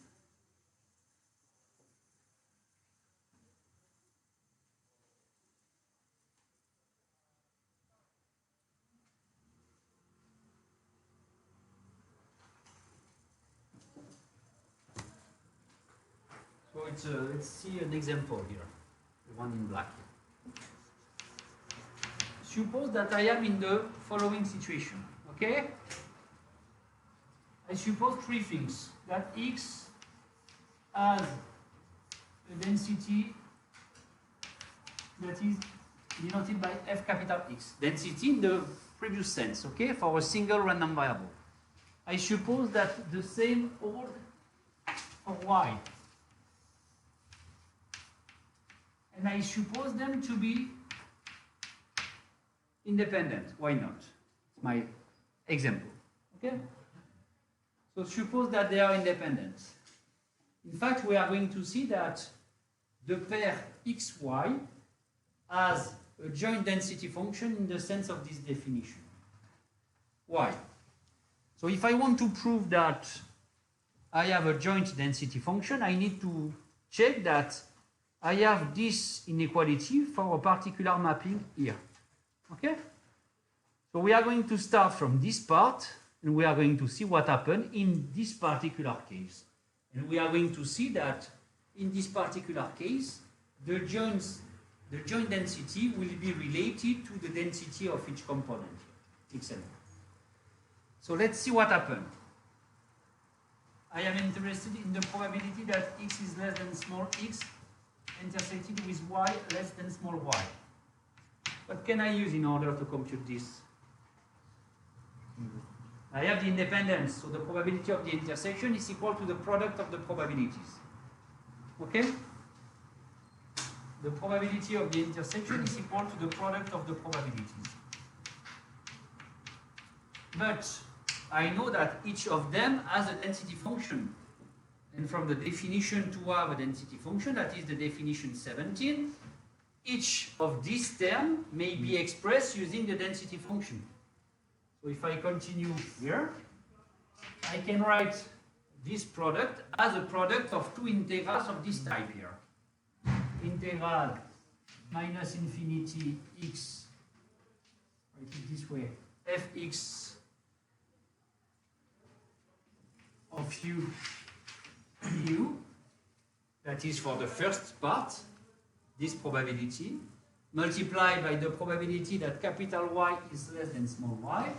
So let's see an example here, the one in black. Suppose that I am in the following situation, okay? I suppose three things, that X has a density that is denoted by F capital X. Density in the previous sense, okay, for a single random variable. I suppose that the same holds for Y. And I suppose them to be independent. Why not? It's my example. Okay? So suppose that they are independent. In fact, we are going to see that the pair xy has a joint density function in the sense of this definition. Why? So if I want to prove that I have a joint density function, I need to check that I have this inequality for a particular mapping here. Okay? So we are going to start from this part and we are going to see what happened in this particular case. And we are going to see that in this particular case, the joint density will be related to the density of each component here, xn. So let's see what happened. I am interested in the probability that x is less than small x intersected with y less than small y. What can I use in order to compute this? I have the independence, so the probability of the intersection is equal to the product of the probabilities. Okay? The probability of the intersection is equal to the product of the probabilities. But I know that each of them has a density function. And from the definition to have a density function, that is the definition 17, each of these terms may be expressed using the density function. So if I continue here, I can write this product as a product of two integrals of this type here. Integral minus infinity x, write it this way, fx of u, that is for the first part, this probability, multiplied by the probability that capital Y is less than small y,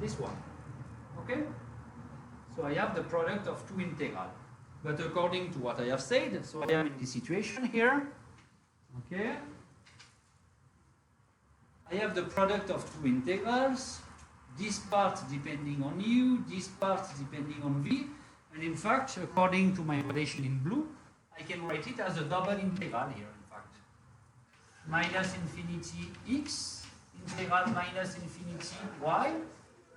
this one. Okay? So I have the product of two integrals. But according to what I have said, so I am in this situation here. Okay? I have the product of two integrals. this part depending on u, this part depending on v, and in fact, according to my relation in blue, I can write it as a double integral here, in fact. Minus infinity x, integral minus infinity y,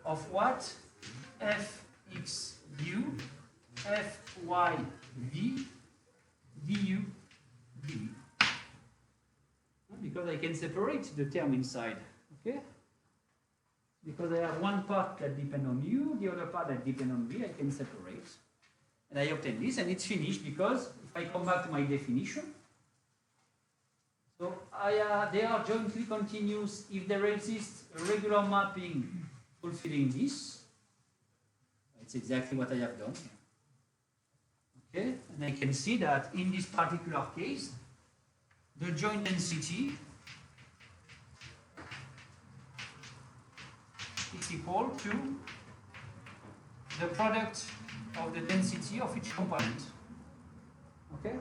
of what? Fx u, Fy v, du dv. Because I can separate the term inside, okay? Because I have one part that depends on u, the other part that depends on v, I can separate. And I obtain this, and it's finished because if I come back to my definition, so they are jointly continuous if there exists a regular mapping fulfilling this. It's exactly what I have done here. Okay, and I can see that in this particular case, the joint density is equal to the product of the density of each component. Okay?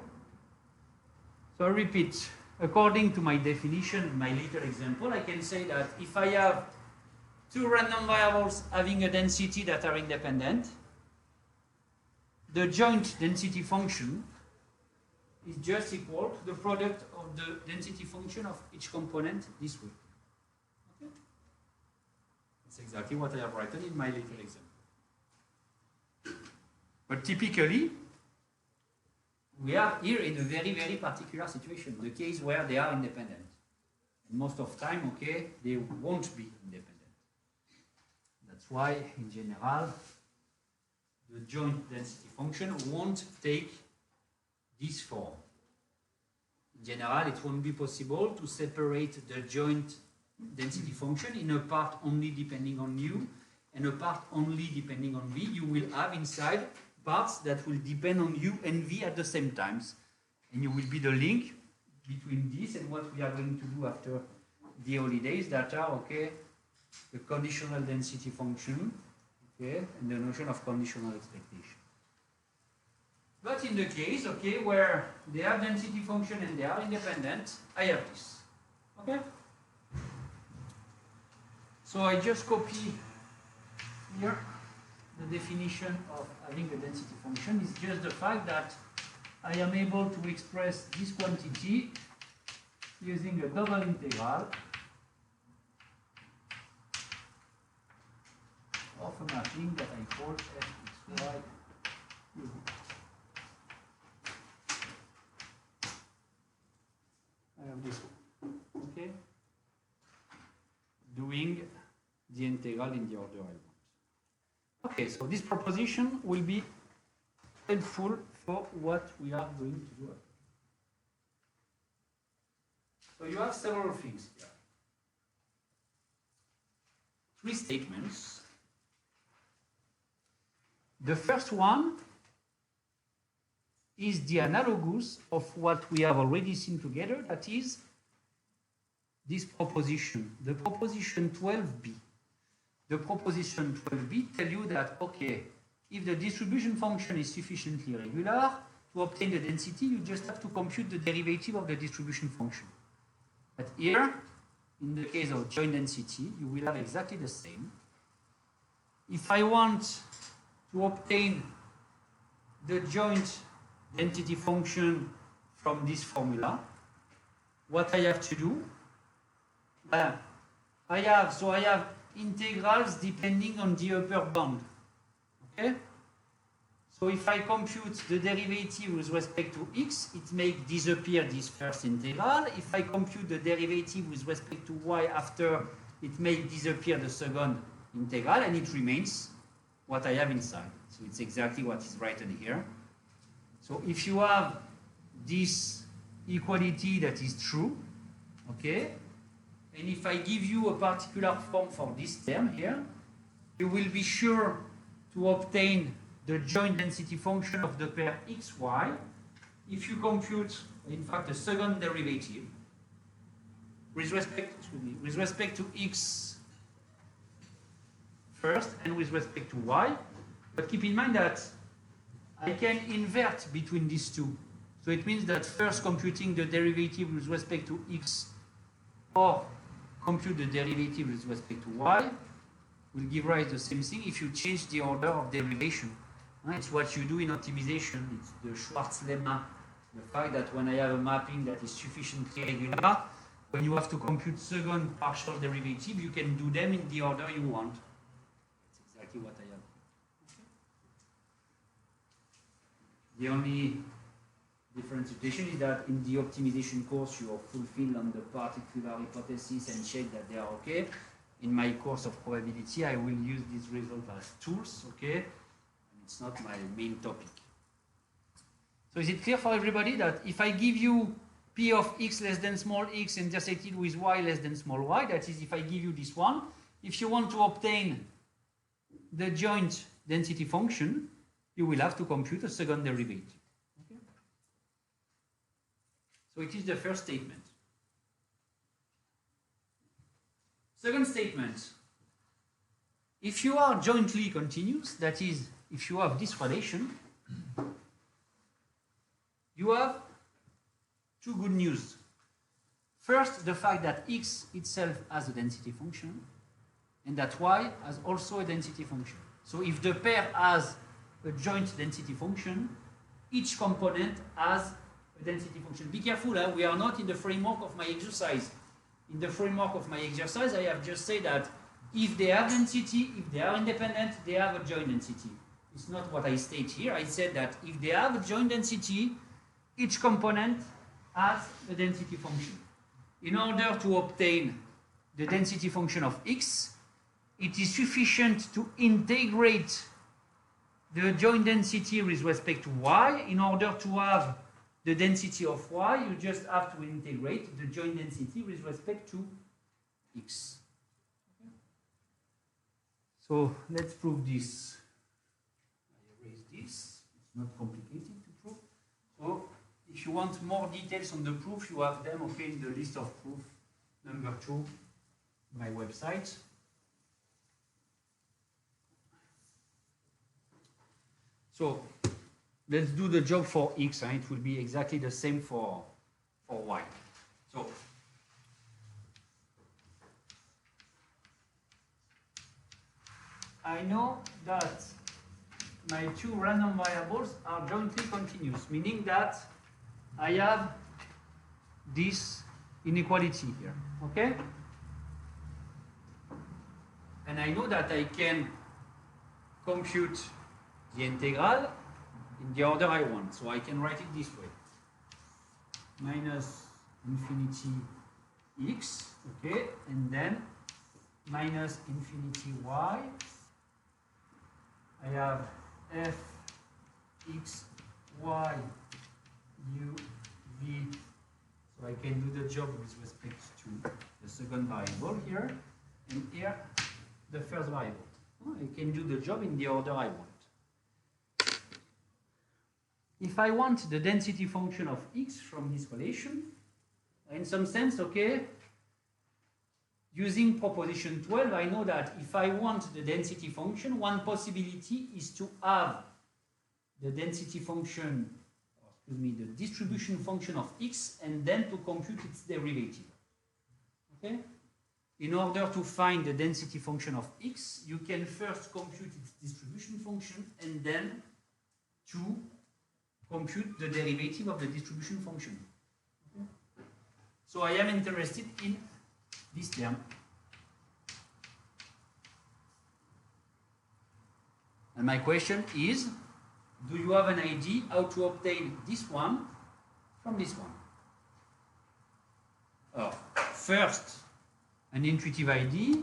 So I repeat, according to my definition, in my little example, I can say that if I have two random variables having a density that are independent, the joint density function is just equal to the product of the density function of each component this way. Okay? That's exactly what I have written in my little example. But typically, we are here in a very, very particular situation, the case where they are independent. And most of the time, okay, they won't be independent. That's why, in general, the joint density function won't take this form. In general, it won't be possible to separate the joint density function in a part only depending on u and a part only depending on v. You will have inside parts that will depend on u and v at the same times. And you will be the link between this and what we are going to do after the holidays that are, okay, the conditional density function, okay, and the notion of conditional expectation. But in the case, okay, where they have density function and they are independent, I have this. Okay? So I just copy here the definition of having a density function is just the fact that I am able to express this quantity using a double integral of a mapping that I call fxy u. I have this one, okay? Doing the integral in the order I want. Okay, so this proposition will be helpful for what we are going to do. So you have several things here. 3 statements. The first one is the analogous of what we have already seen together, that is this proposition, the proposition 12b. The proposition 12b tell you that, okay, if the distribution function is sufficiently regular, to obtain the density, you just have to compute the derivative of the distribution function. But here, in the case of joint density, you will have exactly the same. If I want to obtain the joint density function from this formula, what I have to do? I have integrals depending on the upper bound. Okay? So if I compute the derivative with respect to x, it makes disappear this first integral. If I compute the derivative with respect to y after, it makes disappear the second integral, and it remains what I have inside. So it's exactly what is written here. So if you have this equality that is true, okay, and if I give you a particular form for this term here, you will be sure to obtain the joint density function of the pair xy if you compute, in fact, the second derivative with respect to x first and with respect to y. But keep in mind that I can invert between these two. So it means that first computing the derivative with respect to x or compute the derivative with respect to y, will give rise to the same thing if you change the order of derivation. It's what you do in optimization. It's the Schwartz lemma. The fact that when I have a mapping that is sufficiently regular, when you have to compute second partial derivative, you can do them in the order you want. That's exactly what I have. The only differentiation is that in the optimization course you are fulfilled on the particular hypothesis and check that they are okay. In my course of probability, I will use this result as tools, okay? And it's not my main topic. So is it clear for everybody that if I give you P of x less than small x intersected with y less than small y, that is if I give you this one, if you want to obtain the joint density function, you will have to compute a second derivative. Okay? So it is the first statement. Second statement, if you are jointly continuous, that is, if you have this relation, you have two good news. First, the fact that x itself has a density function, and that y has also a density function. So if the pair has a joint density function, each component has a density function. Be careful, we are not in the framework of my exercise. In the framework of my exercise, I have just said that if they have density, if they are independent, they have a joint density. It's not what I state here. I said that if they have a joint density, each component has a density function. In order to obtain the density function of x, it is sufficient to integrate the joint density with respect to y. In order to have the density of y, you just have to integrate the joint density with respect to x. Okay. So let's prove this. I erase this. It's not complicated to prove. So if you want more details on the proof, you have them okay in the list of proof number 2, my website. So let's do the job for x, and it will be exactly the same for y. So I know that my two random variables are jointly continuous, meaning that I have this inequality here, okay? And I know that I can compute the integral in the order I want. So I can write it this way. Minus infinity x, okay, and then minus infinity y. I have f x y u v. So I can do the job with respect to the second variable here, and here the first variable. I can do the job in the order I want. If I want the density function of x from this relation, in some sense, okay, using proposition 12, I know that if I want the density function, one possibility is to have the density function, excuse me, the distribution function of x, and then to compute its derivative. Okay? In order to find the density function of x, you can first compute its distribution function and then to compute the derivative of the distribution function. Okay? So I am interested in this term. And my question is, do you have an idea how to obtain this one from this one? First, an intuitive idea.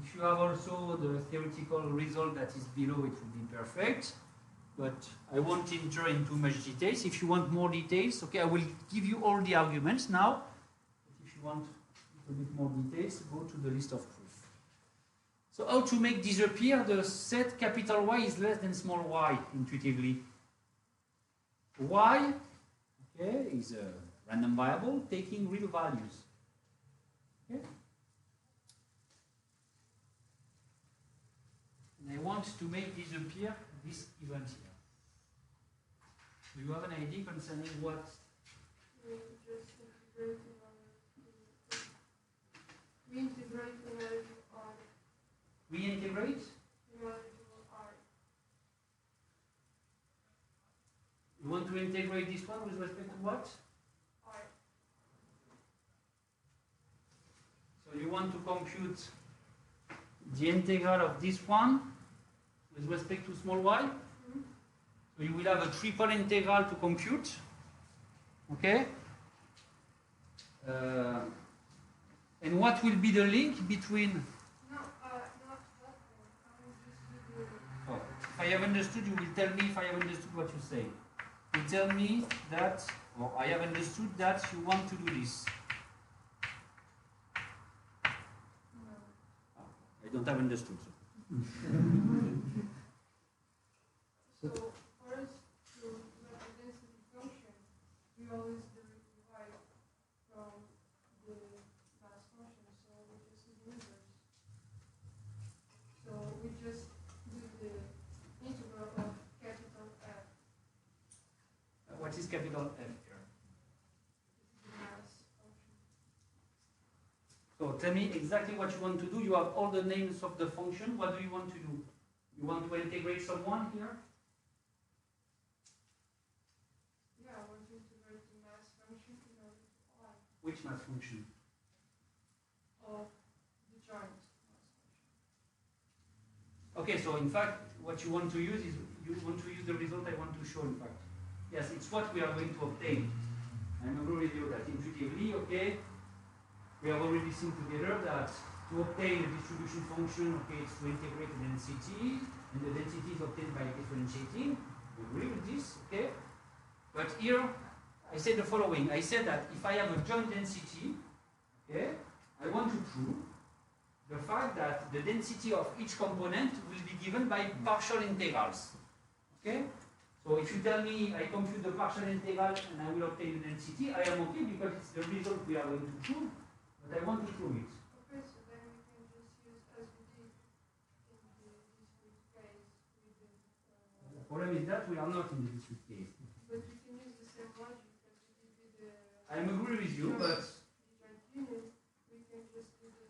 If you have also the theoretical result that is below, it will be perfect. But I won't enter into much details. If you want more details, okay, I will give you all the arguments now. But if you want a little bit more details, go to the list of proof. So how to make disappear the set capital Y is less than small y intuitively? Y, okay, is a random variable taking real values. Okay? And I want to make disappear this event here. Do you have an idea concerning what? We integrate the value of Reintegrate? You want to integrate this one with respect to what? So you want to compute the integral of this one with respect to small y? So you will have a triple integral to compute. Okay? And what will be the link between? Oh, if I have understood, you will tell me if I have understood what you say. You tell me that, or I have understood that you want to do this. I don't have understood. So for us to have a density function, we always derive from the mass function, so we just do the inverse. So we just do the integral of capital F. What is capital F here? This is the mass function. So tell me exactly what you want to do. You have all the names of the function. What do you want to do? You want to integrate someone here? Yeah, I want to integrate the mass function in order to find Which mass function? of the giant mass function. Okay, so in fact, what you want to use is, you want to use the result I want to show, in fact. Yes, it's what we are going to obtain. I'm agree with you that intuitively, okay, we have already seen together that to obtain a distribution function, okay, it's to integrate a density, and the density is obtained by differentiating. We agree with this, okay? But here, I said the following. I said that if I have a joint density, okay, I want to prove the fact that the density of each component will be given by partial integrals. Okay? So if you tell me I compute the partial integral and I will obtain the density, I am okay because it's the result we are going to prove, but I want to prove it. Okay, so then we can just use as we did in the discrete case with the The problem is that we are not in the discrete case. but we can use the same logic as we did with the I am agree with you, but joint unit. We can just do the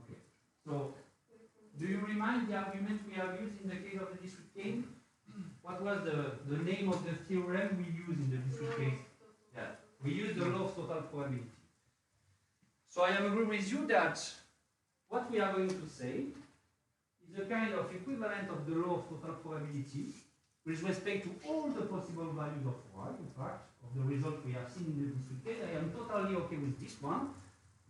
okay. So do you remind the argument we have used in the case of the discrete case? What was the name of the theorem we used in the discrete case? Yeah, we used the law of total probability. So I am agree with you that what we are going to say is a kind of equivalent of the law of total probability with respect to all the possible values of y, in fact, of the result we have seen in the discrete case. I am totally okay with this one.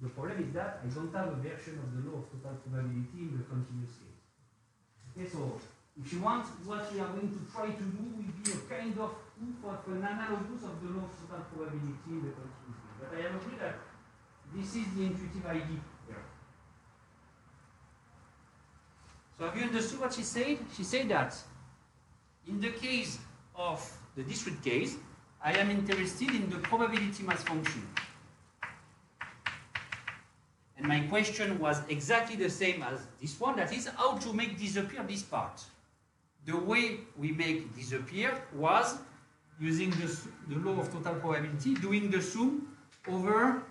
The problem is that I don't have a version of the law of total probability in the continuous case. Okay, so if you want, what we are going to try to do will be a kind of proof of an analogous of the law of total probability in the continuous case. But I am agree that this is the intuitive idea here. So have you understood what she said? She said that in the case of the discrete case, I am interested in the probability mass function. And my question was exactly the same as this one, that is how to make disappear this part. The way we make disappear was using the law of total probability, doing the sum over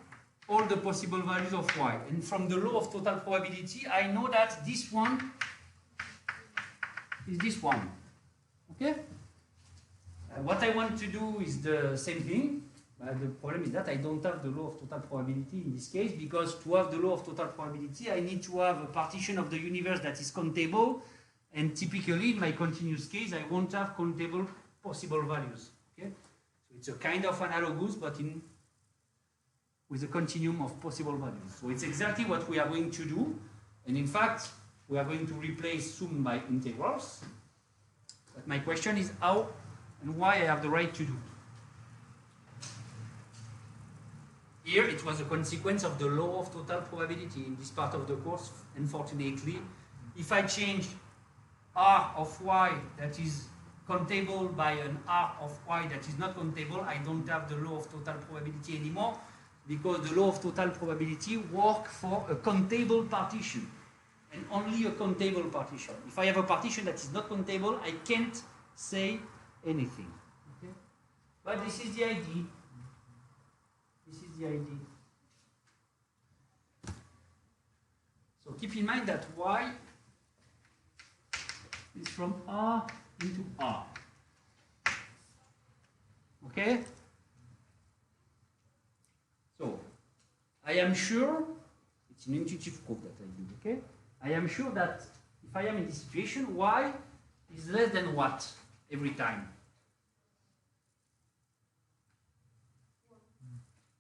all the possible values of y. And from the law of total probability, I know that this one is this one. Okay? What I want to do is the same thing. The problem is that I don't have the law of total probability in this case, because to have the law of total probability, I need to have a partition of the universe that is countable, and typically in my continuous case, I won't have countable possible values. Okay? So it's a kind of analogous, but with a continuum of possible values. So it's exactly what we are going to do, and in fact, we are going to replace sum by integrals. But my question is how and why I have the right to do. Here, it was a consequence of the law of total probability in this part of the course, unfortunately. If I change r of y that is countable by an r of y that is not countable, I don't have the law of total probability anymore, because the law of total probability works for a countable partition, and only a countable partition. If I have a partition that is not countable, I can't say anything. Okay? But this is the idea. This is the idea. So keep in mind that y is from R into R. Okay? So, I am sure, it's an intuitive proof that I do, okay? I am sure that if I am in this situation, y is less than what every time?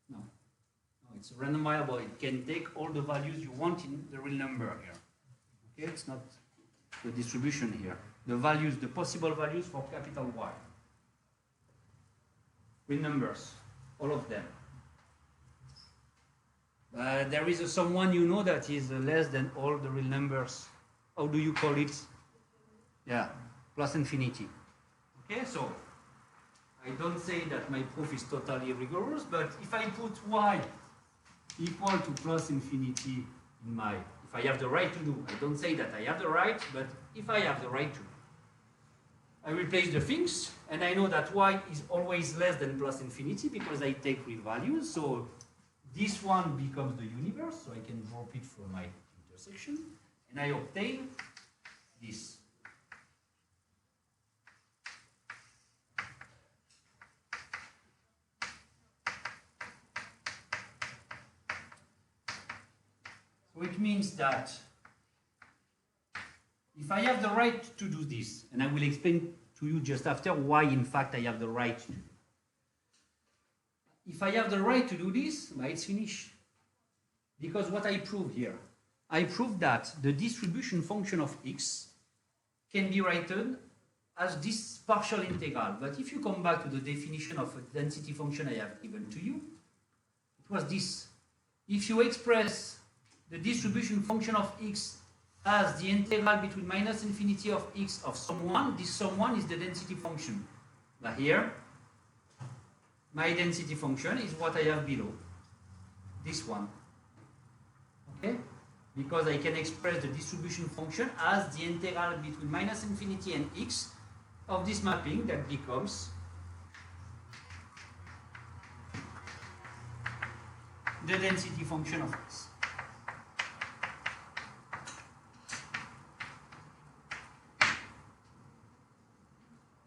No. No, it's a random variable. It can take all the values you want in the real number here. Okay, it's not the distribution here. The values, the possible values for capital Y. Real numbers, all of them. There is someone you know that is less than all the real numbers. How do you call it? Yeah, plus infinity. Okay, so I don't say that my proof is totally rigorous, but if I put y equal to plus infinity in my, if I have the right to do, I don't say that I have the right, but if I have the right to, I replace the things, and I know that y is always less than plus infinity because I take real values, so this one becomes the universe, so I can drop it from my intersection, and I obtain this. So it means that if I have the right to do this, and I will explain to you just after why in fact I have the right to do it. If I have the right to do this, it's finished. Because what I proved here, I proved that the distribution function of x can be written as this partial integral. But if you come back to the definition of a density function I have given to you, it was this. If you express the distribution function of x as the integral between minus infinity of x of some one, this someone is the density function. But here, my density function is what I have below, this one. Okay? Because I can express the distribution function as the integral between minus infinity and x of this mapping that becomes the density function of x.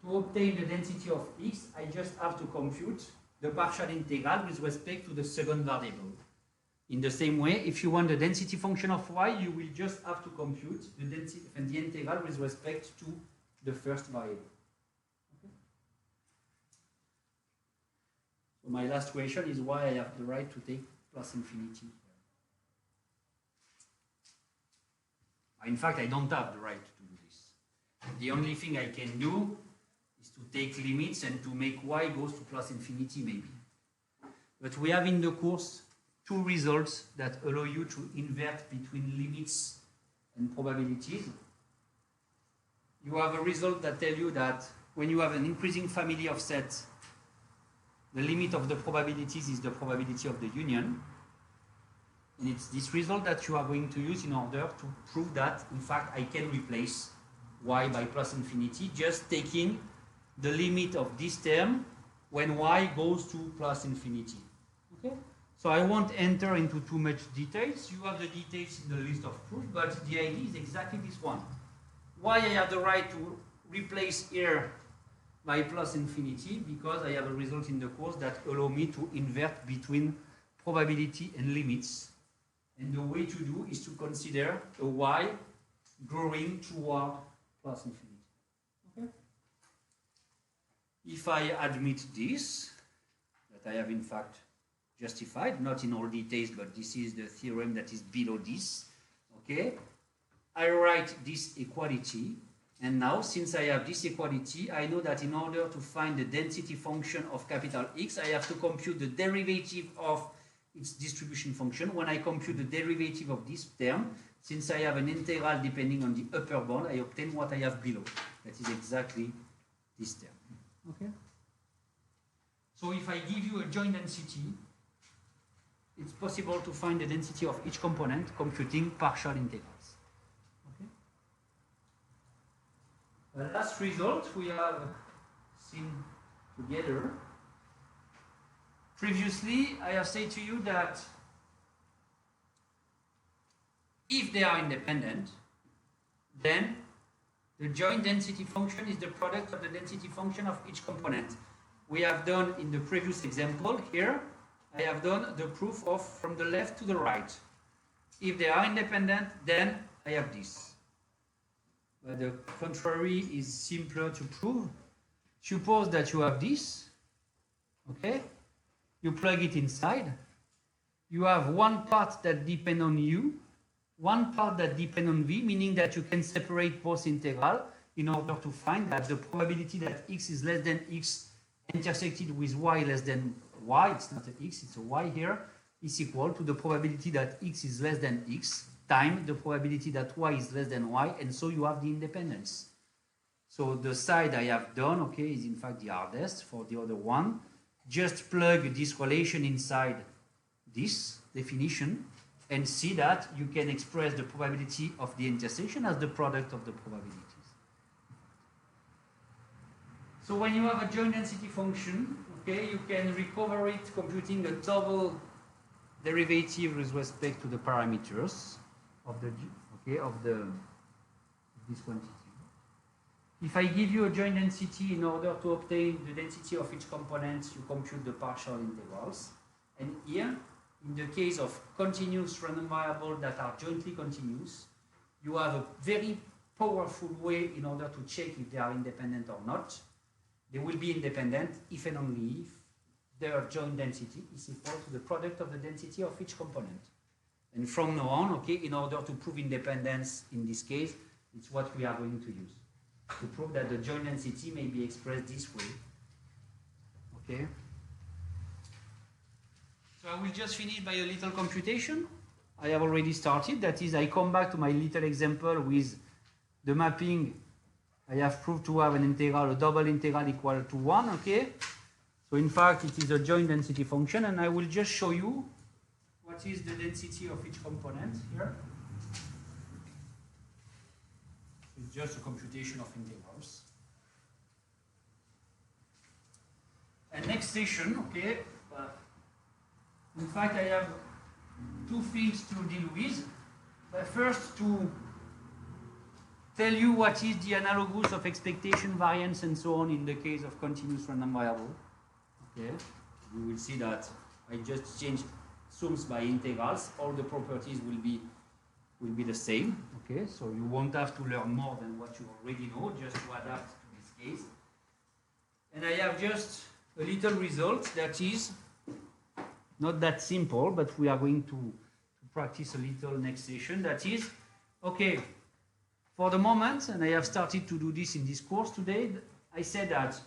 To obtain the density of x, I just have to compute the partial integral with respect to the second variable. In the same way, if you want the density function of y, you will just have to compute the density and the integral with respect to the first variable. Okay? So my last question is why I have the right to take plus infinity. In fact, I don't have the right to do this. The only thing I can do is to take limits and to make y goes to plus infinity maybe. But we have in the course two results that allow you to invert between limits and probabilities. You have a result that tells you that when you have an increasing family of sets, the limit of the probabilities is the probability of the union. And it's this result that you are going to use in order to prove that, in fact, I can replace y by plus infinity, just taking the limit of this term when y goes to plus infinity. Okay? So I won't enter into too much details. You have the details in the list of proof, but the idea is exactly this one. Why I have the right to replace here by plus infinity? Because I have a result in the course that allow me to invert between probability and limits. And the way to do is to consider a y growing toward plus infinity. Okay? If I admit this, that I have in fact justified, not in all details, but this is the theorem that is below this, okay? I write this equality, and now since I have this equality, I know that in order to find the density function of capital X, I have to compute the derivative of its distribution function. When I compute the derivative of this term, since I have an integral depending on the upper bound, I obtain what I have below. That is exactly this term. Okay? So if I give you a joint density, it's possible to find the density of each component computing partial integrals. Okay? The last result we have seen together. Previously, I have said to you that if they are independent, then The joint density function is the product of the density function of each component. We have done in the previous example here, I have done the proof of from the left to the right. If they are independent, then I have this. But the contrary is simpler to prove. Suppose that you have this, okay? You plug it inside. You have one part that depends on u, one part that depends on v, meaning that you can separate both integral in order to find that the probability that x is less than x intersected with y less than y, it's not an x, it's a y here, is equal to the probability that x is less than x times the probability that y is less than y, and so you have the independence. So the side I have done, okay, is in fact the hardest for the other one. Just plug this relation inside this definition and see that you can express the probability of the intersection as the product of the probabilities. So when you have a joint density function, okay, you can recover it computing a double derivative with respect to the parameters of the this quantity. If I give you a joint density in order to obtain the density of each component, you compute the partial integrals. And here, in the case of continuous random variables that are jointly continuous, you have a very powerful way in order to check if they are independent or not. They will be independent if and only if their joint density is equal to the product of the density of each component. And from now on, okay, in order to prove independence in this case, it's what we are going to use to prove that the joint density may be expressed this way. Okay. So I will just finish by a little computation. I have already started. That is, I come back to my little example with the mapping. I have proved to have an integral, a double integral equal to 1, okay? So in fact, it is a joint density function, and I will just show you what is the density of each component here. It's just a computation of integrals. And next session, okay, in fact, I have two things to deal with. But first, to tell you what is the analogous of expectation variance and so on in the case of continuous random variable. Okay, you will see that I just changed sums by integrals. All the properties will be the same. Okay, so you won't have to learn more than what you already know, just to adapt to this case. And I have just a little result that is not that simple, but we are going to practice a little next session. That is, okay, for the moment, and I have started to do this in this course today, I said that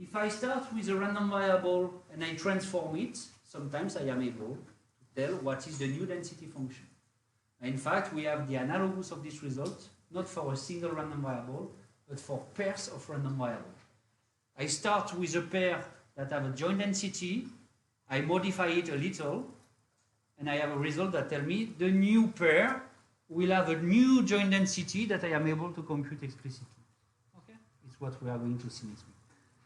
if I start with a random variable and I transform it, sometimes I am able to tell what is the new density function. In fact, we have the analogous of this result, not for a single random variable, but for pairs of random variables. I start with a pair that have a joint density, I modify it a little, and I have a result that tells me the new pair will have a new joint density that I am able to compute explicitly. Okay? It's what we are going to see next week.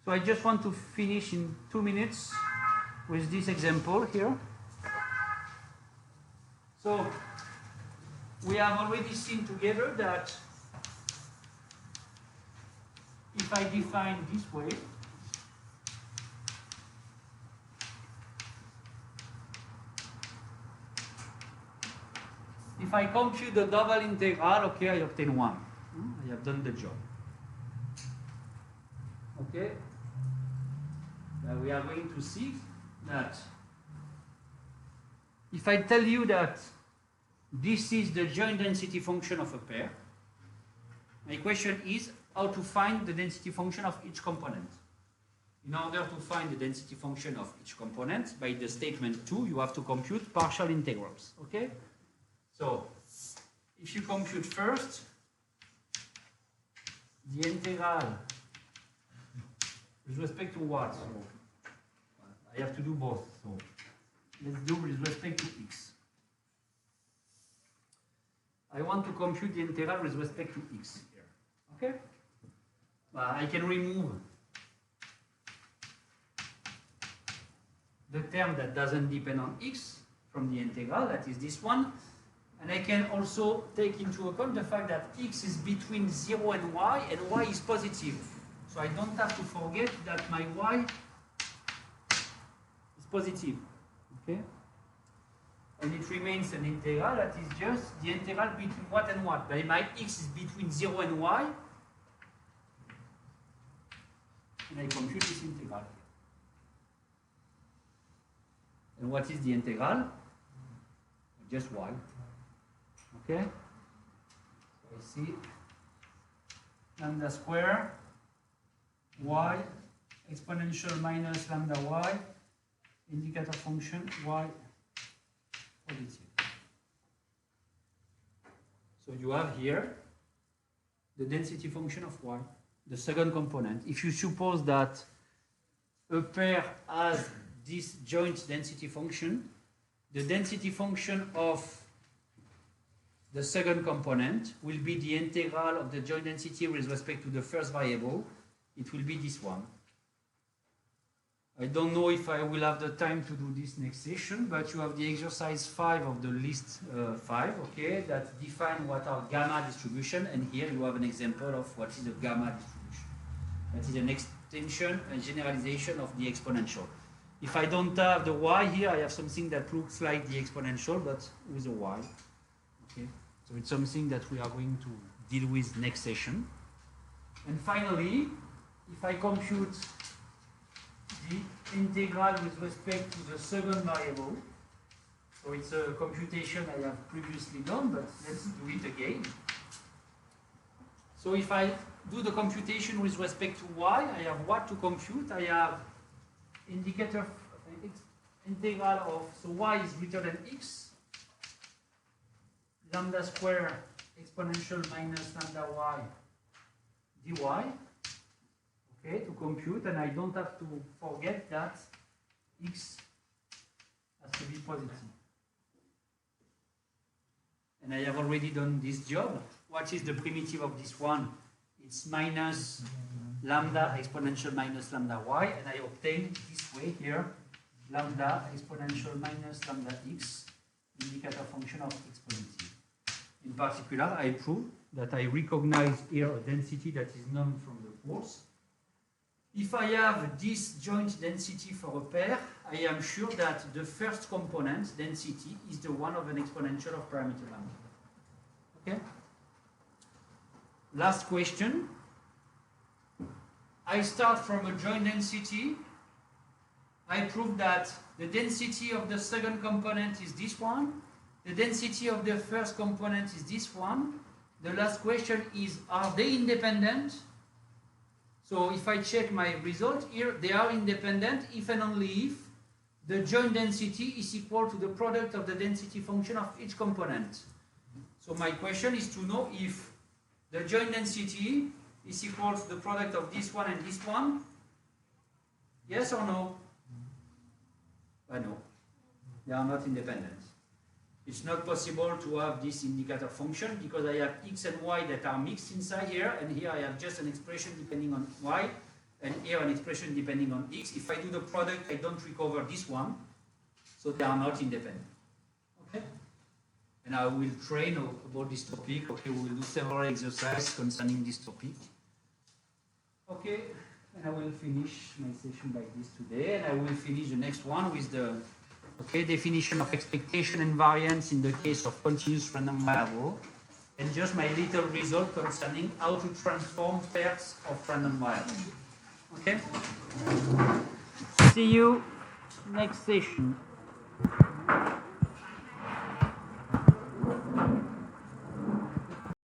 So I just want to finish in 2 minutes with this example here. So we have already seen together that if I define this way, if I compute the double integral, okay, I obtain 1. I have done the job. Okay? Now we are going to see that if I tell you that this is the joint density function of a pair, my question is how to find the density function of each component. In order to find the density function of each component, by the statement 2, you have to compute partial integrals. Okay? So, if you compute first the integral with respect to what? So, I have to do both. So, let's do with respect to x. I want to compute the integral with respect to x here. Okay? I can remove the term that doesn't depend on x from the integral, that is this one. And I can also take into account the fact that x is between 0 and y is positive. So I don't have to forget that my y is positive. Okay? And it remains an integral that is just the integral between what and what. But my x is between 0 and y. And I compute this integral. And what is the integral? Just y. Okay? So I see lambda square y exponential minus lambda y indicator function y positive. So you have here the density function of y, the second component. If you suppose that a pair has this joint density function, the density function of the second component will be the integral of the joint density with respect to the first variable. It will be this one. I don't know if I will have the time to do this next session, but you have the exercise 5 of the list 5, okay, that define what are gamma distribution, and here you have an example of what is a gamma distribution. That is an extension and generalization of the exponential. If I don't have the y here, I have something that looks like the exponential, but with a y. Okay, so it's something that we are going to deal with next session. And finally, if I compute the integral with respect to the second variable, so it's a computation I have previously done, but let's do it again. So if I do the computation with respect to y, I have what to compute? I have indicator integral of, so y is greater than x, lambda square exponential minus lambda y dy, okay, to compute, and I don't have to forget that x has to be positive. And I have already done this job. What is the primitive of this one? It's minus lambda exponential minus lambda y, and I obtain this way here, lambda exponential minus lambda x, indicator function of exponential. In particular, I prove that I recognize here a density that is known from the course. If I have this joint density for a pair, I am sure that the first component, density, is the one of an exponential of parameter lambda. Okay? Last question. I start from a joint density. I prove that the density of the second component is this one. The density of the first component is this one. The last question is, are they independent? So if I check my result here, they are independent if and only if the joint density is equal to the product of the density function of each component. So my question is to know if the joint density is equal to the product of this one and this one. Yes or no? No. They are not independent. It's not possible to have this indicator function because I have x and y that are mixed inside here, and here I have just an expression depending on y, and here an expression depending on x. If I do the product, I don't recover this one, so they are not independent. Okay? And I will train about this topic. Okay, we will do several exercises concerning this topic. Okay, and I will finish my session like this today, and I will finish the next one with the definition of expectation and variance in the case of continuous random variable, and just my little result concerning how to transform pairs of random variables. Okay? See you next session.